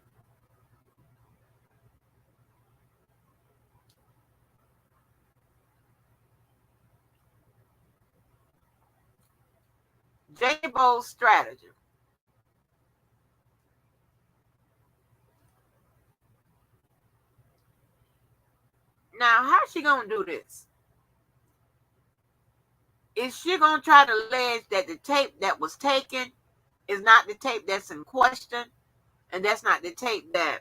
J-Bo's strategy. Now, how's she going to do this? Is she going to try to allege that the tape that was taken is not the tape that's in question? And that's not the tape that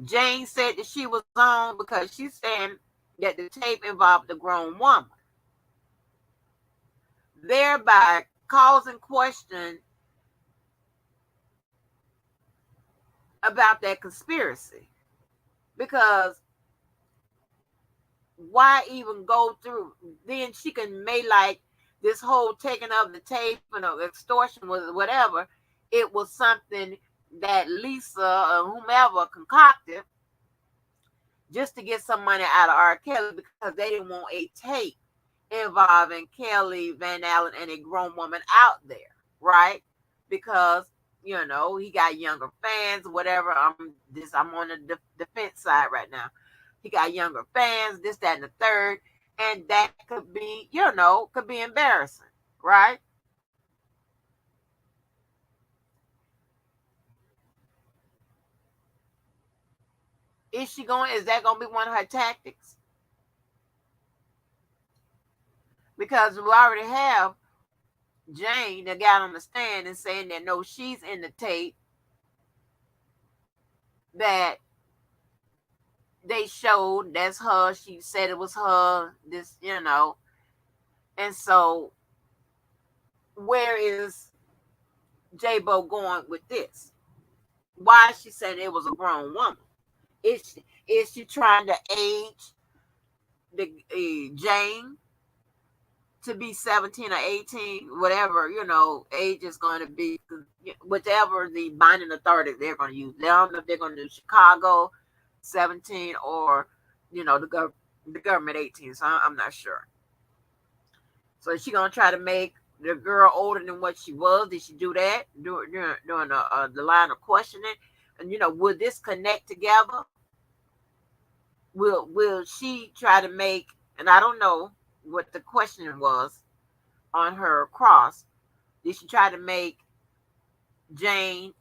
Jane said that she was on, because she's saying that the tape involved a grown woman, thereby causing question about that conspiracy. Because why even go through? Then she can make like this whole taking of the tape and extortion was whatever. It was something that Lisa or whomever concocted just to get some money out of R. Kelly because they didn't want a tape involving Kelly Van Allen and a grown woman out there, right? Because he got younger fans, whatever. I'm on the defense side right now. He got younger fans, this, that, and the third, and that could be, could be embarrassing, right? Is that going to be one of her tactics? Because we already have Jane that got on the stand and saying that no, she's in the tape that they showed. That's her. She said it was her. And so where is J-Bo going with this? Why is she saying it was a grown woman? Is she trying to age the Jane to be 17 or 18, whatever, age is going to be, whatever the binding authority they're going to use. They don't know if they're going to do Chicago 17 or, the government 18. So I'm not sure. So is she going to try to make the girl older than what she was? Did she do that during the line of questioning? And, will this connect together? Will she try to make, and I don't know what the question was on her cross. Did she try to make Jane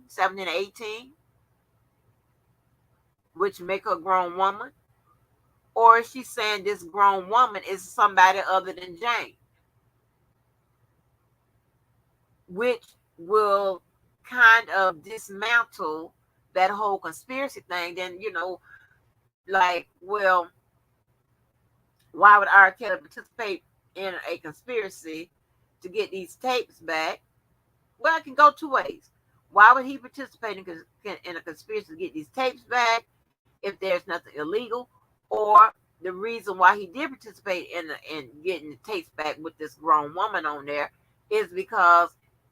17 or 18, which make her a grown woman? Or is she saying this grown woman is somebody other than Jane? Which will kind of dismantle that whole conspiracy thing. Then, like, well, why would R. Kelly participate in a conspiracy to get these tapes back? Well, it can go two ways. Why would he participate in a conspiracy to get these tapes back if there's nothing illegal? Or the reason why he did participate in getting the tapes back with this grown woman on there is because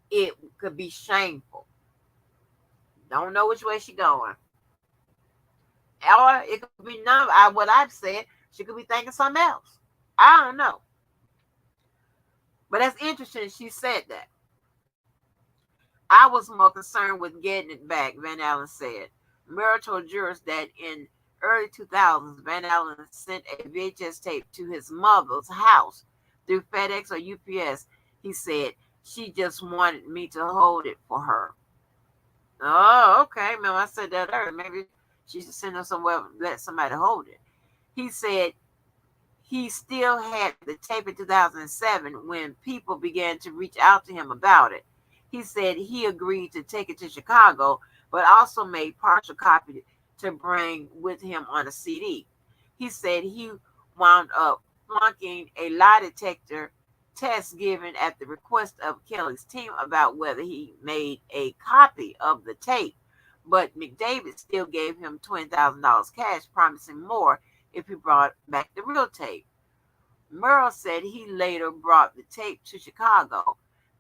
it could be shameful. Don't know which way she's going. Or it could be none of what I've said. She could be thinking something else. I don't know. But that's interesting she said that. I was more concerned with getting it back, Van Allen said. Murrah told jurors that in early 2000s, Van Allen sent a VHS tape to his mother's house through FedEx or UPS. He said, she just wanted me to hold it for her. Oh, okay. Man, I said that earlier. Maybe she should send her somewhere, let somebody hold it. He said he still had the tape in 2007 when people began to reach out to him about it. He said he agreed to take it to Chicago, but also made partial copy to bring with him on a CD. He said he wound up flunking a lie detector test given at the request of Kelly's team about whether he made a copy of the tape, but McDavid still gave him $20,000 cash, promising more if he brought back the real tape. Murrah said he later brought the tape to Chicago,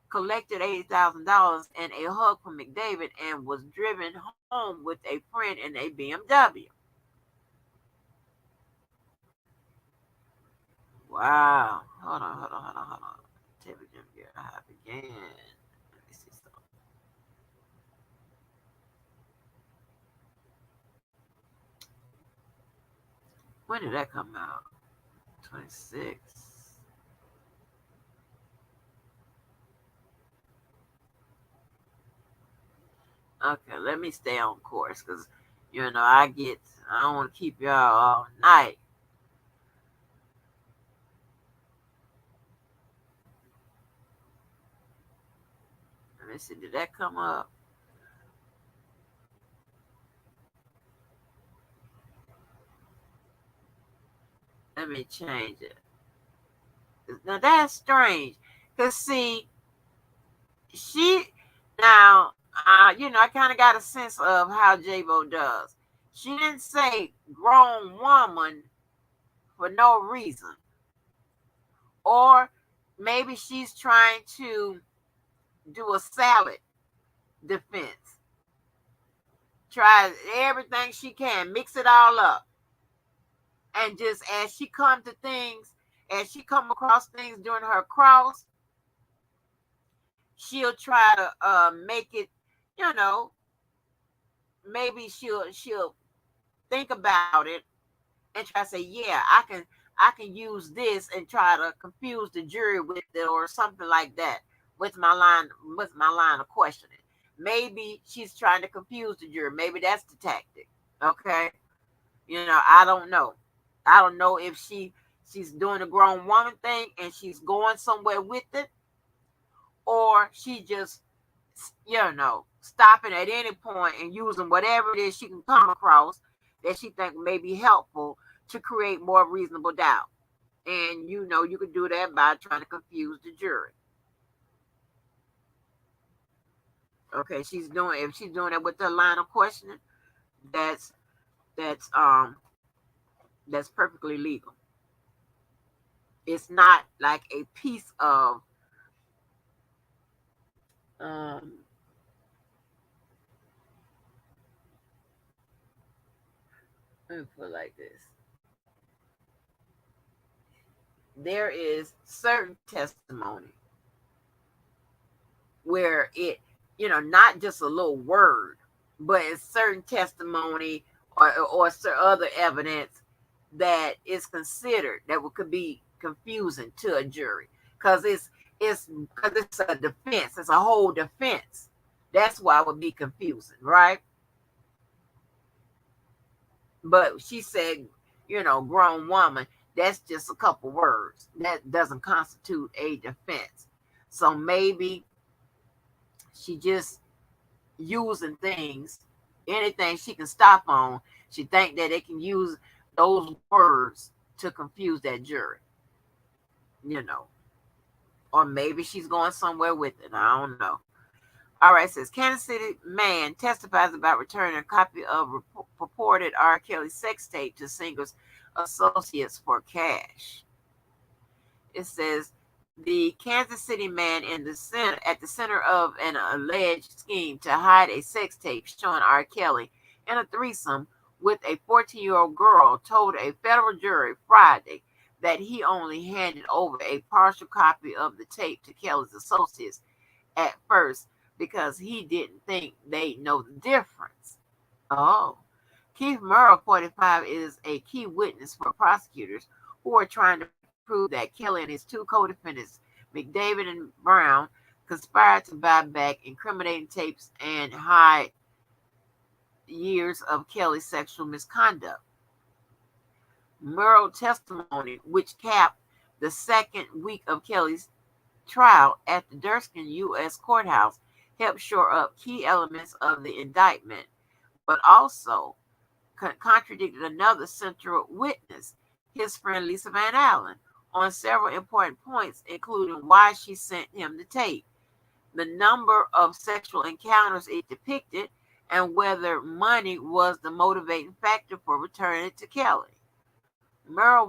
collected $80,000 and a hug from McDavid, and was driven home with a friend in a BMW. Wow. Hold on. Tape again. I began. Let me see something. When did that come out? 26. Okay, let me stay on course because I don't want to keep y'all all night. Let me see, did that come up? Let me change it. Now that's strange. Cause see, she now I kind of got a sense of how J-Bo does. She didn't say grown woman for no reason. Or maybe she's trying to do a salad defense. Try everything she can, mix it all up. And just as she come to things, as she come across things during her cross, she'll try to make it, you know, maybe she'll think about it and try to say, yeah, I can use this and try to confuse the jury with it or something like that with my line of questioning. Maybe she's trying to confuse the jury. Maybe that's the tactic. Okay. I don't know. I don't know if she's doing a grown woman thing and she's going somewhere with it, or she just stopping at any point and using whatever it is she can come across that she think may be helpful to create more reasonable doubt. And you could do that by trying to confuse the jury. Okay, if she's doing it with the line of questioning, that's that's um that's perfectly legal. It's not like a piece of um let me put it like this. There is certain testimony where not just a little word, but it's certain testimony or other evidence that is considered that could be confusing to a jury because it's a defense. It's a whole defense. That's why it would be confusing, right? But she said, grown woman. That's just a couple words. That doesn't constitute a defense. So maybe she just using things, anything she can stop on. She think that they can use those words to confuse that jury, you know. Or maybe she's going somewhere with it. I don't know. All right, it says Kansas City man testifies about returning a copy of purported R. Kelly sex tape to singer's associates for cash. It says the Kansas City man at the center of an alleged scheme to hide a sex tape showing R. Kelly in a threesome with a 14-year-old girl told a federal jury Friday that he only handed over a partial copy of the tape to Kelly's associates at first because he didn't think they'd know the difference. Oh. Keith Murrow, 45, is a key witness for prosecutors who are trying to prove that Kelly and his two co-defendants, McDavid and Brown, conspired to buy back incriminating tapes and hide years of Kelly's sexual misconduct. Murrow's testimony, which capped the second week of Kelly's trial at the Durskin U.S. courthouse, helped shore up key elements of the indictment, but also contradicted another central witness, his friend Lisa Van Allen, on several important points, including why she sent him the tape, the number of sexual encounters it depicted, and whether money was the motivating factor for returning it to Kelly. Murrow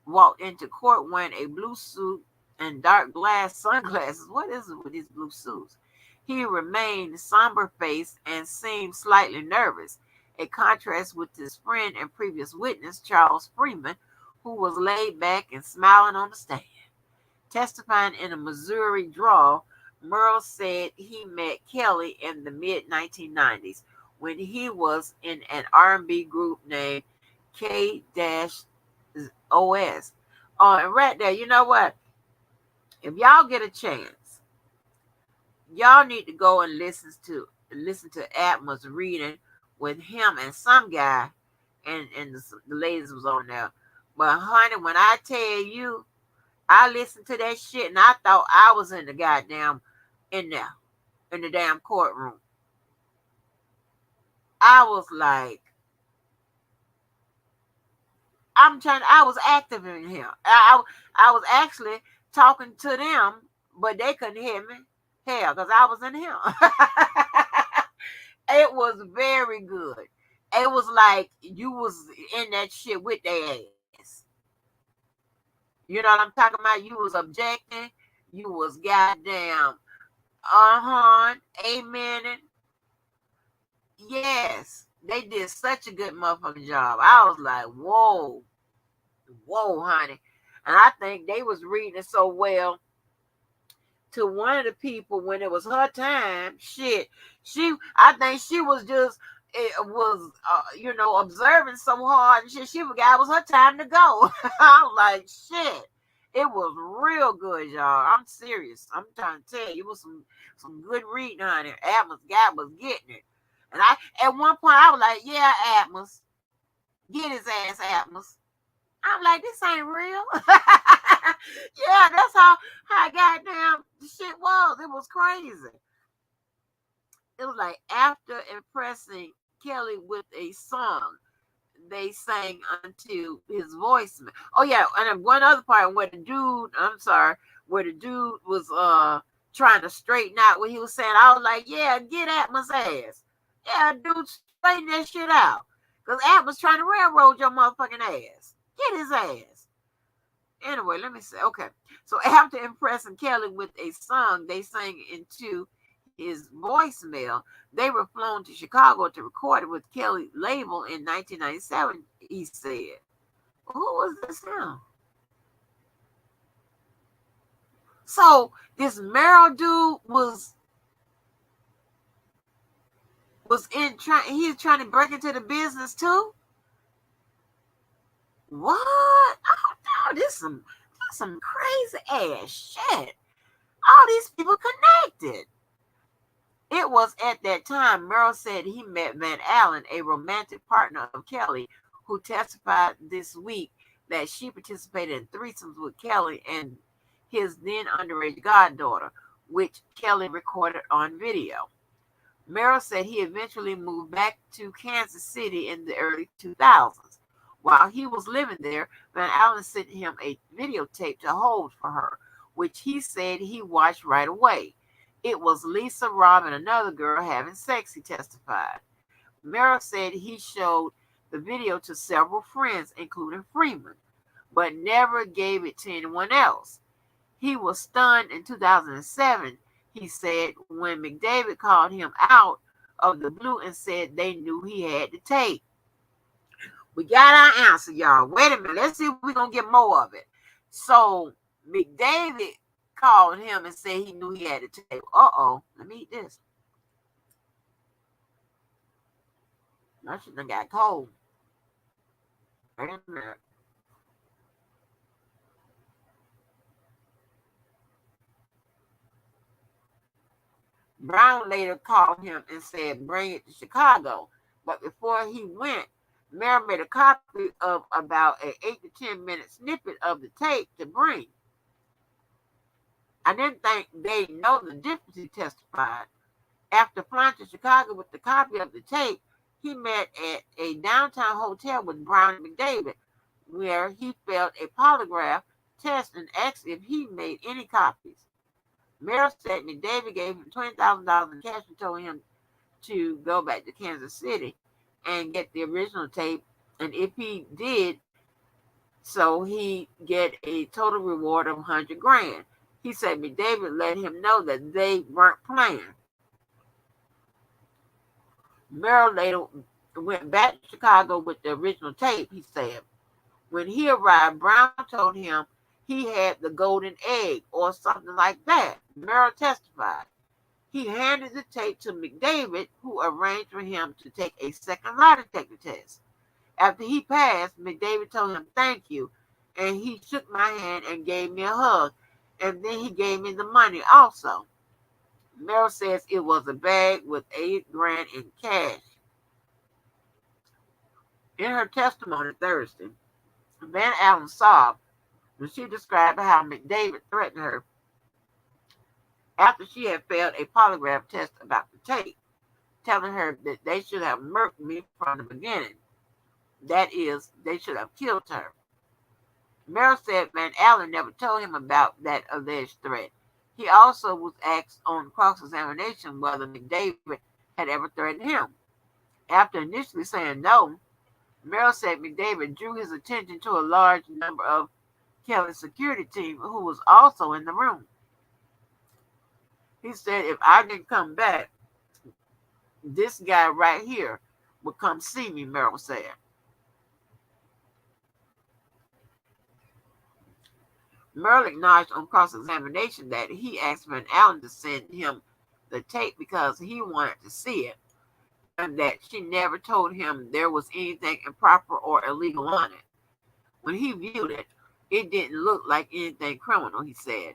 walked into court wearing a blue suit and dark glass sunglasses. What is it with these blue suits? He remained somber-faced and seemed slightly nervous, a contrast with his friend and previous witness, Charles Freeman, who was laid back and smiling on the stand. Testifying in a Missouri drawl, Murrow said he met Kelly in the mid-1990s when he was in an R&B group named K-OS. Oh, and right there, you know what? If y'all get a chance, y'all need to go and listen to Atma's reading with him and some guy, and the ladies was on there. But honey, when I tell you, I listened to that shit and I thought I was in the goddamn in there in the damn courtroom. I was like, I was active in here. I was actually talking to them, but they couldn't hear me. Hell, because I was in him. It was very good. It was like you was in that shit with their ass. You know what I'm talking about? You was objecting. You was goddamn amen. Yes, they did such a good motherfucking job. I was like, whoa, whoa, honey. And I think they was reading it so well to one of the people when it was her time. Shit, I think she was just it was observing so hard and shit. She forgot it was her time to go. I was like, shit. It was real good, y'all. I'm serious. I'm trying to tell you, it was some good reading, honey. Atmos guy was getting it. And I at one point I was like, yeah, Atmos. Get his ass, Atmos. I'm like, this ain't real. Yeah, that's how goddamn the shit was. It was crazy. It was like after impressing Kelly with a song, they sang until his voicemail. Oh yeah, and one other part where where the dude was trying to straighten out what he was saying. I was like, yeah, get Atmos ass. Yeah, dude, straighten that shit out. Because Atmos trying to railroad your motherfucking ass. Get his ass. Anyway, let me say, okay. So after impressing Kelly with a song they sang into his voicemail, they were flown to Chicago to record it with Kelly label in 1997, he said. Who was this now? So this Merrill dude was he's trying to break into the business too? What? Oh no, this some crazy ass shit. All these people connected. It was at that time Merrill said he met Van Allen, a romantic partner of Kelly, who testified this week that she participated in threesomes with Kelly and his then underage goddaughter, which Kelly recorded on video. Merrill said he eventually moved back to Kansas City in the early 2000s. While he was living there, Van Allen sent him a videotape to hold for her, which he said he watched right away. It was Lisa, Rob, and another girl having sex, he testified. Merrill said he showed the video to several friends, including Freeman, but never gave it to anyone else. He was stunned in 2007, he said, when McDavid called him out of the blue and said they knew he had the tape. We got our answer, y'all. Wait a minute. Let's see if we're going to get more of it. So McDavid called him and said he knew he had the tape. Uh-oh. Let me eat this. That shit done got cold. Wait a minute. Brown later called him and said, bring it to Chicago. But before he went, Merrill made a copy of about an 8 to 10 minute snippet of the tape to bring. I didn't think they know the difference, he testified. After flying to Chicago with the copy of the tape, he met at a downtown hotel with Brown and McDavid, where he failed a polygraph test and asked if he made any copies. Merrill said McDavid gave him $20,000 in cash and told him to go back to Kansas City and get the original tape, and if he did so, he get a total reward of $100,000. He said McDavid let him know that they weren't playing. Merrill later went back to Chicago with the original tape, he said. When he arrived, Brown told him he had the golden egg or something like that. Merrill testified. He handed the tape to McDavid, who arranged for him to take a second lie detector test. After he passed, McDavid told him thank you, and he shook my hand and gave me a hug, and then he gave me the money also. Merrill says it was a bag with $8,000 in cash. In her testimony Thursday, Van Allen sobbed when she described how McDavid threatened her after she had failed a polygraph test about the tape, telling her that they should have murdered me from the beginning. That is, they should have killed her. Merrill said Van Allen never told him about that alleged threat. He also was asked on cross-examination whether McDavid had ever threatened him. After initially saying no, Merrill said McDavid drew his attention to a large number of Kelly's security team who was also in the room. He said, if I didn't come back, this guy right here would come see me, Merrill said. Merrill acknowledged on cross-examination that he asked Van Allen to send him the tape because he wanted to see it, and that she never told him there was anything improper or illegal on it. When he viewed it, it didn't look like anything criminal, he said,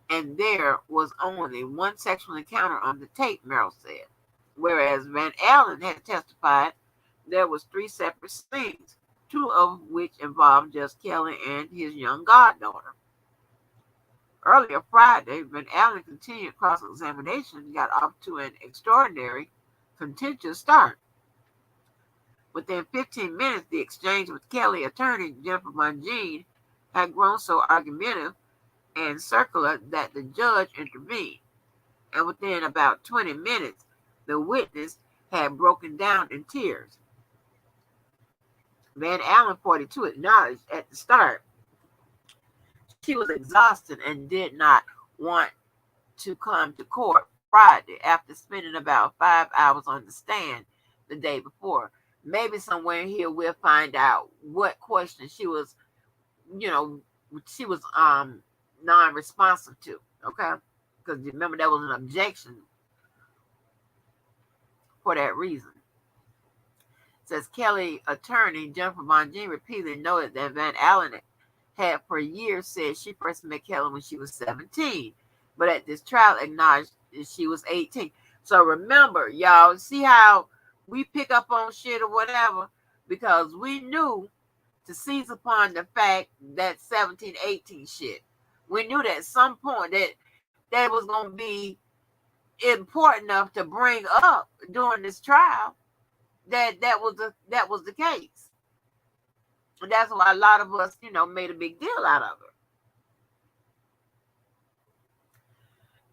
and there was only one sexual encounter on the tape, Merrill said. Whereas Van Allen had testified there was 3 separate scenes, 2 of which involved just Kelly and his young goddaughter. Earlier Friday, Van Allen continued cross-examination and got off to an extraordinary, contentious start. Within 15 minutes, the exchange with Kelly attorney Jennifer Mangine had grown so argumentative and circular that the judge intervened. And within about 20 minutes, the witness had broken down in tears. Van Allen, 42, acknowledged at the start she was exhausted and did not want to come to court Friday after spending about 5 hours on the stand the day before. Maybe somewhere in here we'll find out what question she was, non-responsive to, okay? Because remember, there was an objection for that reason. It says Kelly attorney Jennifer Mangine repeatedly noted that Van Allen had for years said she first met Kelly when she was 17, but at this trial acknowledged she was 18. So remember, y'all, see how we pick up on shit or whatever, because we knew to seize upon the fact that 17, 18 shit. We knew that at some point that was going to be important enough to bring up during this trial that was the case. And that's why a lot of us, made a big deal out of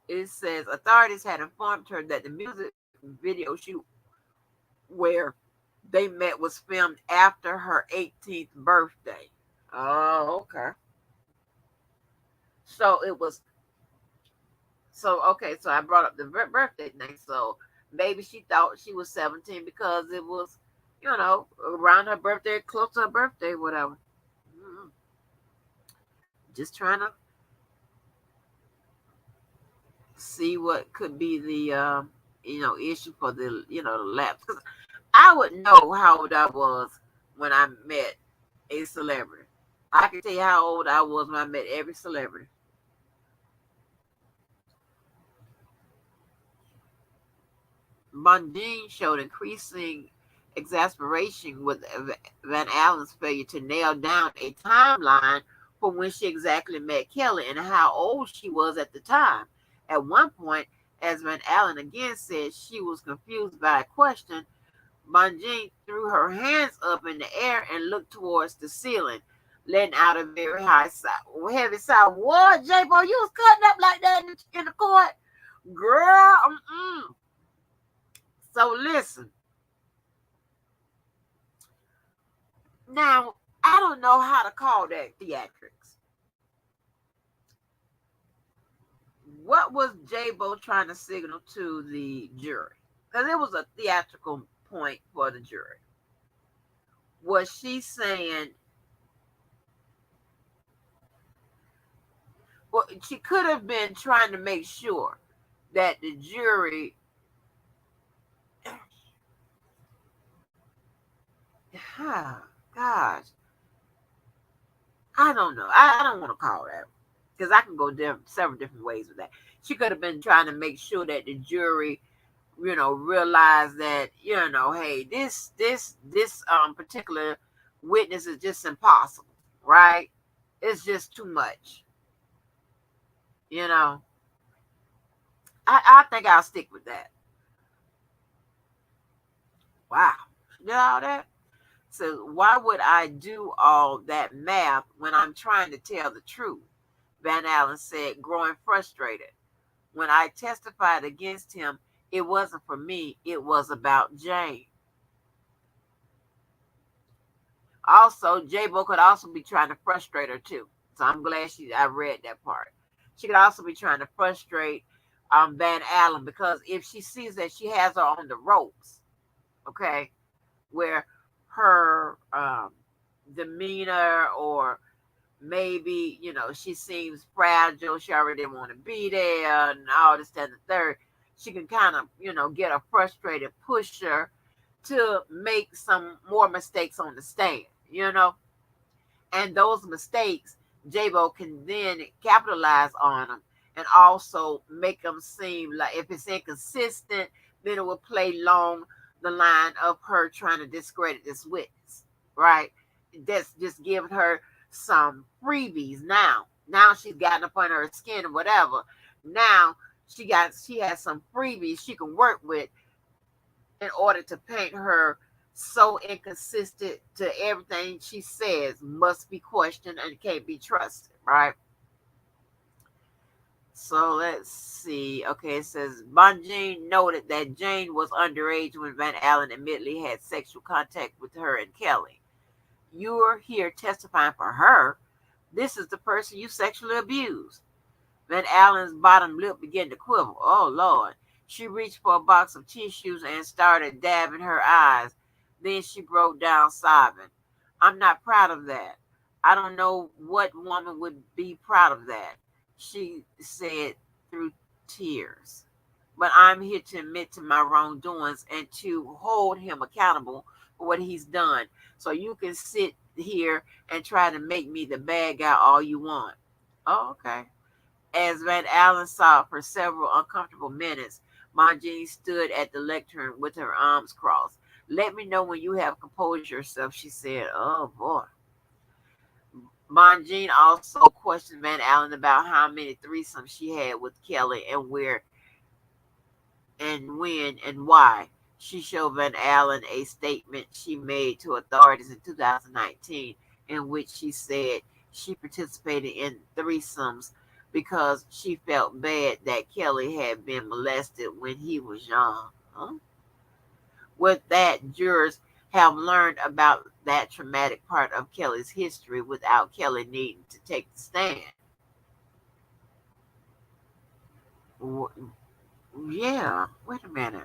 it. It says authorities had informed her that the music video shoot where they met was filmed after her 18th birthday. Oh, okay. So I brought up the birthday thing. So maybe she thought she was 17 because it was, around her birthday, close to her birthday, whatever. Just trying to see what could be the, issue for the, the lapse. Because I would know how old I was when I met a celebrity. I can tell you how old I was when I met every celebrity. Mundine showed increasing exasperation with Van Allen's failure to nail down a timeline for when she exactly met Kelly and how old she was at the time. At one point, as Van Allen again said she was confused by a question, Mundine threw her hands up in the air and looked towards the ceiling, letting out a very heavy sigh. What, J-Bo, you was cutting up like that in the court? Girl, So listen. Now, I don't know how to call that theatrics. What was J-Bo trying to signal to the jury? Because it was a theatrical point for the jury. Was she saying, well, she could have been trying to make sure that the jury, gosh, I don't know. I don't want to call that, because I can go several different ways with that. She could have been trying to make sure that the jury, realize that, hey, this particular witness is just impossible, right? It's just too much. I think I'll stick with that. Wow. You know all that? So why would I do all that math when I'm trying to tell the truth? Van Allen said, growing frustrated. When I testified against him, it wasn't for me, it was about Jane. Also, J-Bo could also be trying to frustrate her too. So I'm glad I read that part. She could also be trying to frustrate Van Allen, because if she sees that she has her on the ropes, okay, where her demeanor, or maybe, she seems fragile, she already didn't want to be there, and all this, that, and the third, she can kind of, get a frustrated pusher to make some more mistakes on the stand. And those mistakes, J-Bo can then capitalize on them, and also make them seem like, if it's inconsistent, then it will play along the line of her trying to discredit this witness, right? That's just giving her some freebies now. Now she's gotten up under her skin or whatever. Now she has some freebies she can work with in order to paint her so inconsistent to everything she says must be questioned and can't be trusted, right? So let's see. Okay, it says Bonjean noted that Jane was underage when Van Allen admittedly had sexual contact with her and Kelly. You're here testifying for her. This is the person you sexually abused. Van Allen's bottom lip began to quiver. Oh, Lord. She reached for a box of tissues and started dabbing her eyes. Then she broke down sobbing. I'm not proud of that. I don't know what woman would be proud of that, she said through tears. But I'm here to admit to my wrongdoings and to hold him accountable for what he's done. So you can sit here and try to make me the bad guy all you want. Oh, okay. As Van Allen saw for several uncomfortable minutes, Bonjean stood at the lectern with her arms crossed. Let me know when you have composed yourself, she said. Oh, boy. Bonjean also questioned Van Allen about how many threesomes she had with Kelly, and where and when and why. She showed Van Allen a statement she made to authorities in 2019, in which she said she participated in threesomes because she felt bad that Kelly had been molested when he was young. Huh? With that, jurors have learned about that traumatic part of Kelly's history without Kelly needing to take the stand. Yeah, wait a minute.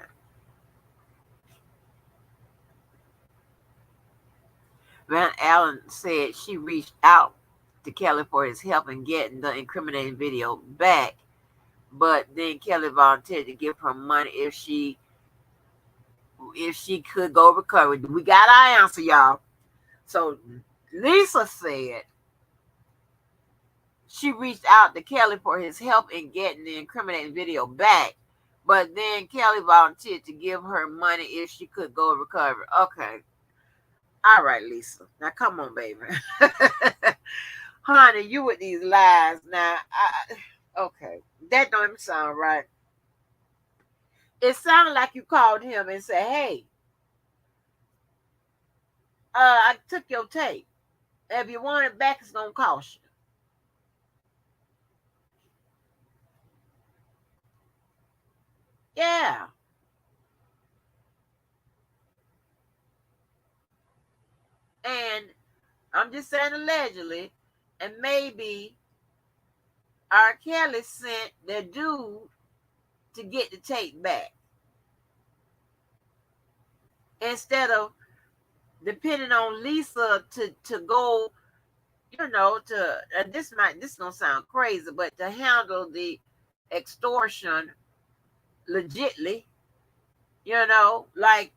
Van Allen said she reached out to Kelly for his help in getting the incriminating video back, but then Kelly volunteered to give her money if she could go recover. We got our answer, y'all. So Lisa said she reached out to Kelly for his help in getting the incriminating video back, but then Kelly volunteered to give her money if she could go recover. Okay. All right, Lisa. Now come on, baby. Honey, you with these lies now. Okay. That don't even sound right. It sounded like you called him and said, hey, I took your tape. If you want it back, it's going to cost you. Yeah. And I'm just saying allegedly, and maybe R. Kelly sent the dude to get the tape back instead of depending on Lisa to go, to this is gonna sound crazy, but to handle the extortion legitly, like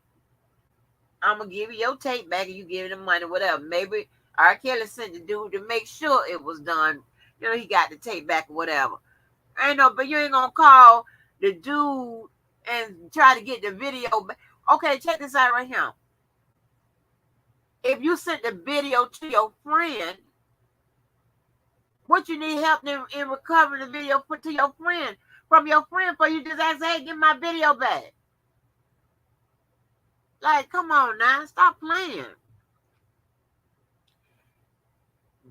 I'm gonna give you your tape back and you give me the money, whatever. Maybe R. Kelly sent the dude to make sure it was done. He got the tape back or whatever. I know, but you ain't gonna call the dude and try to get the video back. Okay, check this out right here. If you sent the video to your friend, what you need help in recovering the video to your friend from your friend, for you just ask, hey, get my video back. Like, come on now, stop playing.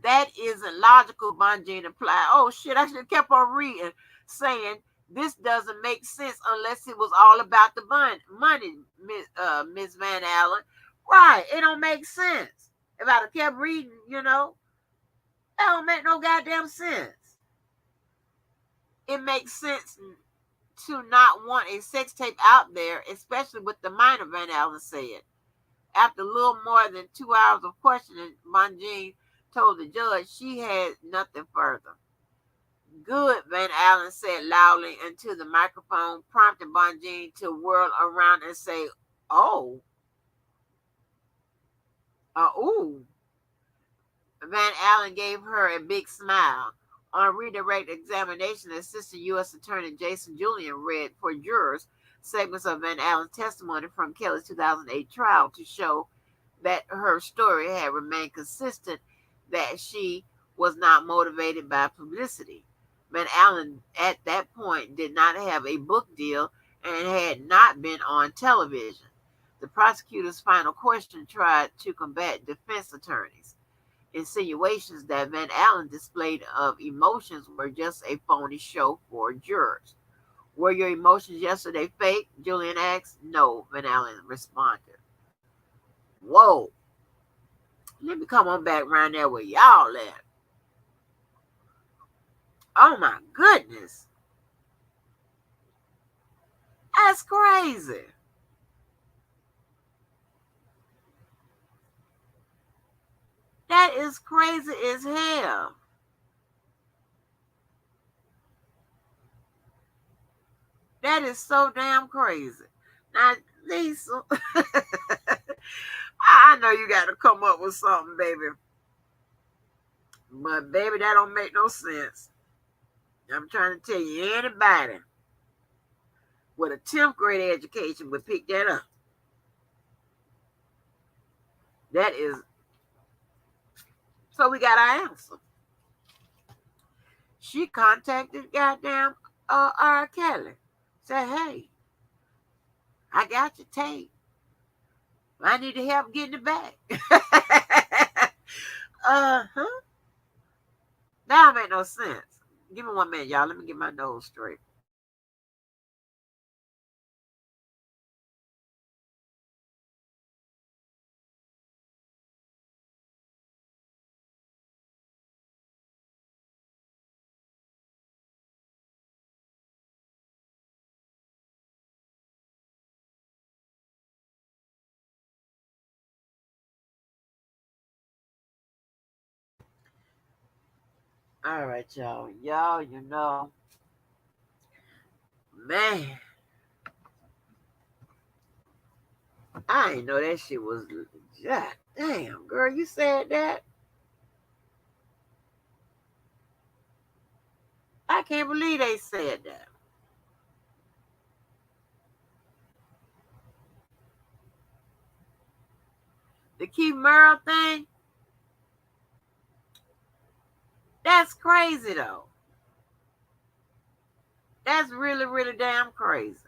That isn't logical, Bonjean implied. Oh shit, I should have kept on reading, saying This doesn't make sense unless it was all about the money, Miss Van Allen. Right? It don't make sense. If I'd have kept reading, that don't make no goddamn sense. It makes sense to not want a sex tape out there, especially with the minor, Van Allen said. After a little more than 2 hours of questioning, Bonjean told the judge she had nothing further. Good, Van Allen said loudly into the microphone, prompting Bonjean to whirl around and say, oh, ooh. Van Allen gave her a big smile. On redirect examination, Assistant U.S. Attorney Jason Julian read for jurors segments of Van Allen's testimony from Kelly's 2008 trial to show that her story had remained consistent, that she was not motivated by publicity. Van Allen, at that point, did not have a book deal and had not been on television. The prosecutor's final question tried to combat defense attorneys' insinuations that Van Allen displayed of emotions were just a phony show for jurors. Were your emotions yesterday fake? Julian asked. No, Van Allen responded. Whoa. Let me come on back around there where y'all at. Oh my goodness. That's crazy. That is crazy as hell. That is so damn crazy. Now, Lisa, I know you got to come up with something, baby. But, baby, that don't make no sense. I'm trying to tell you, anybody with a 10th grade education would pick that up. That is. So we got our answer. She contacted goddamn R. Kelly. Said, hey, I got your tape. I need help getting it back. Uh-huh. That don't make no sense. Give me 1 minute, y'all. Let me get my nose straight. All right, y'all. Y'all, man, I didn't know that shit was. God damn, girl, you said that? I can't believe they said that. The Keith Merle thing, that's crazy, though. That's really, really damn crazy.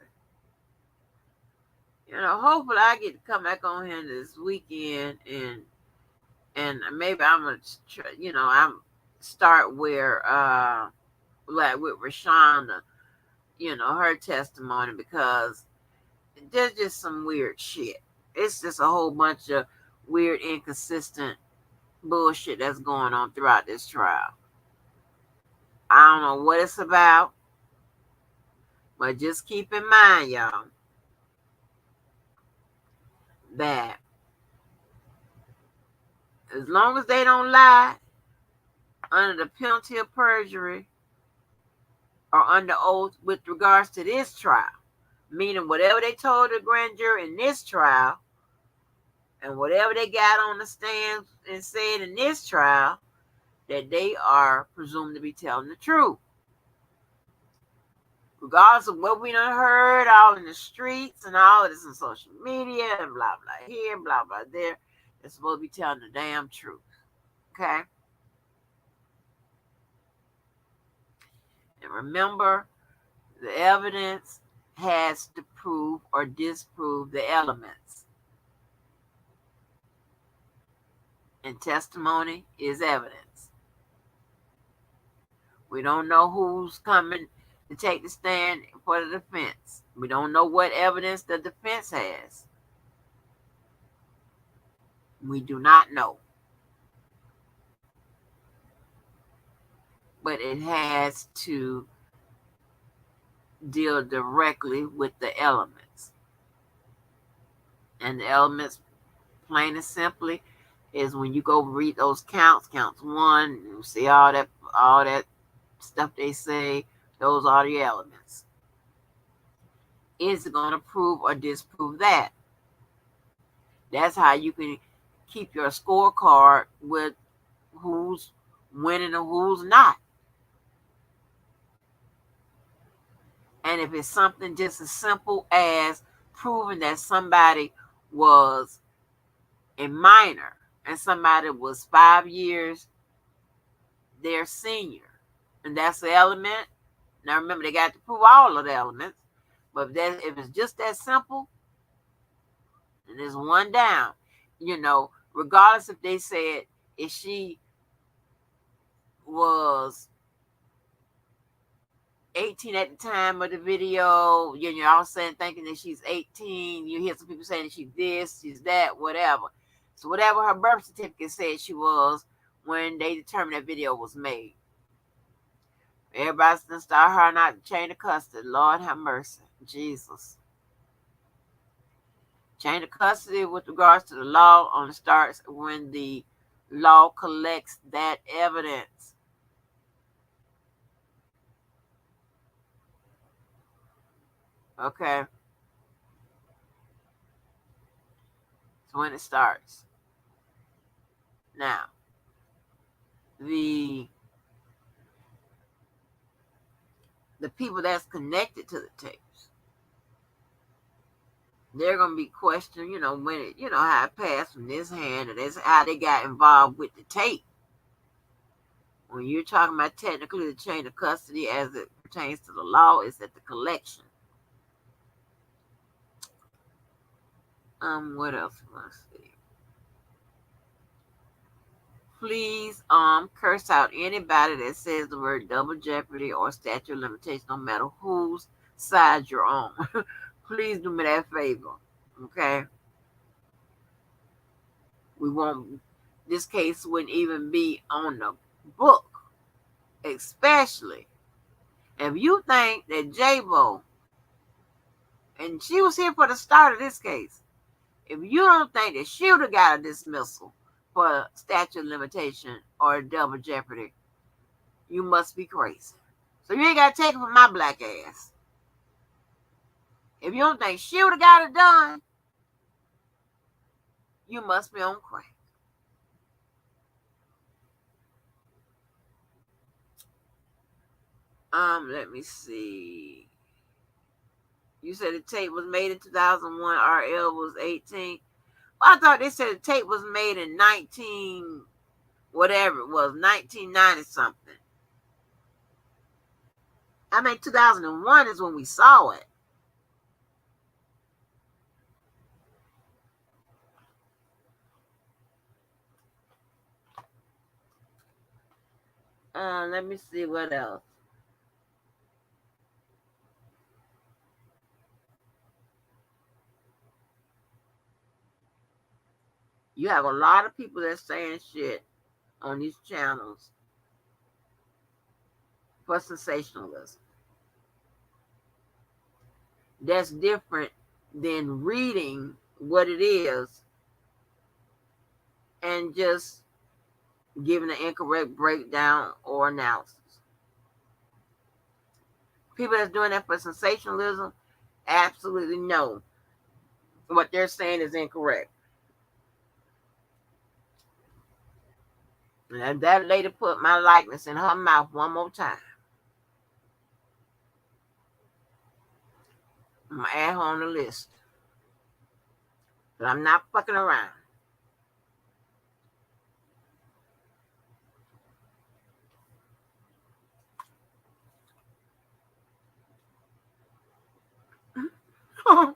Hopefully I get to come back on here this weekend and maybe I'm gonna, I'm start where like with Rashonda, her testimony because there's just some weird shit. It's just a whole bunch of weird, inconsistent bullshit that's going on throughout this trial. I don't know what it's about, but just keep in mind, y'all, that as long as they don't lie under the penalty of perjury or under oath with regards to this trial, meaning whatever they told the grand jury in this trial and whatever they got on the stand and said in this trial, that they are presumed to be telling the truth. Regardless of what we done heard all in the streets and all of this on social media and blah, blah here, blah, blah there, they're supposed to be telling the damn truth. Okay? And remember, the evidence has to prove or disprove the elements. And testimony is evidence. We don't know who's coming to take the stand for the defense. We don't know what evidence the defense has. We do not know. But it has to deal directly with the elements. And the elements, plain and simply, is when you go read those counts 1, you see all that stuff they say, those are the elements. Is it going to prove or disprove that? That's how you can keep your scorecard with who's winning and who's not. And if it's something just as simple as proving that somebody was a minor and somebody was 5 years their senior, and that's the element. Now remember, they got to prove all of the elements, but if it's just that simple, and there's one down, regardless if they said if she was 18 at the time of the video, you're all saying thinking that she's 18. You hear some people saying that she's this, she's that, whatever. So whatever her birth certificate said she was when they determined that video was made. Everybody's gonna start her out the chain of custody. Lord have mercy. Jesus. Chain of custody with regards to the law only starts when the law collects that evidence. Okay. That's when it starts. Now, the people that's connected to the tapes, they're gonna be questioned, when it, how it passed from this hand and this, how they got involved with the tape. When you're talking about technically the chain of custody as it pertains to the law, is at the collection. What else? Let's see. Please curse out anybody that says the word double jeopardy or statute of limitation, no matter whose side you're on. Please do me that favor. Okay? This case wouldn't even be on the book. Especially if you think that J-Bo, and she was here for the start of this case, if you don't think that she would have got a dismissal for statute of limitation or double jeopardy, you must be crazy. So you ain't got to take it from my black ass. If you don't think she would have got it done, you must be on crack. Let me see. You said the tape was made in 2001. RL was 18. Well, I thought they said the tape was made in 1990 something. I mean, 2001 is when we saw it. Let me see what else. You have a lot of people that's saying shit on these channels for sensationalism. That's different than reading what it is and just giving an incorrect breakdown or analysis. People that's doing that for sensationalism absolutely know what they're saying is incorrect. And that lady put my likeness in her mouth one more time. I'm going to add her on the list. But I'm not fucking around. I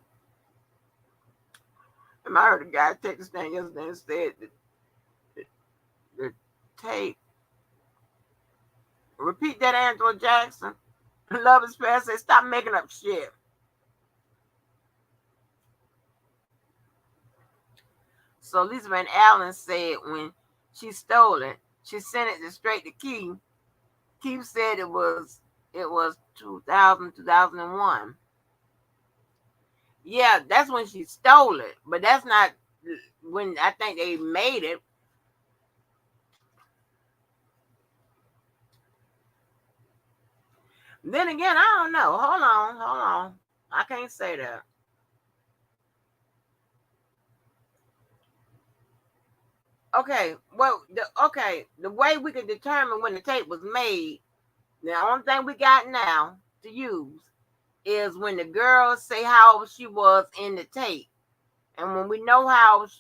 heard a guy take this thing yesterday and said that the tape. Repeat that, Angela Jackson. Love Express said, stop making up shit. So Lisa Van Allen said when she stole it, she sent it straight to Keith. Keith said it was 2000, 2001. Yeah, that's when she stole it, but that's not when I think they made it. Then again, I don't know. Hold on. I can't say that. Okay, well, the way we can determine when the tape was made, the only thing we got now to use is when the girl say how old she was in the tape, and when we know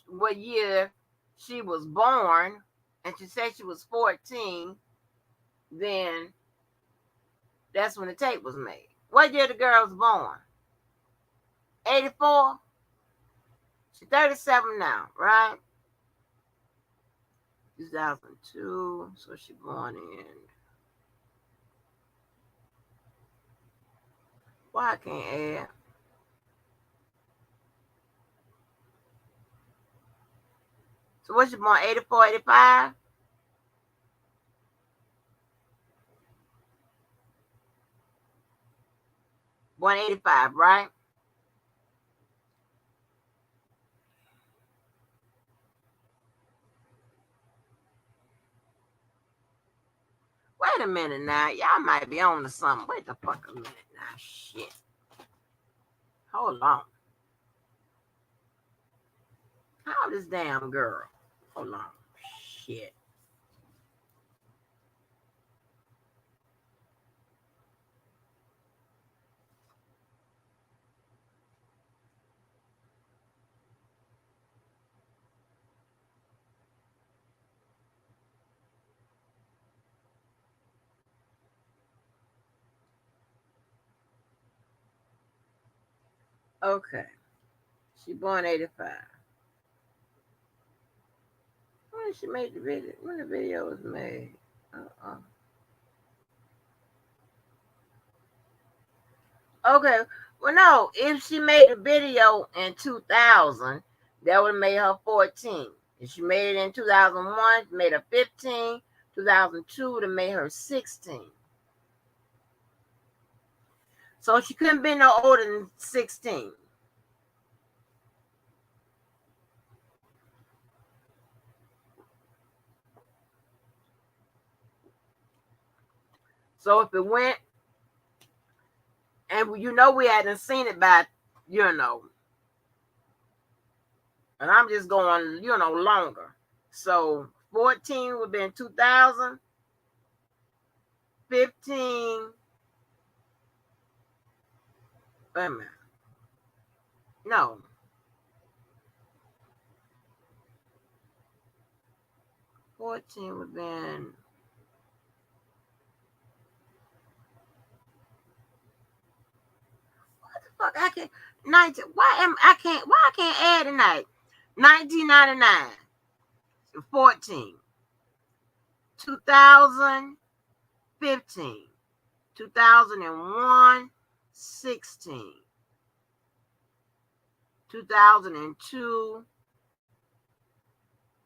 what year she was born, and she said she was 14, then that's when the tape was made. What year the girl was born? 84. She's 37 now, right? 2002. So she born in. Why I can't add? So what she born? 84, 85? Born 85, right? Wait a minute now. Y'all might be on to something. Wait the fuck a minute now. Shit. Hold on. How this damn girl? Hold on. Shit. Okay. She born 85. When she made the video? When the video was made? Uh-uh. Okay. Well, no. If she made the video in 2000, that would have made her 14. If she made it in 2001, made her 15. 2002 would have made her 16. So she couldn't be no older than 16. So if it went, and we hadn't seen it by, you know, and I'm just going, longer. So 14 would be in 2000, 15, wait a minute, no, 14 would be in, what the fuck, I can't, 19, why I can't add tonight, 1999, 14, 2015, 2001, 16, 2002,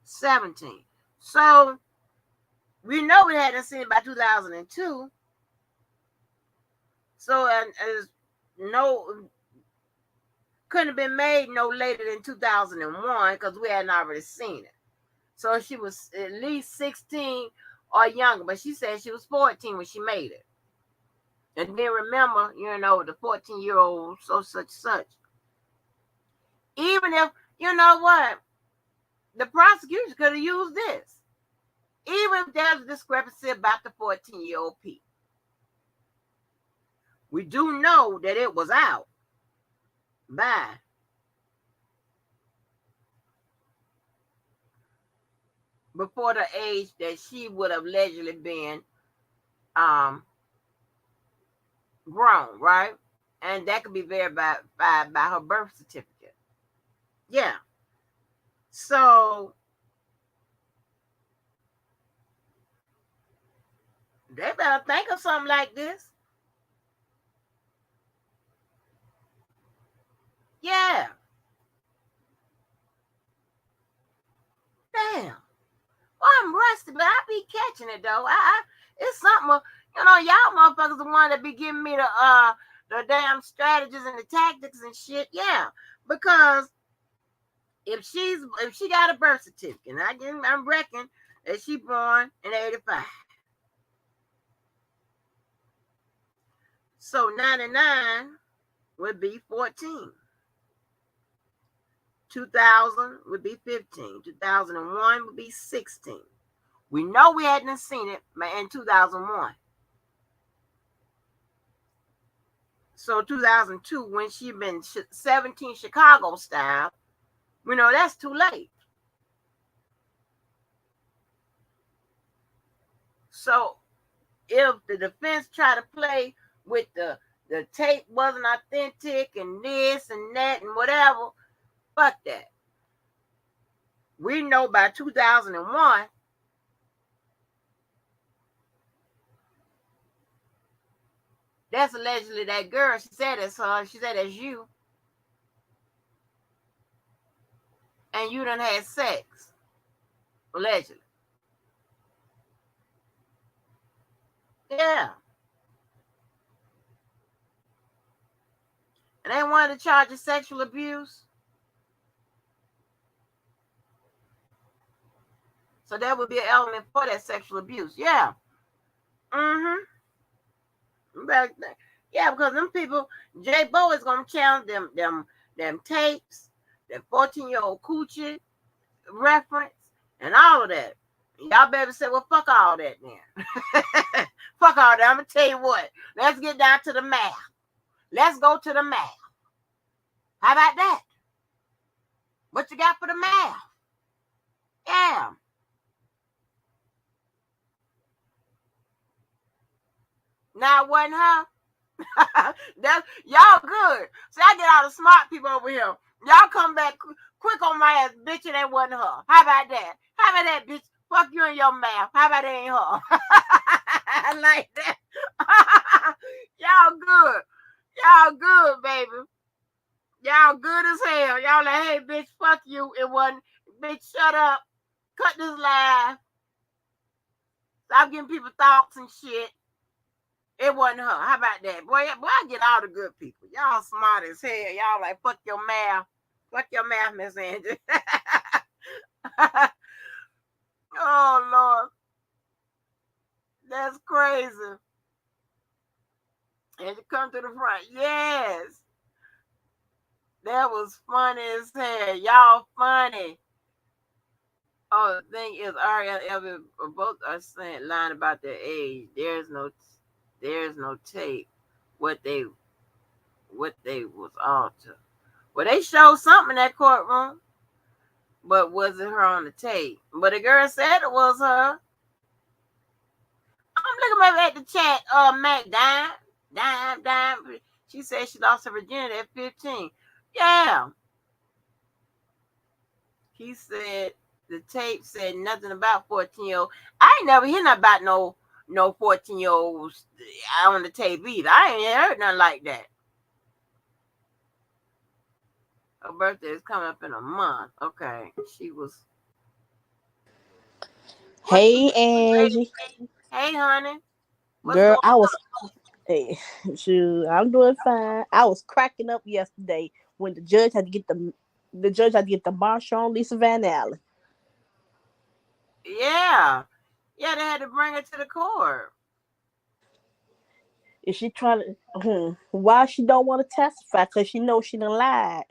17. So we know we hadn't seen it by 2002. So and as no couldn't have been made no later than 2001 because we hadn't already seen it. So she was at least 16 or younger, but she said she was 14 when she made it. And then remember, the 14-year-old, so such. Even if, you know what, the prosecution could have used this. Even if there's a discrepancy about the 14-year-old Pete. We do know that it was out by before the age that she would have allegedly been um, grown, right? And that could be verified by her birth certificate. Yeah. So they better think of something like this. be catching it though. It's something. Y'all motherfuckers the one that be giving me the damn strategies and the tactics and shit. Yeah, because if she got a birth certificate, I'm reckon that she born in 85. So 99 would be 14. 2000 would be 15. 2001 would be 16. We know we hadn't seen it in 2001. So 2002, when she been 17 Chicago style, we know that's too late. So if the defense try to play with the tape wasn't authentic and this and that and whatever, fuck that. We know by 2001, that's allegedly that girl. She said it's her. She said it's you. And you done had sex. Allegedly. Yeah. And they wanted to charge of sexual abuse. So that would be an element for that sexual abuse. Yeah. Mm-hmm. Yeah, because them people, J Bo is gonna challenge them tapes, that 14-year-old coochie reference, and all of that. Y'all better say, well, fuck all that then. Fuck all that. I'm gonna tell you what. Let's get down to the math. Let's go to the math. How about that? What you got for the math? Yeah. Now it wasn't her. That's y'all good. See, I get all the smart people over here. Y'all come back quick on my ass, bitch, and that wasn't her. How about that? How about that, bitch? Fuck you and your mouth. How about that ain't her? I like that. Y'all good. Y'all good, baby. Y'all good as hell. Y'all like, hey, bitch, fuck you. It wasn't. Bitch, shut up. Cut this live. Stop giving people thoughts and shit. It wasn't her. How about that? Boy, I get all the good people. Y'all smart as hell. Y'all like, fuck your mouth. Fuck your mouth, Miss Angie. Oh, Lord. That's crazy. And you come to the front. Yes. That was funny as hell. Y'all funny. Oh, the thing is, Ari and Elvin both are saying lying about their age. There's no tape. What they was altered. Well, they showed something in that courtroom, but was it her on the tape? But the girl said it was her. I'm looking at the chat. Mac dime. She said she lost her virginity at 15. Yeah. He said the tape said nothing about 14-year-old. I ain't never hear nothing about no 14-year-olds on the tape either. I ain't heard nothing like that. Her birthday is coming up in a month. Okay. She was. Hey, Angie. Hey, honey. What's Girl, going I was. Hey, shoot, I'm doing fine. I was cracking up yesterday when the judge had to get the marshal on Lisa Van Allen. Yeah. Yeah, they had to bring her to the court. Is she trying to? Why she don't want to testify? Because she knows she done lied.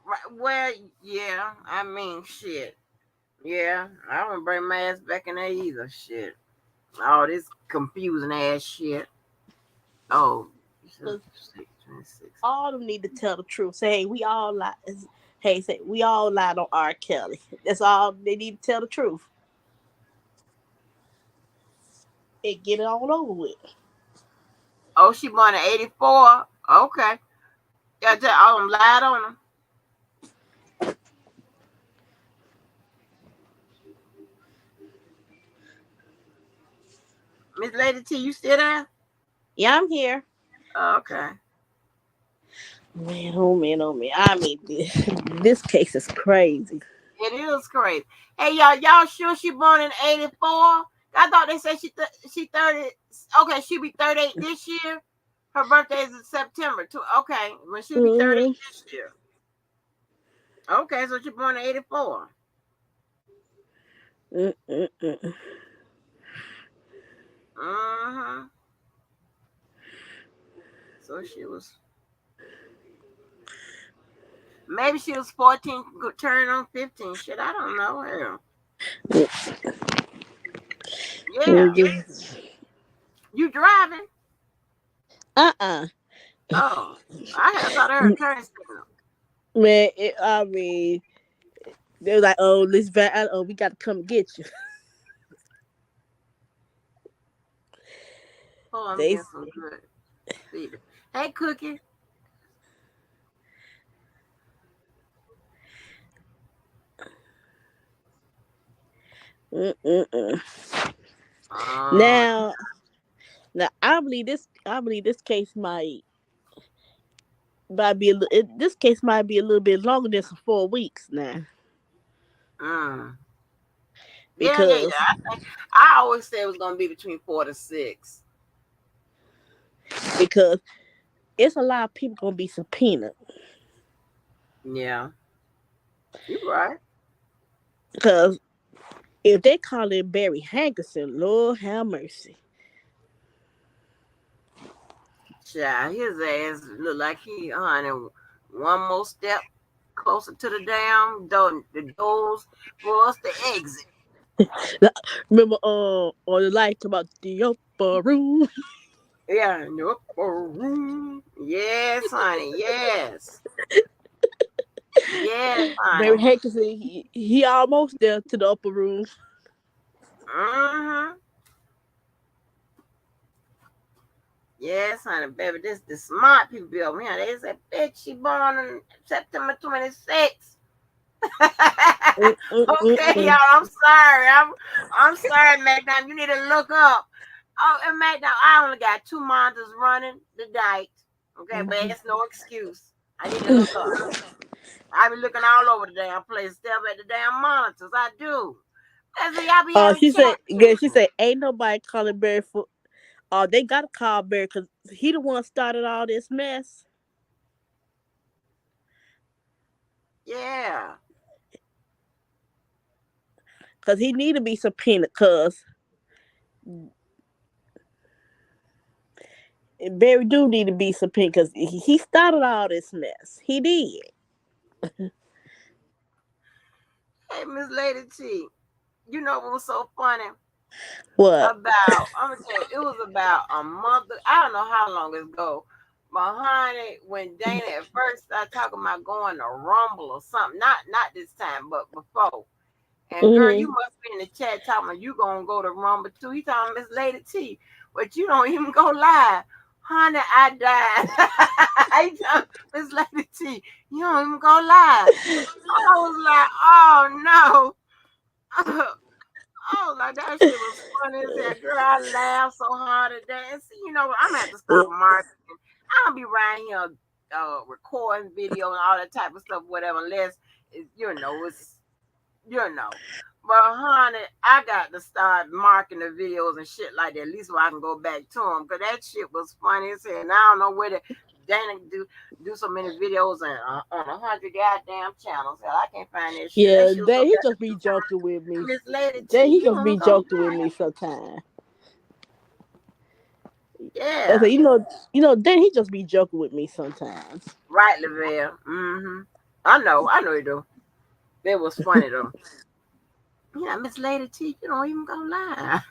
Right. Well, yeah. I mean, shit. Yeah. I don't bring my ass back in there either. Shit. All this confusing ass shit. Oh. 26. All of them need to tell the truth. Say, hey, we all lied. Hey, say we all lied on R. Kelly. That's all they need to tell the truth. And get it all over with. Oh, she born in 84. Okay. Yeah, all them lied on them. Miss Lady T, you still there? Yeah, I'm here. Oh, okay. Man, oh man, oh man. I mean, this case is crazy. It is crazy. Hey, y'all sure she born in '84? I thought they said she 30. Okay, she be 38 this year. Her birthday is in September too. Okay, well she'll be 38 Mm-hmm. this year. Okay, so she born in '84. Mm-mm-mm. Uh-huh. So she was maybe she was 14, turning on 15. Shit, I don't know. Hell. Yeah. You driving? Uh-uh. Oh. I thought I heard turn signal. Man, I mean, they were like, "Oh, this van, oh, we got to come get you." Oh, I'm They, getting some good feeding. Hey, Cookie. mm-mm-mm. Uh, Now, now, I believe this case might be this case might be a little bit longer than some 4 weeks now, mm. Yeah, yeah, because yeah. I always said it was gonna be between 4 to 6. because it's a lot of people gonna be subpoenaed. Yeah, you right. Because if they call it Barry Hankerson, Lord have mercy. Child, his ass look like he, honey, one more step closer to the damn door, the doors for us to exit. Remember, on the light about the upper room. Yeah, nope. Yes, honey. Yes, yes, Barry honey. Hankerson, he almost there to the upper room. Mm-hmm. Yes, honey, baby. This the smart people be over here. They say, bitch, she born on September 26th. Okay, Mm-mm-mm-mm. y'all. I'm sorry, McDonald. You need to look up. Oh, and McDonald, I only got 2 monitors running the night. Okay, but it's no excuse. I need to look up. I be looking all over the damn place, step at the damn monitors. I do. As y'all be having She said, chat yeah, with she me. said, ain't nobody calling Barry for. They gotta call Barry because he the one started all this mess. Yeah. Because he need to be subpoenaed. Because Barry do need to be subpoenaed because he started all this mess. He did. Hey, Miss Lady T. You know what was so funny? What? I'm gonna tell you, it was about a month. I don't know how long ago. But honey, when Dana at first started talking about going to Rumble or something, not this time, but before. And girl, you Hmm. must be in the chat talking about you gonna go to Rumble too. He talking Miss Lady T, but you don't even go live. Honey, I died. I told Miss Lady T, you don't even go live. I was like, oh no. I was like, that shit was funny as hell. Girl, I laughed so hard at that. And see, you know what? I'm gonna have to stop marketing. I don't be around here recording video and all that type of stuff, whatever, unless it's you know. But honey, I got to start marking the videos and shit like that. At least where I can go back to them, cause that shit was funny as hell. And I don't know where the Dana do so many videos and on 100 goddamn channels. Hell, I can't find that shit. That Yeah, shit was so then he just be goddamn funny. joking with me. Miss Lady Then T, he you just don't be go joking with me live. sometimes. I Yeah, said, then he just be joking with me sometimes. right, Lavelle. Mm-hmm. I know you do. It was funny though. Yeah, Miss Lady T, you don't even go live.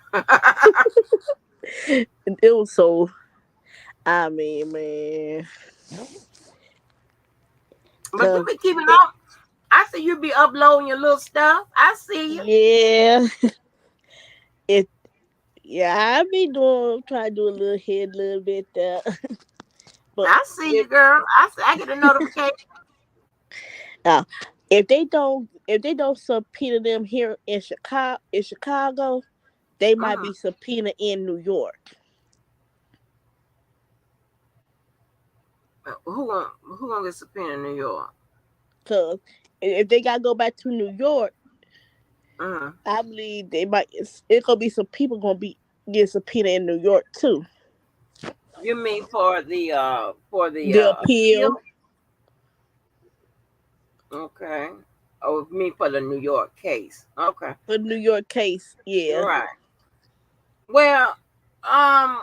It was so. I mean, man, But you cause be keeping it, up. I see you be uploading your little stuff. I see you. yeah, it, yeah, I be doing try to do a little here, a little bit there, but I see if you, girl. I get a notification. uh, if they don't subpoena them here in Chicago, they might Mm-hmm. be subpoenaed in New York. Who gonna get subpoenaed in New York? Cause if they gotta go back to New York, Mm. I believe they might. It's gonna be some people gonna be get subpoena in New York too. You mean for the The appeal? appeal Okay. Oh, me for the New York case. Okay. for the New York case, yeah. Right. Well, um,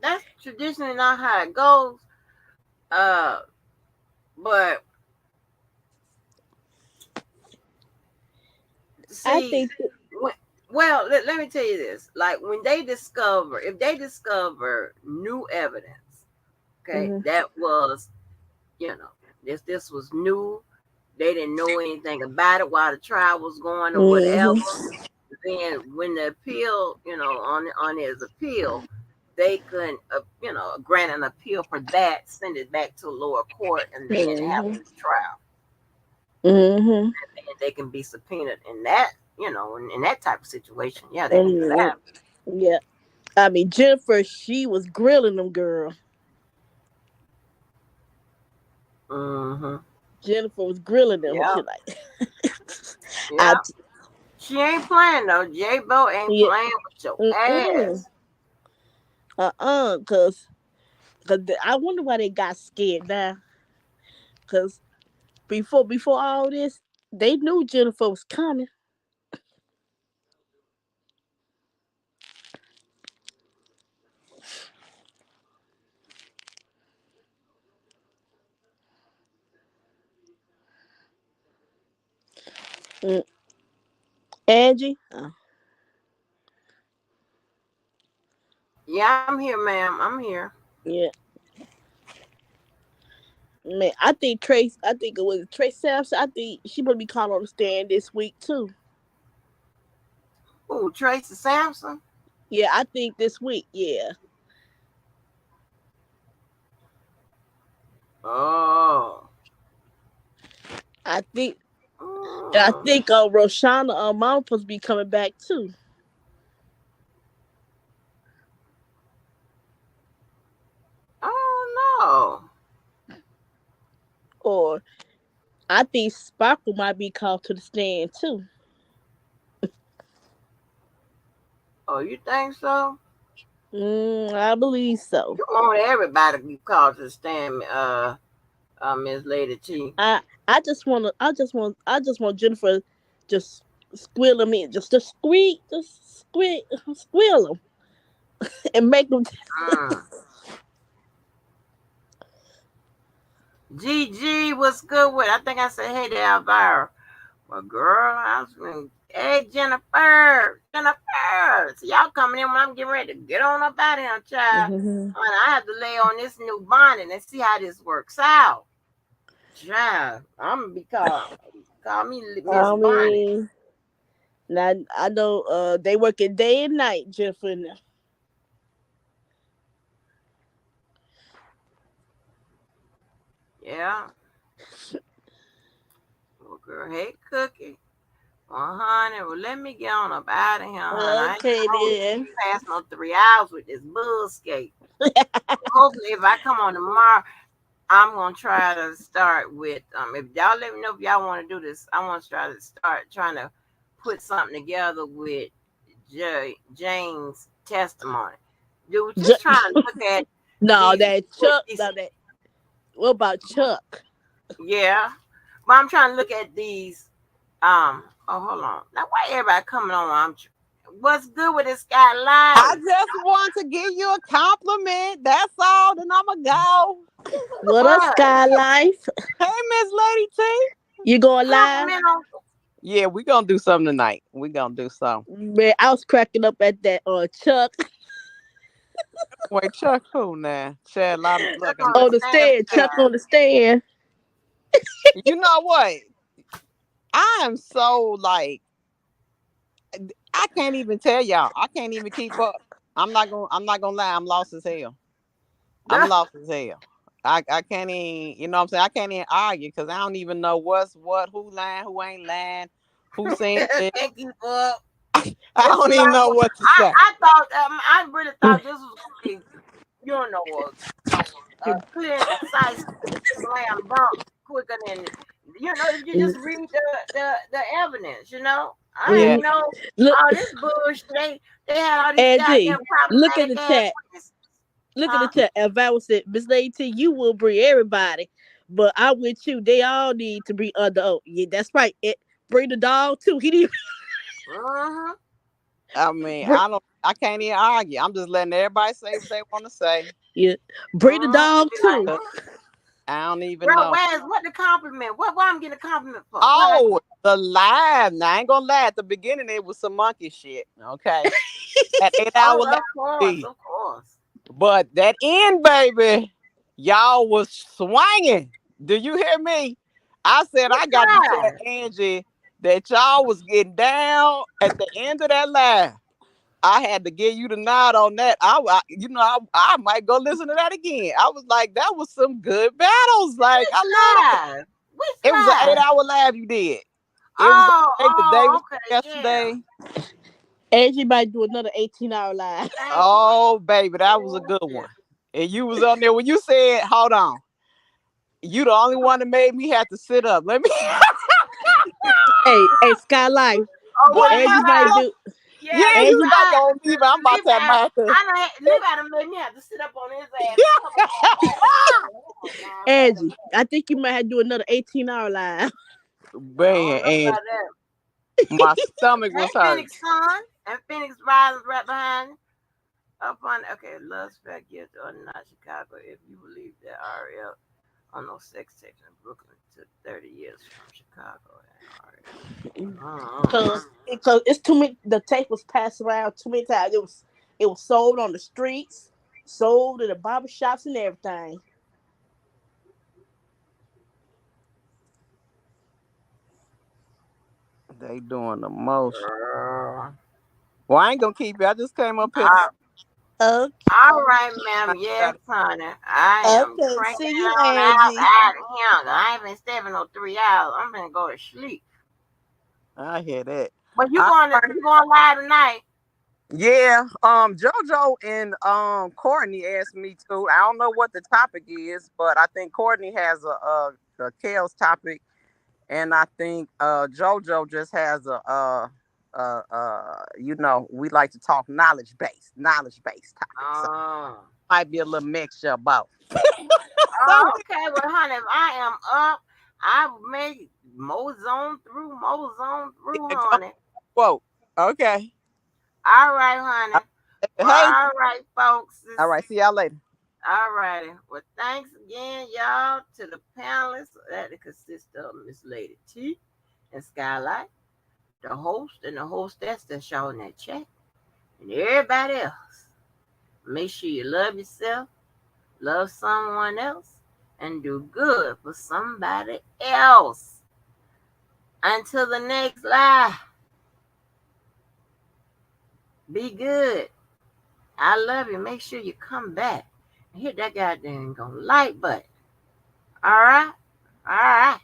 that's traditionally not how it goes. Uh, but I see, think. when, well, let me tell you this. Like when they discover, if they discover new evidence, okay, Mhm. that was, this was new. They didn't know anything about it while the trial was going or whatever. Mhm. Then when the appeal, on his appeal, they couldn't, grant an appeal for that, send it back to lower court, and then have a Mhm. new trial. Mhm. And they can be subpoenaed in that, in that type of situation. Yeah, they can do Mhm. that. Yeah. I mean, Jennifer, she was grilling them, girl. Mm-hmm. Jennifer was grilling them. Yeah, She like, I, yeah. She ain't playing though. J Bo ain't yeah, playing with your mm-mm. ass. Cause I wonder why they got scared now. Cause before all this, they knew Jennifer was coming. Mm. Angie, Yeah, I'm here, ma'am. I'm here. yeah, man. I think it was Trace Sampson. I think she gonna be called on the stand this week too. Ooh, Tracy Sampson. Yeah, I think this week. Yeah, Oh. I think. And I Mm, think Roshana mom supposed to be coming back too. oh no. Or I think Sparkle might be called to the stand too. Oh, you think so? I believe so. You want everybody to be called to the stand, Miss Lady T. I just want Jennifer just squeal them in, just squeal, squeal them and make them. Mm. GG, what's good with? I think I said hey to Elvira. Well, girl, I was going, hey Jennifer, Jennifer. So y'all coming in when I'm getting ready to get on up out of here, child. Mhm. Honey, I have to lay on this new bonnet and see how this works out. Child, I'm gonna be call me Miss I Bonnet. mean, now I know they working day and night, Jennifer. And them. Yeah. Well, girl, hey Cookie. Well, honey, well, let me get on up out of here, honey. I ain't Okay gonna hold you then. past no 3 hours with this bullskate. Hopefully, if I come on tomorrow, I'm gonna try to start with if y'all let me know if y'all want to do this. I want to try to start trying to put something together with Jane's testimony. Dude, just trying to look at No, these that with Chuck. these No, that. What about Chuck? yeah. But I'm trying to look at these oh hold on. Now why everybody coming on? What's good with this guy I life? just want to give you a compliment. That's all. Then I'ma go. What up, What? Sky Life? Hey, Miss Lady T. You going live? Compliment on Yeah, we gonna do something tonight. We gonna do something. Man, I was cracking up at that Chuck Wait, Chuck, who now? Shed a lot of Chuck look. on the on the stand stand. Chuck man. on the stand. You know what? I am so like I can't even tell y'all. I can't even keep up. I'm not gonna lie. I'm lost as hell. I'm lost as hell. I can't even. You know what I'm saying? I can't even argue because I don't even know what's what, who lying, who ain't lying, who saying this. Can't keep up. I It's a don't even lot know going. what to I say. I thought I really thought this was gonna be, a clear and concise slam dunk quicker than if you just read the evidence, I Yeah. didn't know Look, all this bullshit. They had all these Angie, goddamn look at problematic the ass chat. witnesses. Look at the Huh? chat. If I was said, Miss Lady T, you will bring everybody, but I'm with you. They all need to be under oath. Yeah, that's right. Bring the dog too. He need Uh-huh. I mean, bring, I can't even argue. I'm just letting everybody say what they want to say. yeah, bring the Uh-huh. dog Be like, too. I don't even bro, know. where's what the compliment? Why I'm getting a compliment for? What I Oh, the live. Now I ain't gonna lie. At the beginning, it was some monkey shit. Okay, that 8 hour Oh, live. of course, Feed. of course. But that end, baby, y'all was swinging. Do you hear me? I said What I got to tell time? Angie that y'all was getting down at the end of that live. I had to give you the nod on that. I might go listen to that again. I was like, that was some good battles. Like, Which I love that. live? Which It was an live? 8 hour live you did. It was, Oh, I think the day was okay, yeah. yesterday. Angie might do another 18-hour live. Thank you. Oh, baby, that was a Oh, good shit. one. And you was on there when you said, hold on. You the only one that made me have to sit up. Let me. Hey, Skylight. Oh, Boy, well, my Angie might stuff. do. yeah, Yeah, Angie, you not gonna leave. I'm about to have my. Levi done made me have to sit up on his ass a couple times. Angie. I think you might have to do another 18-hour live. I don't Man, know and about that. my stomach was Hey, hurt. Phoenix Sun and Phoenix Rising right behind. Up on okay, love spec guilty or not Chicago if you believe that RL on no sex tape in Brooklyn took 30 years from Chicago and RL. Cause it's too many. The tape was passed around too many times. It was sold on the streets, sold in the barber shops and everything. They doing the most. Girl. Well, I ain't gonna keep you. I just came up here to Uh, Okay, all right, ma'am. Yes, honey. I am okay. cranking See you, on Angie. out of here. I ain't been stepping no 3 hours. I'm gonna go to sleep. I hear that. But All right. you going live tonight? Yeah. JoJo and Courtney asked me to. I don't know what the topic is, but I think Courtney has a Kale's topic, and I think JoJo just has we like to talk knowledge based topics. So Oh. might be a little mixture about. Oh, So okay. Well, honey, if I am up, I may mosey through, yeah, come honey. quote. Okay. All right, honey. Well, Hey. all right, folks. All right. See y'all later. All righty. Well, thanks again, y'all, to the panelists that consist of Miss Lady T and Skylight, the host and the hostess that's showing that chat, and everybody else. Make sure you love yourself, love someone else, and do good for somebody else. Until the next live, be good. I love you. Make sure you come back and hit that goddamn like button. All right? All right.